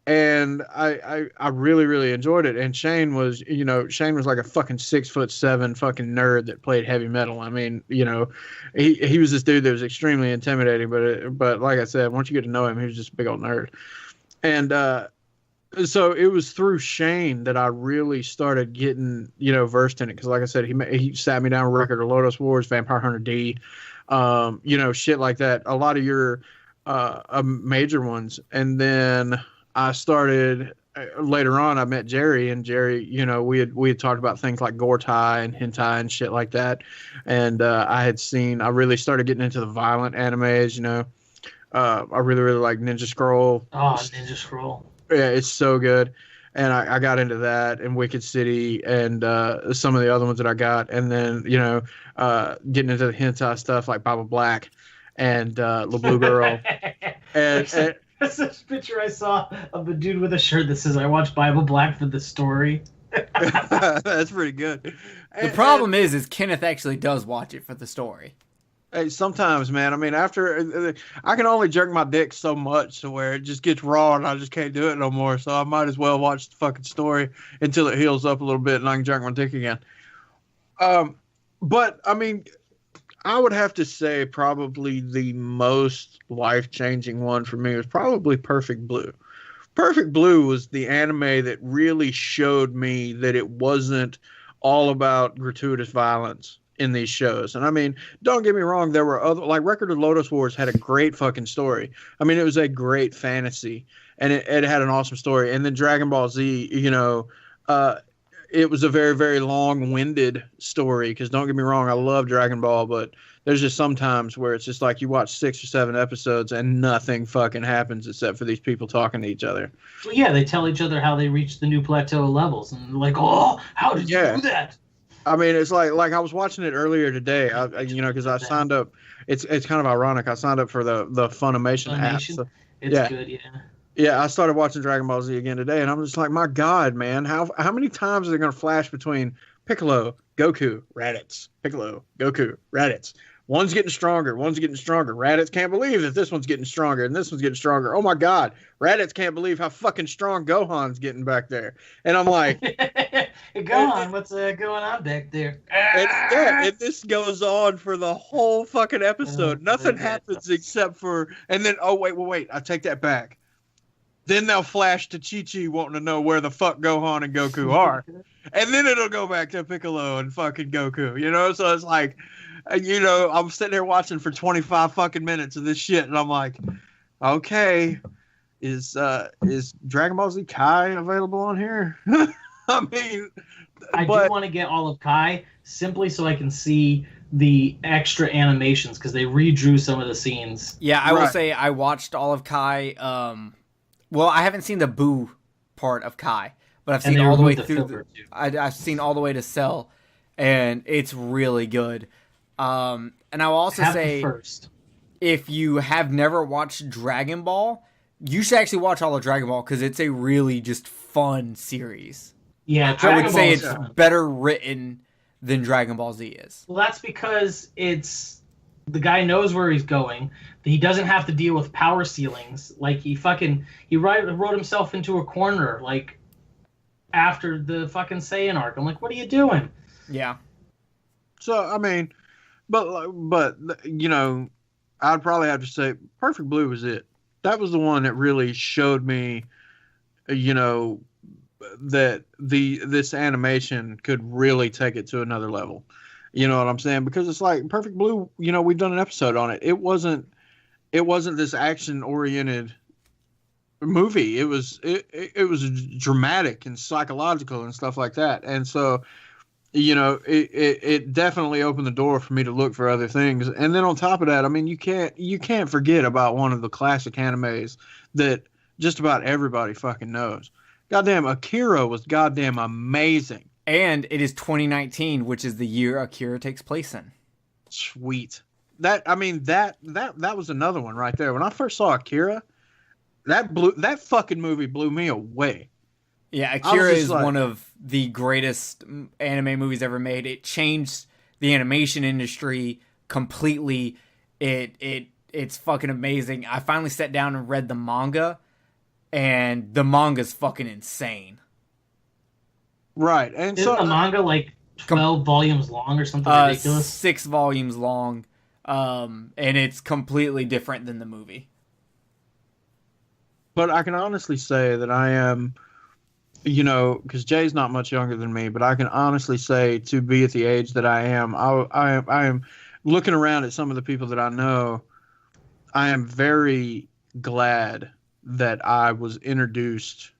And I really, really enjoyed it. And Shane was like a fucking 6'7" fucking nerd that played heavy metal. I mean, you know, he was this dude that was extremely intimidating, but like I said, once you get to know him, he was just a big old nerd. And so it was through Shane that I really started getting, you know, versed in it. Cause like I said, he sat me down with Record of Lodoss Wars, Vampire Hunter D, you know, shit like that. A lot of your major ones. And then I started later on. I met Jerry, and Jerry, you know, we had talked about things like Gortai and hentai and shit like that. And I really started getting into the violent animes. You know, I really, really like Ninja Scroll. Oh, Ninja Scroll. Yeah, it's so good. And I got into that and Wicked City and some of the other ones that I got. And then, you know, getting into the hentai stuff like Baba Black and La Blue Girl. and That's this picture I saw of the dude with a shirt that says, "I watch Bible Black for the story." that's pretty good. The problem is Kenneth actually does watch it for the story. Hey, sometimes, man. I mean, after I can only jerk my dick so much to where it just gets raw and I just can't do it no more. So I might as well watch the fucking story until it heals up a little bit and I can jerk my dick again. But I mean, I would have to say probably the most life-changing one for me was probably Perfect Blue. Perfect Blue was the anime that really showed me that it wasn't all about gratuitous violence in these shows. And I mean, don't get me wrong, there were other, like Record of Lodoss Wars had a great fucking story. I mean, it was a great fantasy and it had an awesome story. And then Dragon Ball Z, you know, it was a very, very long-winded story because don't get me wrong, I love Dragon Ball, but there's just some times where it's just like you watch 6 or 7 episodes and nothing fucking happens except for these people talking to each other. Well, yeah, they tell each other how they reached the new plateau levels and like, oh, how did you do that? I mean, it's like I was watching it earlier today, you know, because I signed up. It's kind of ironic. I signed up for the Funimation app. So, it's good, yeah. Yeah, I started watching Dragon Ball Z again today, and I'm just like, my God, man, how many times are they going to flash between Piccolo, Goku, Raditz, Piccolo, Goku, Raditz? One's getting stronger. One's getting stronger. Raditz can't believe that this one's getting stronger and this one's getting stronger. Oh my God. Raditz can't believe how fucking strong Gohan's getting back there. And I'm like, Gohan, what's going on back there? and this goes on for the whole fucking episode. Nothing happens except for, and then, oh, wait. I take that back. Then they'll flash to Chi-Chi wanting to know where the fuck Gohan and Goku are. And then it'll go back to Piccolo and fucking Goku, you know? So it's like, you know, I'm sitting there watching for 25 fucking minutes of this shit, and I'm like, okay, is Dragon Ball Z Kai available on here? I mean, I do want to get all of Kai simply so I can see the extra animations because they redrew some of the scenes. Yeah, I will say I watched all of Kai. Well, I haven't seen the Boo part of Kai, but I've seen all the way through. I've seen all the way to Cell, and it's really good. And I'll also say, first, if you have never watched Dragon Ball, you should actually watch all of Dragon Ball because it's a really just fun series. Yeah, I would say it's better written than Dragon Ball Z is. Well, that's because the guy knows where he's going. He doesn't have to deal with power ceilings. Like he wrote himself into a corner. Like after the fucking Saiyan arc, I'm like, what are you doing? Yeah. So I mean, but you know, I'd probably have to say Perfect Blue was it. That was the one that really showed me, you know, that this animation could really take it to another level. You know what I'm saying? Because it's like Perfect Blue, you know, we've done an episode on it. It wasn't this action oriented movie. It was dramatic and psychological and stuff like that. And so, you know, it definitely opened the door for me to look for other things. And then on top of that, I mean, you can't forget about one of the classic animes that just about everybody fucking knows. Goddamn, Akira was goddamn amazing. And it is 2019, which is the year Akira takes place in. Sweet. That was another one right there. When I first saw Akira, that fucking movie blew me away. Yeah, Akira is like, one of the greatest anime movies ever made. It changed the animation industry completely. It's fucking amazing. I finally sat down and read the manga, and the manga's fucking insane. Right. And isn't the manga like 12 volumes long or something ridiculous? 6 volumes long. And it's completely different than the movie. But I can honestly say that I am, you know, because Jay's not much younger than me, but I can honestly say to be at the age that I am, I am looking around at some of the people that I know, I am very glad that I was introduced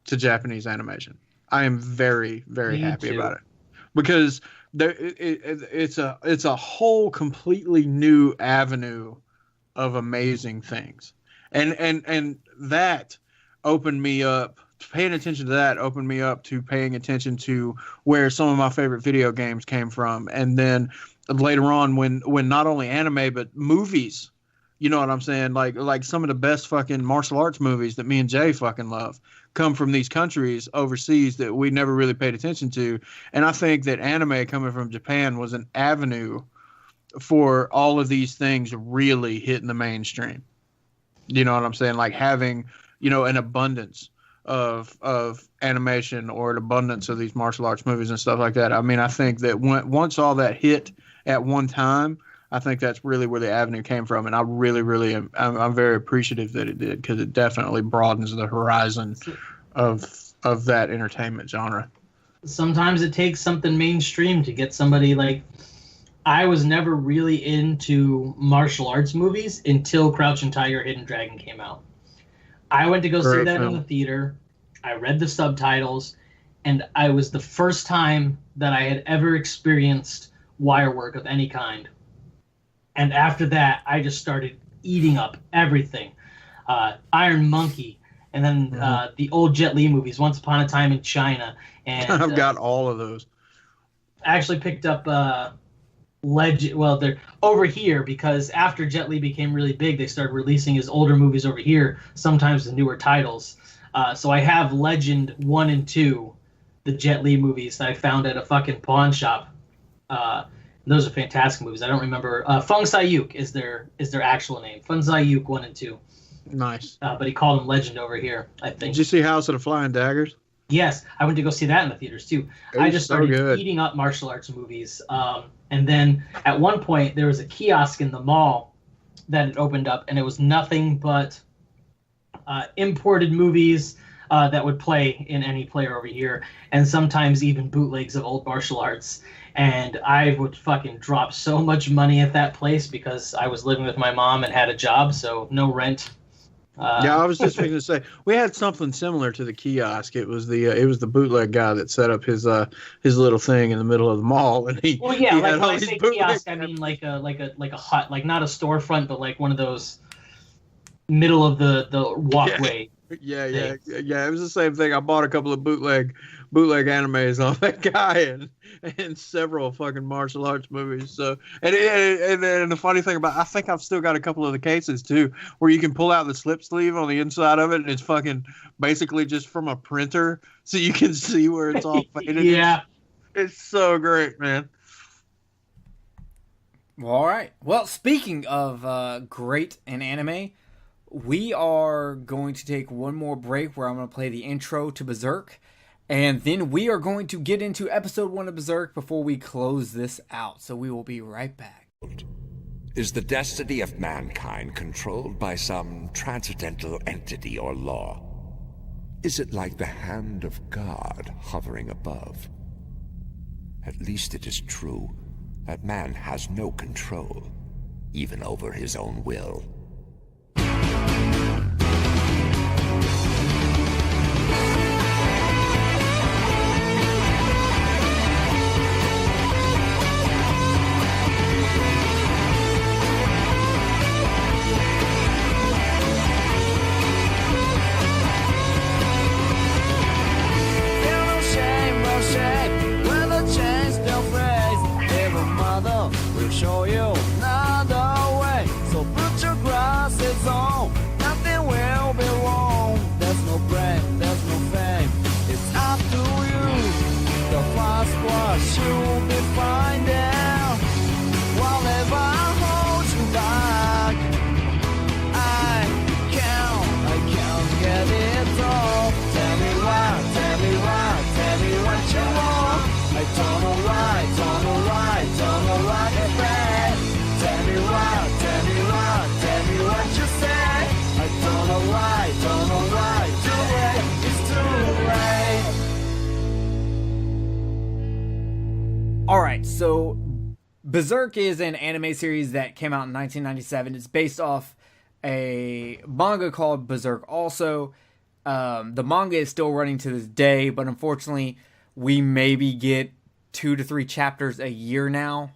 to Japanese animation. I am very, very happy about it because it's a whole completely new avenue of amazing things, and that opened me up. Paying attention to that opened me up to paying attention to where some of my favorite video games came from, and then later on when not only anime but movies. You know what I'm saying? Like some of the best fucking martial arts movies that me and Jay fucking love come from these countries overseas that we never really paid attention to. And I think that anime coming from Japan was an avenue for all of these things really hitting the mainstream. You know what I'm saying? Like having, you know, an abundance of animation or an abundance of these martial arts movies and stuff like that. I mean, I think that once all that hit at one time, I think that's really where the avenue came from, and I really, really am. I'm very appreciative that it did because it definitely broadens the horizon of that entertainment genre. Sometimes it takes something mainstream to get somebody like. I was never really into martial arts movies until Crouching Tiger, Hidden Dragon came out. I went to go see that in the theater. I read the subtitles, and I was the first time that I had ever experienced wire work of any kind. And after that, I just started eating up everything. Iron Monkey, and then the old Jet Li movies, Once Upon a Time in China. And I've got all of those. I actually picked up Legend. Well, they're over here because after Jet Li became really big, they started releasing his older movies over here, sometimes the newer titles. So I have Legend 1 and 2, the Jet Li movies that I found at a fucking pawn shop. Those are fantastic movies. I don't remember. Feng Sayuk is their actual name. Feng Sayuk 1 and 2. Nice. But he called him Legend over here, I think. Did you see House of the Flying Daggers? Yes, I went to go see that in the theaters too. I just started eating up martial arts movies. And then at one point, there was a kiosk in the mall that had opened up, and it was nothing but imported movies that would play in any player over here, and sometimes even bootlegs of old martial arts. And I would fucking drop so much money at that place because I was living with my mom and had a job, so no rent. Yeah, I was just going to say we had something similar to the kiosk. It was the bootleg guy that set up his little thing in the middle of the mall, and he. Well, yeah, he like when I say kiosk, I mean like a hut, like not a storefront, but like one of those middle of the walkway. Yeah. It was the same thing. I bought a couple of bootleg animes off that guy and several fucking martial arts movies. So and the funny thing about, I think I've still got a couple of the cases too, where you can pull out the slip sleeve on the inside of it, and it's fucking basically just from a printer, so you can see where it's all faded. Yeah, it's so great, man. All right. Well, speaking of great in anime, we are going to take one more break where I'm going to play the intro to Berserk, and then we are going to get into episode 1 of Berserk before we close this out. So we will be right back. Is the destiny of mankind controlled by some transcendental entity or law? Is it like the hand of God hovering above? At least it is true that man has no control, even over his own will. Show you another way. So put your glasses on. Nothing will be wrong. There's no blame, there's no fame. It's up to you. The first watch you'll be finding. Whatever holds you back, I can't get it all. Tell me why, tell me why, tell me what you want. I don't know why, don't know why, don't know why it's bad. Tell me why, tell me why, tell me what you say. I don't know why, don't know why. Too late, it's too late. All right, so Berserk is an anime series that came out in 1997. It's based off a manga called Berserk also. The manga is still running to this day, but unfortunately, we maybe get 2 to 3 chapters a year now,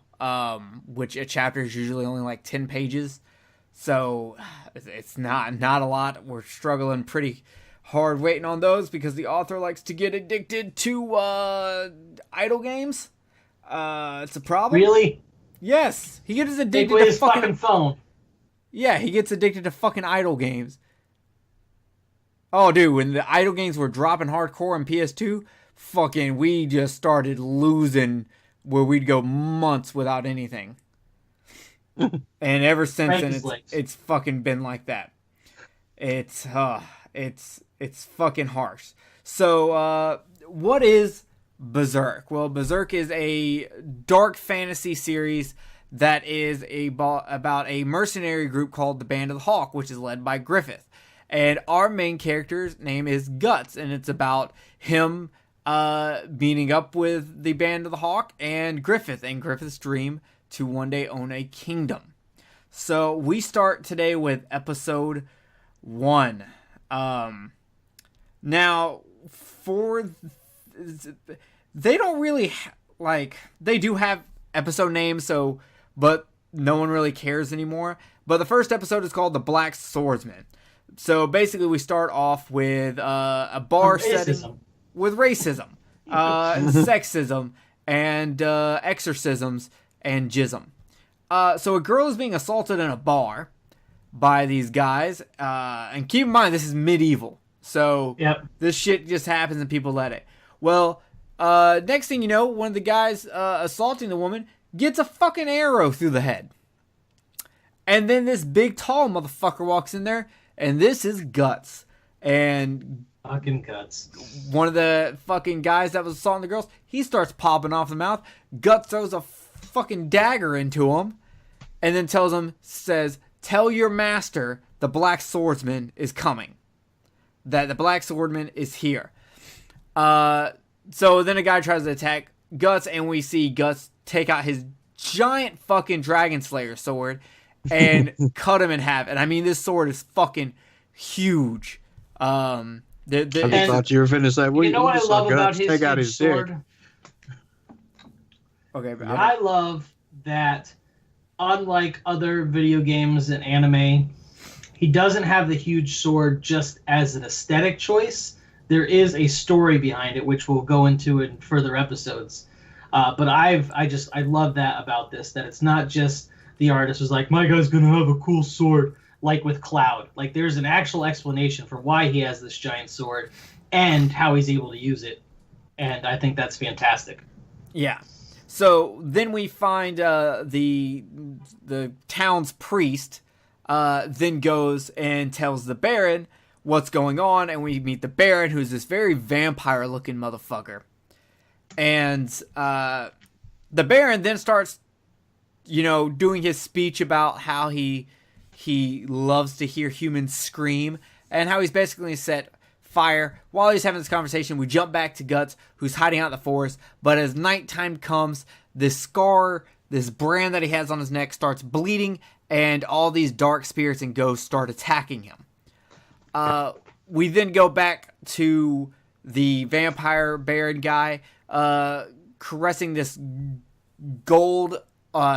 which a chapter is usually only like 10 pages. So it's not a lot. We're struggling pretty hard waiting on those because the author likes to get addicted to idle games. It's a problem. really? Yes, he gets Take addicted away to his fucking phone. Yeah, he gets addicted to fucking idle games. Oh, dude, when the idle games were dropping hardcore on PS2, fucking, we just started losing where we'd go months without anything. And ever since then, it's fucking been like that. It's fucking harsh. So, what is Berserk? Well, Berserk is a dark fantasy series that is about a mercenary group called the Band of the Hawk, which is led by Griffith. And our main character's name is Guts, and it's about him meeting up with the Band of the Hawk and Griffith's dream to one day own a kingdom. So we start today with episode 1. Now, they don't really they do have episode names, but no one really cares anymore. But the first episode is called The Black Swordsman. So basically, we start off with a bar setting with racism, and sexism, and exorcisms, and jism. So a girl is being assaulted in a bar by these guys, and keep in mind this is medieval. So This shit just happens and people let it. Well, next thing you know, one of the guys assaulting the woman gets a fucking arrow through the head. And then this big, tall motherfucker walks in there, and this is Guts. And fucking Guts. One of the fucking guys that was assaulting the girls, he starts popping off the mouth. Guts throws a fucking dagger into him, and then says, tell your master the Black Swordsman is coming. That the Black Swordsman is here. So then a guy tries to attack Guts, and we see Guts take out his giant fucking Dragon Slayer sword and cut him in half. And I mean, this sword is fucking huge. I thought you were finna say, you know what I love about his huge sword? Okay, but I love that, unlike other video games and anime, he doesn't have the huge sword just as an aesthetic choice. There is a story behind it, which we'll go into in further episodes. But I love that about this, that it's not just the artist was like, my guy's gonna have a cool sword, like with Cloud. Like, there's an actual explanation for why he has this giant sword and how he's able to use it. And I think that's fantastic. Yeah. So then we find the town's priest then goes and tells the Baron what's going on, and we meet the Baron, who's this very vampire-looking motherfucker. And the Baron then starts, doing his speech about how he loves to hear humans scream, and how he's basically set fire. While he's having this conversation, we jump back to Guts, who's hiding out in the forest. But as nighttime comes, this scar, this brand that he has on his neck, starts bleeding, and all these dark spirits and ghosts start attacking him. We then go back to the vampire Baron guy, caressing this gold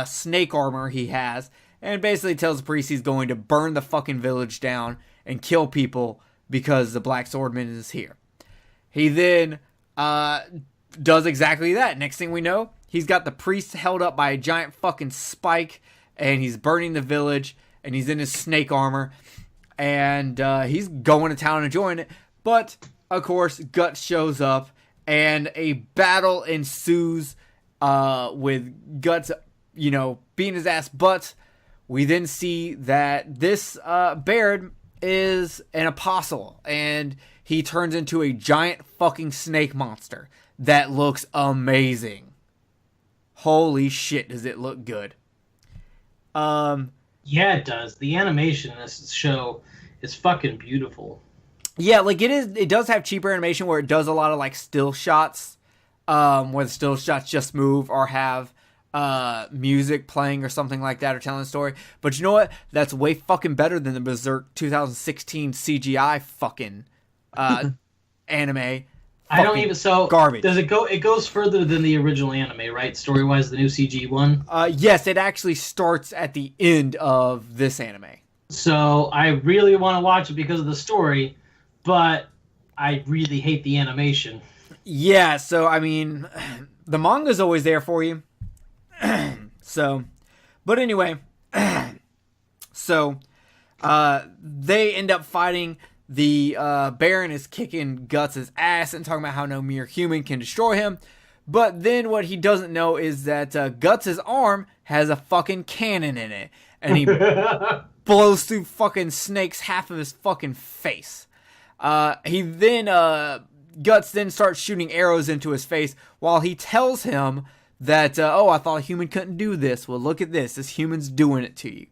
snake armor he has, and basically tells the priest he's going to burn the fucking village down and kill people because the Black Swordman is here. He then does exactly that. Next thing we know, he's got the priest held up by a giant fucking spike, and he's burning the village, and he's in his snake armor, and he's going to town and enjoying it. But, of course, Guts shows up, and a battle ensues with Guts, beating his ass. But we then see that this Baron is an apostle, and he turns into a giant fucking snake monster that looks amazing. Holy shit, does it look good. Yeah, it does. The animation in this show is fucking beautiful. Yeah, like it does have cheaper animation where it does a lot of like still shots, where the still shots just move or have music playing or something like that, or telling a story. But you know what? That's way fucking better than the Berserk 2016 CGI fucking anime. I don't even garbage. Does it go? It goes further than the original anime, right? Story wise, the new CG one. Yes, it actually starts at the end of this anime. So I really want to watch it because of the story, but I really hate the animation. Yeah, so I mean, the manga's always there for you. So, but anyway, so they end up fighting. The Baron is kicking Guts' ass and talking about how no mere human can destroy him. But then what he doesn't know is that Guts' arm has a fucking cannon in it. And he blows through fucking Snake's half of his fucking face. He then, Guts then starts shooting arrows into his face while he tells him that, I thought a human couldn't do this. Well, look at this. This human's doing it to you.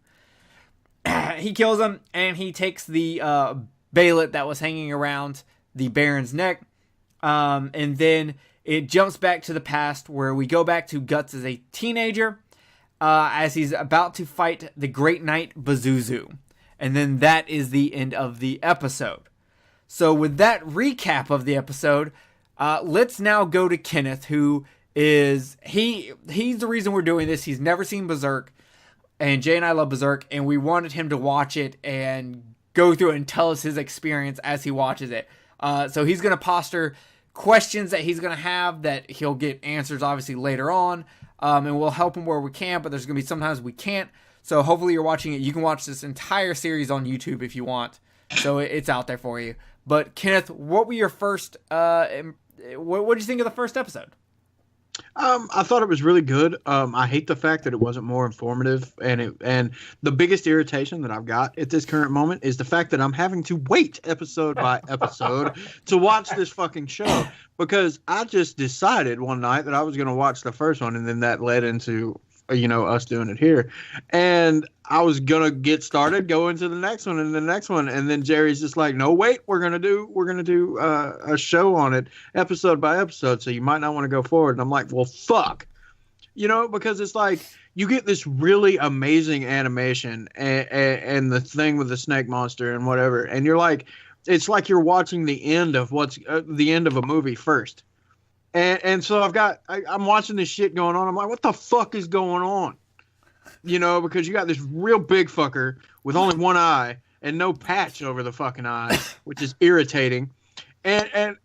He kills him, and he takes the bayonet that was hanging around the Baron's neck. And then it jumps back to the past where we go back to Guts as a teenager as he's about to fight the Great Knight Pazuzu. And then that is the end of the episode. So with that recap of the episode, let's now go to Kenneth, who is, he's the reason we're doing this. He's never seen Berserk, and Jay and I love Berserk, and we wanted him to watch it and go through it and tell us his experience as he watches it. So he's going to posture questions that he's going to have that he'll get answers obviously later on, and we'll help him where we can, but there's going to be sometimes we can't. So hopefully you're watching it. You can watch this entire series on YouTube if you want. So it's out there for you. But Kenneth, what were your first, what did you think of the first episode? I thought it was really good. I hate the fact that it wasn't more informative, and the biggest irritation that I've got at this current moment is the fact that I'm having to wait episode by episode to watch this fucking show, because I just decided one night that I was going to watch the first one, and then that led into us doing it here, and I was gonna get started, go into the next one and the next one, and then Jerry's just like, no, wait, we're gonna do a show on it episode by episode, so you might not want to go forward. And I'm like, well, fuck, because it's like you get this really amazing animation and the thing with the snake monster and whatever, and you're like, it's like you're watching the end of the end of a movie first. And so I'm watching this shit going on. I'm like, what the fuck is going on? Because you got this real big fucker with only one eye and no patch over the fucking eye, which is irritating. And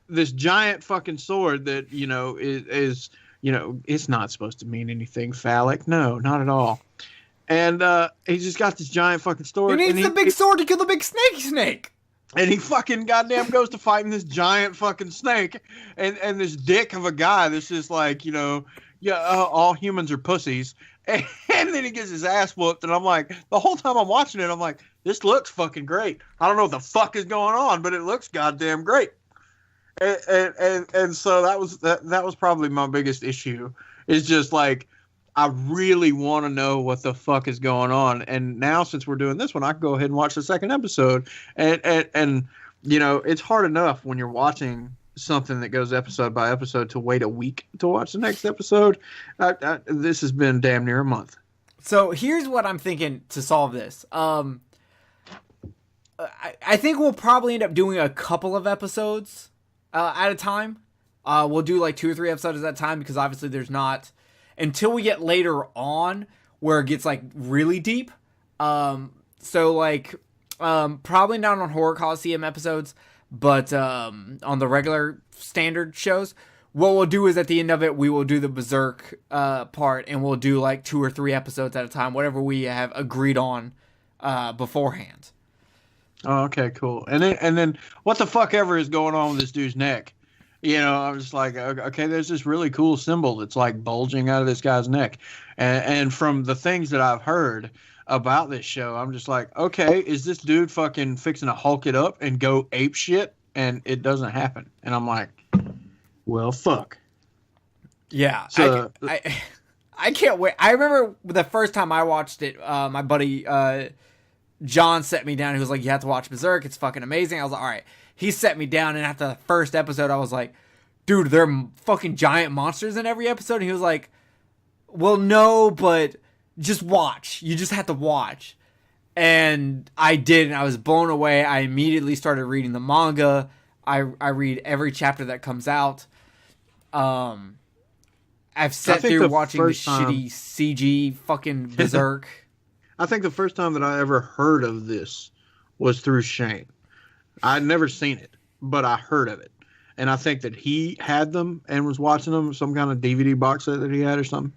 this giant fucking sword that, is it's not supposed to mean anything phallic. No, not at all. And he's just got this giant fucking sword. He needs the big sword to kill the big snake. And he fucking goddamn goes to fighting this giant fucking snake, and this dick of a guy that's just like, all humans are pussies. And then he gets his ass whooped, and I'm like, the whole time I'm watching it, I'm like, this looks fucking great. I don't know what the fuck is going on, but it looks goddamn great. And so that was probably my biggest issue, is just like, I really want to know what the fuck is going on. And now, since we're doing this one, I can go ahead and watch the second episode. And it's hard enough when you're watching something that goes episode by episode to wait a week to watch the next episode. This has been damn near a month. So here's what I'm thinking to solve this. I think we'll probably end up doing a couple of episodes at a time. We'll do like 2 or 3 episodes at a time, because obviously there's not... until we get later on where it gets like really deep. So like probably not on Horror Coliseum episodes, but on the regular standard shows. What we'll do is at the end of it, we will do the Berserk part, and we'll do like 2 or 3 episodes at a time, whatever we have agreed on beforehand. Oh, okay, cool. And then what the fuck ever is going on with this dude's neck? I'm just like, okay, there's this really cool symbol that's like bulging out of this guy's neck. And from the things that I've heard about this show, I'm just like, okay, is this dude fucking fixing to Hulk it up and go ape shit? And it doesn't happen. And I'm like, well, fuck. Yeah. So, I can't wait. I remember the first time I watched it, my buddy John set me down. He was like, you have to watch Berserk. It's fucking amazing. I was like, all right. He set me down, and after the first episode, I was like, dude, there are fucking giant monsters in every episode. And he was like, well, no, but just watch. You just have to watch. And I did, and I was blown away. I immediately started reading the manga. I read every chapter that comes out. I've sat through watching the shitty CG fucking Berserk. I think the first time that I ever heard of this was through Shane. I'd never seen it, but I heard of it. And I think that he had them and was watching them, some kind of DVD box set that he had or something.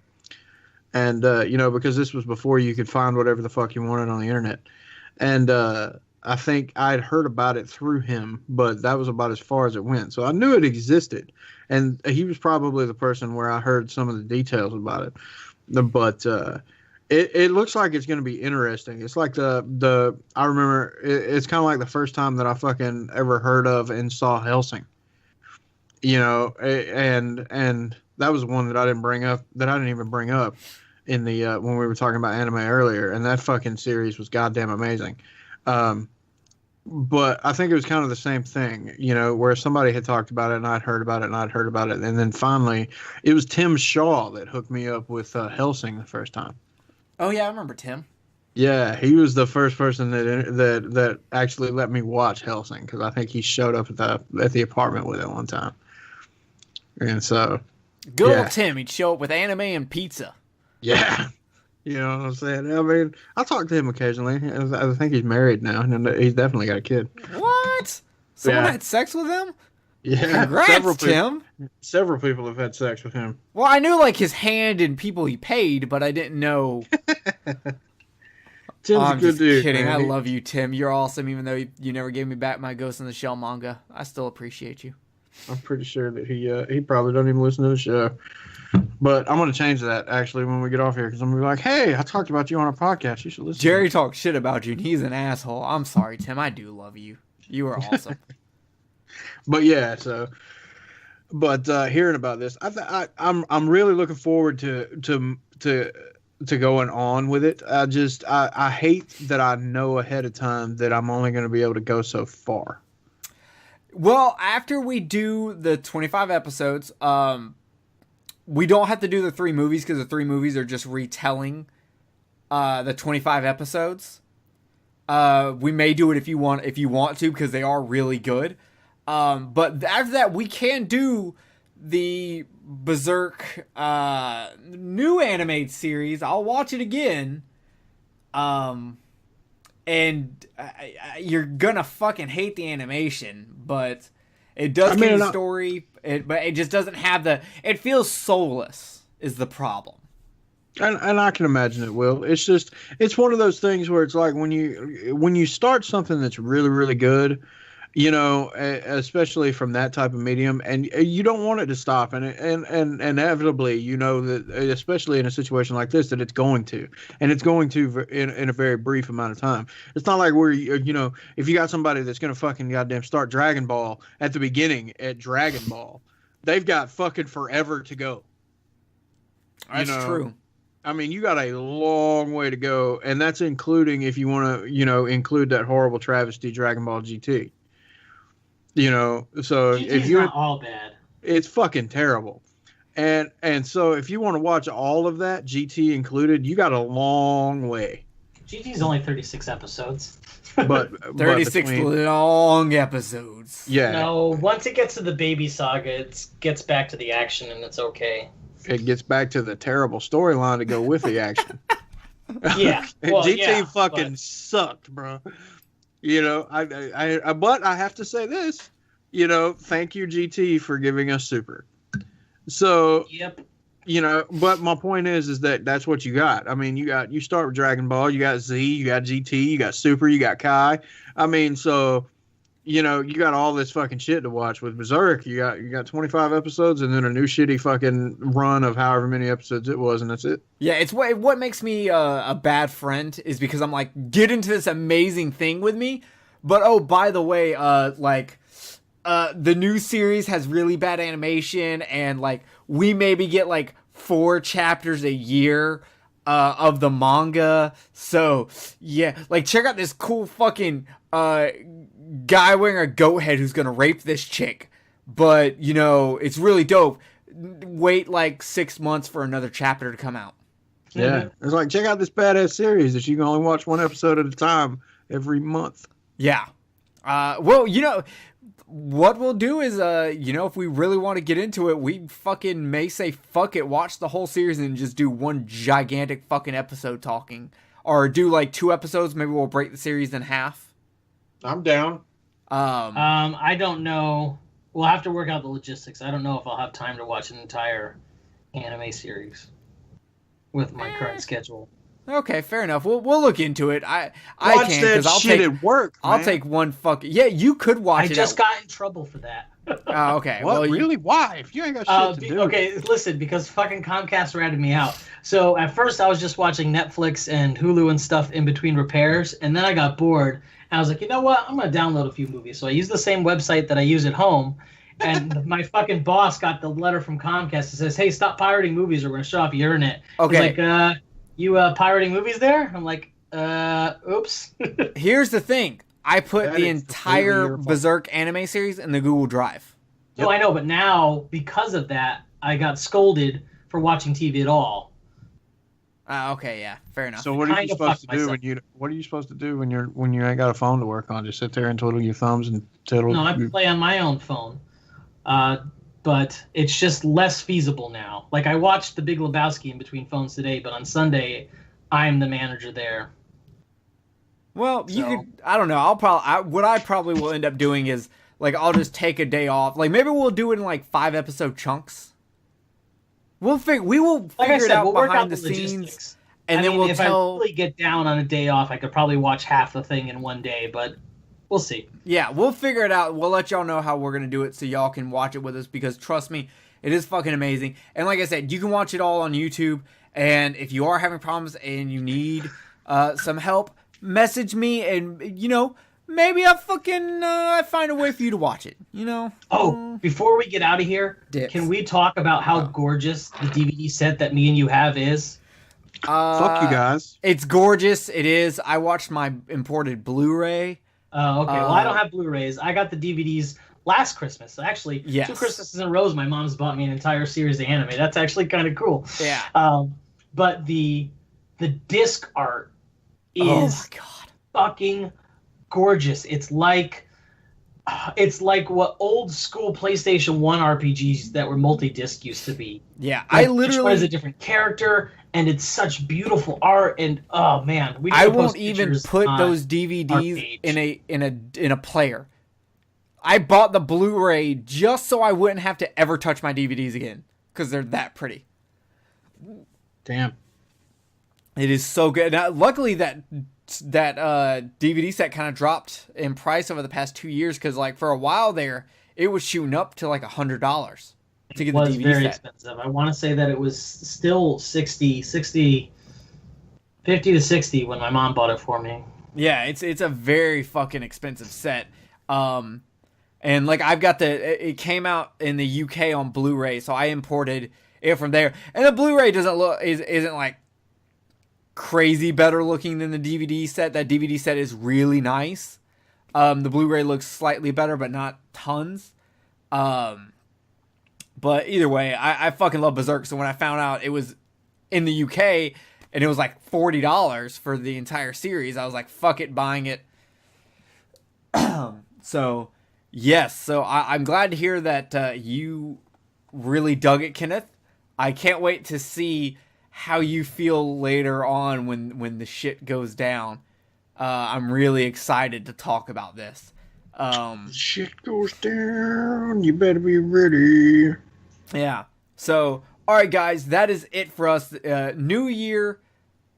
And, because this was before you could find whatever the fuck you wanted on the internet. And I think I'd heard about it through him, but that was about as far as it went. So I knew it existed. And he was probably the person where I heard some of the details about it. But it looks like it's going to be interesting. It's like I remember, it's kind of like the first time that I fucking ever heard of and saw Hellsing. And that was one that I didn't even bring up in the when we were talking about anime earlier, and that fucking series was goddamn amazing. But I think it was kind of the same thing, where somebody had talked about it and I'd heard about it and then finally it was Tim Shaw that hooked me up with Hellsing the first time. Oh yeah, I remember Tim. Yeah, he was the first person that actually let me watch Hellsing, because I think he showed up at the apartment with it one time. And so, good old Tim, he'd show up with anime and pizza. Yeah, you know what I'm saying. I mean, I talk to him occasionally. I think he's married now, and he's definitely got a kid. What? Someone had sex with him? Yeah, congrats, Tim. Several people have had sex with him. Well, I knew like his hand and people he paid, but I didn't know. Tim's a good dude. Kidding. Man. I love you, Tim. You're awesome. Even though you never gave me back my Ghost in the Shell manga, I still appreciate you. I'm pretty sure that he probably doesn't even listen to the show. But I'm gonna change that actually when we get off here because I'm gonna be like, hey, I talked about you on a podcast. You should listen. Jerry talks shit about you, and he's an asshole. I'm sorry, Tim. I do love you. You are awesome. But yeah, so. But hearing about this, I'm really looking forward to going on with it. I hate that I know ahead of time that I'm only going to be able to go so far. Well, after we do the 25 episodes, we don't have to do the 3 movies because the 3 movies are just retelling the 25 episodes. We may do it if you want to because they are really good. But after that, we can do the Berserk new animated series. I'll watch it again. And you're gonna fucking hate the animation, but it does get the story. But it just doesn't have the. It feels soulless. Is the problem. And I can imagine it will. It's one of those things where it's like when you start something that's really, really good, you know, especially from that type of medium, and you don't want it to stop, and inevitably, you know, that especially in a situation like this, that it's going to in a very brief amount of time. It's not like you know, if you got somebody that's gonna fucking goddamn start Dragon Ball at the beginning at Dragon Ball, they've got fucking forever to go. That's true. I mean, you got a long way to go, and that's including if you want to, you know, include that horrible travesty Dragon Ball GT. You know, so GT's if you're not all bad, it's fucking terrible. And so if you want to watch all of that, GT included, you got a long way. GT's only 36 episodes. But 36 long episodes. Yeah. No, once it gets to the baby saga, it gets back to the action and it's okay. It gets back to the terrible storyline to go with the action. Yeah. Well, GT fucking sucked, bro. You know, but I have to say this, you know, thank you GT for giving us Super. So, yep. You know, but my point is that that's what you got. I mean, you start with Dragon Ball, you got Z, you got GT, you got Super, you got Kai. I mean, so, you know, you got all this fucking shit to watch. With Berserk, you got 25 episodes and then a new shitty fucking run of however many episodes it was, and that's it. Yeah, it's what makes me a bad friend is because I'm like, get into this amazing thing with me, but oh, by the way, the new series has really bad animation, and like we maybe get like 4 chapters a year of the manga. So yeah, like check out this cool fucking guy wearing a goat head who's gonna rape this chick, but you know it's really dope. Wait like 6 months for another chapter to come out. Yeah, it's like check out this badass series that you can only watch 1 episode at a time every month. Yeah. Well, you know what we'll do is, you know, if we really want to get into it, we fucking may say fuck it, watch the whole series and just do one gigantic fucking episode talking, or do like 2 episodes. Maybe we'll break the series in half. I'm down. I don't know. We'll have to work out the logistics. I don't know if I'll have time to watch an entire anime series with my current schedule. Okay, fair enough. We'll look into it. I Watch can that because I'll shit take at work. I'll man. take one fucking you could watch it. I just got in trouble for that. Oh, okay. What? Well, Really? Why? If you ain't got shit to do. Okay, listen, because fucking Comcast ratted me out. So at first I was just watching Netflix and Hulu and stuff in between repairs, and then I got bored. And I was like, you know what? I'm going to download a few movies. So I used the same website that I use at home, and my fucking boss got the letter from Comcast that says, hey, stop pirating movies or we're going to shut off your internet. Okay. He's like, you pirating movies there? I'm like, oops. Here's the thing. I put That the is entire completely your fault. Berserk anime series in the Google Drive. No, I know, but now, because of that, I got scolded for watching TV at all. Okay, yeah, fair enough. So what are you Kinda supposed to fucked do myself. what are you supposed to do when you ain't got a phone to work on? Just sit there and twiddle your thumbs and twiddle. No, I play on my own phone. But it's just less feasible now. Like, I watched The Big Lebowski in between phones today, but on Sunday, I'm the manager there. Well, you So- could. I don't know. What I probably will end up doing is like I'll just take a day off. Like maybe we'll do it in like 5-episode chunks. We will figure Like I it said, out we'll work behind out the the scenes, logistics. and then we'll if tell. I really get down on a day off, I could probably watch half the thing in one day, but We'll see. Yeah, we'll figure it out. We'll let y'all know how we're going to do it so y'all can watch it with us because trust me, it is fucking amazing. And like I said, you can watch it all on YouTube. And if you are having problems and you need some help, message me and, you know, maybe I'll fucking find a way for you to watch it, you know? Oh, before we get out of here, can we talk about how gorgeous the DVD set that me and you have is? Fuck you guys. It's gorgeous. It is. I watched my imported Blu-ray. Okay. Well, I don't have Blu-rays. I got the DVDs last Christmas. Actually, Yes. 2 Christmases in a row, my mom's bought me an entire series of anime. That's actually kind of cool. Yeah. But the disc art Oh is my god. fucking gorgeous. It's like what old school PlayStation 1 RPGs that were multi-disc used to be. Yeah, Like, I literally each one is a different character, and it's such beautiful art. And oh man, we need I to won't post even pictures put on those our DVDs page. in a player. I bought the Blu-ray just so I wouldn't have to ever touch my DVDs again because they're that pretty. Damn. It is so good. Now, luckily, that DVD set kind of dropped in price over the past 2 years because, like, for a while there, it was shooting up to like $100 to get It was the DVD very set. expensive. I want to say that it was still 50 to 60 when my mom bought it for me. Yeah, it's a very fucking expensive set. And like I've got it came out in the UK on Blu-ray, so I imported it from there. And the Blu-ray isn't like crazy better looking than the DVD set. That DVD set is really nice. The Blu-ray looks slightly better, but not tons. But either way, I fucking love Berserk. So when I found out it was in the UK and it was like $40 for the entire series, I was like, fuck it, buying it. So, yes. So I'm glad to hear that you really dug it, Kenneth. I can't wait to see how you feel later on when the shit goes down. I'm really excited to talk about this. Shit goes down. You better be ready. Yeah. So, all right, guys, that is it for us. New year,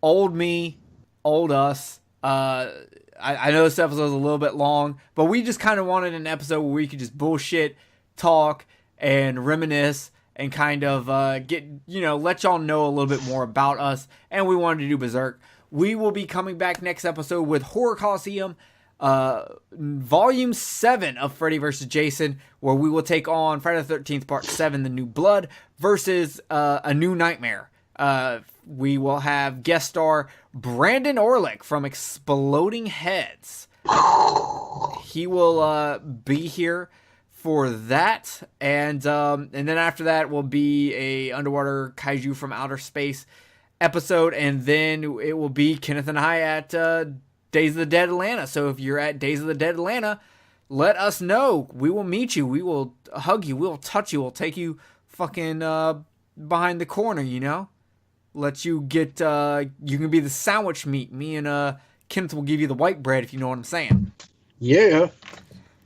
old me, old us. I know this episode is a little bit long, but we just kind of wanted an episode where we could just bullshit, talk, and reminisce, and kind of let y'all know a little bit more about us. And we wanted to do Berserk. We will be coming back next episode with Horror Coliseum, Volume 7 of Freddy vs. Jason, where we will take on Friday the 13th Part 7, The New Blood, versus A New Nightmare. We will have guest star Brandon Orlick from Exploding Heads. He will be here for that, and then after that will be a underwater kaiju from outer space episode, and then it will be Kenneth and I at Days of the Dead Atlanta. So if you're at Days of the Dead Atlanta, let us know. We will meet you. We will hug you. We will touch you. We'll take you fucking behind the corner, you know? Let you get, you can be the sandwich meat. Me and Kenneth will give you the white bread, if you know what I'm saying. Yeah.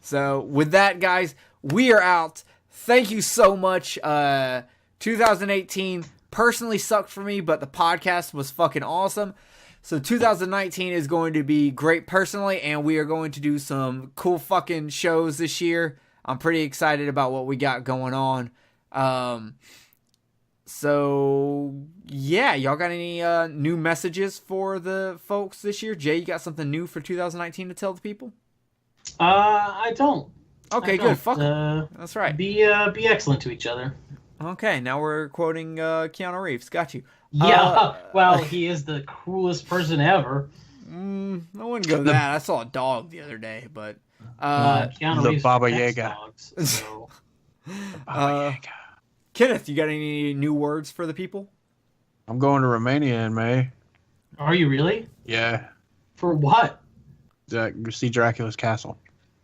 So with that, guys, we are out. Thank you so much. 2018 personally sucked for me, but the podcast was fucking awesome. So 2019 is going to be great personally, and we are going to do some cool fucking shows this year. I'm pretty excited about what we got going on. So yeah, y'all got any new messages for the folks this year? Jay, you got something new for 2019 to tell the people? I don't. Okay, good. Fuck. That's right. Be excellent to each other. Okay, now we're quoting Keanu Reeves. Got you. Yeah, well, he is the coolest person ever. I wouldn't go that. I saw a dog the other day, but Keanu the Reeves Baba protects Yaga. dogs, so. Baba Yaga. Kenneth, you got any new words for the people? I'm going to Romania in May. Are you really? Yeah. For what? See Dracula's castle.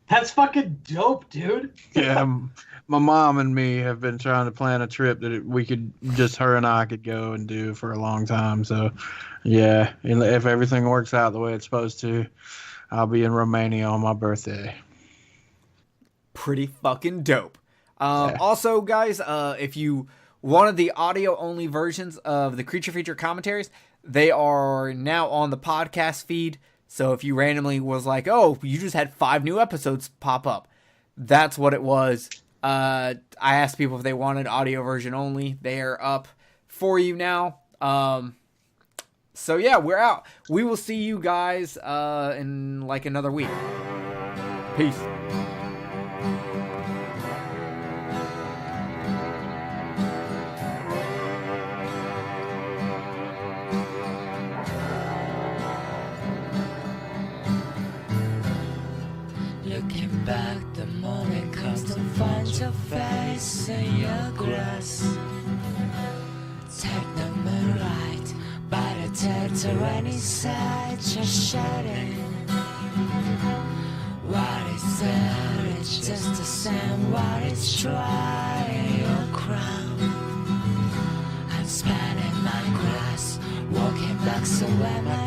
That's fucking dope, dude. Yeah, my mom and me have been trying to plan a trip that we could, just her and I could go and do for a long time. So, yeah, if everything works out the way it's supposed to, I'll be in Romania on my birthday. Pretty fucking dope. Yeah. Also, guys, if you wanted the audio-only versions of the Creature Feature commentaries, they are now on the podcast feed. So if you randomly was like, oh, you just had 5 new episodes pop up, that's what it was. I asked people if they wanted audio version only. They are up for you now. So yeah, we're out. We will see you guys in like another week. Peace. Looking back, the moment comes to find your face in your grass. Take the moonlight, by the tail to any side, just shedding. What is there? It's just the same. What is trying your crown? I'm spanning my grass, walking back so when I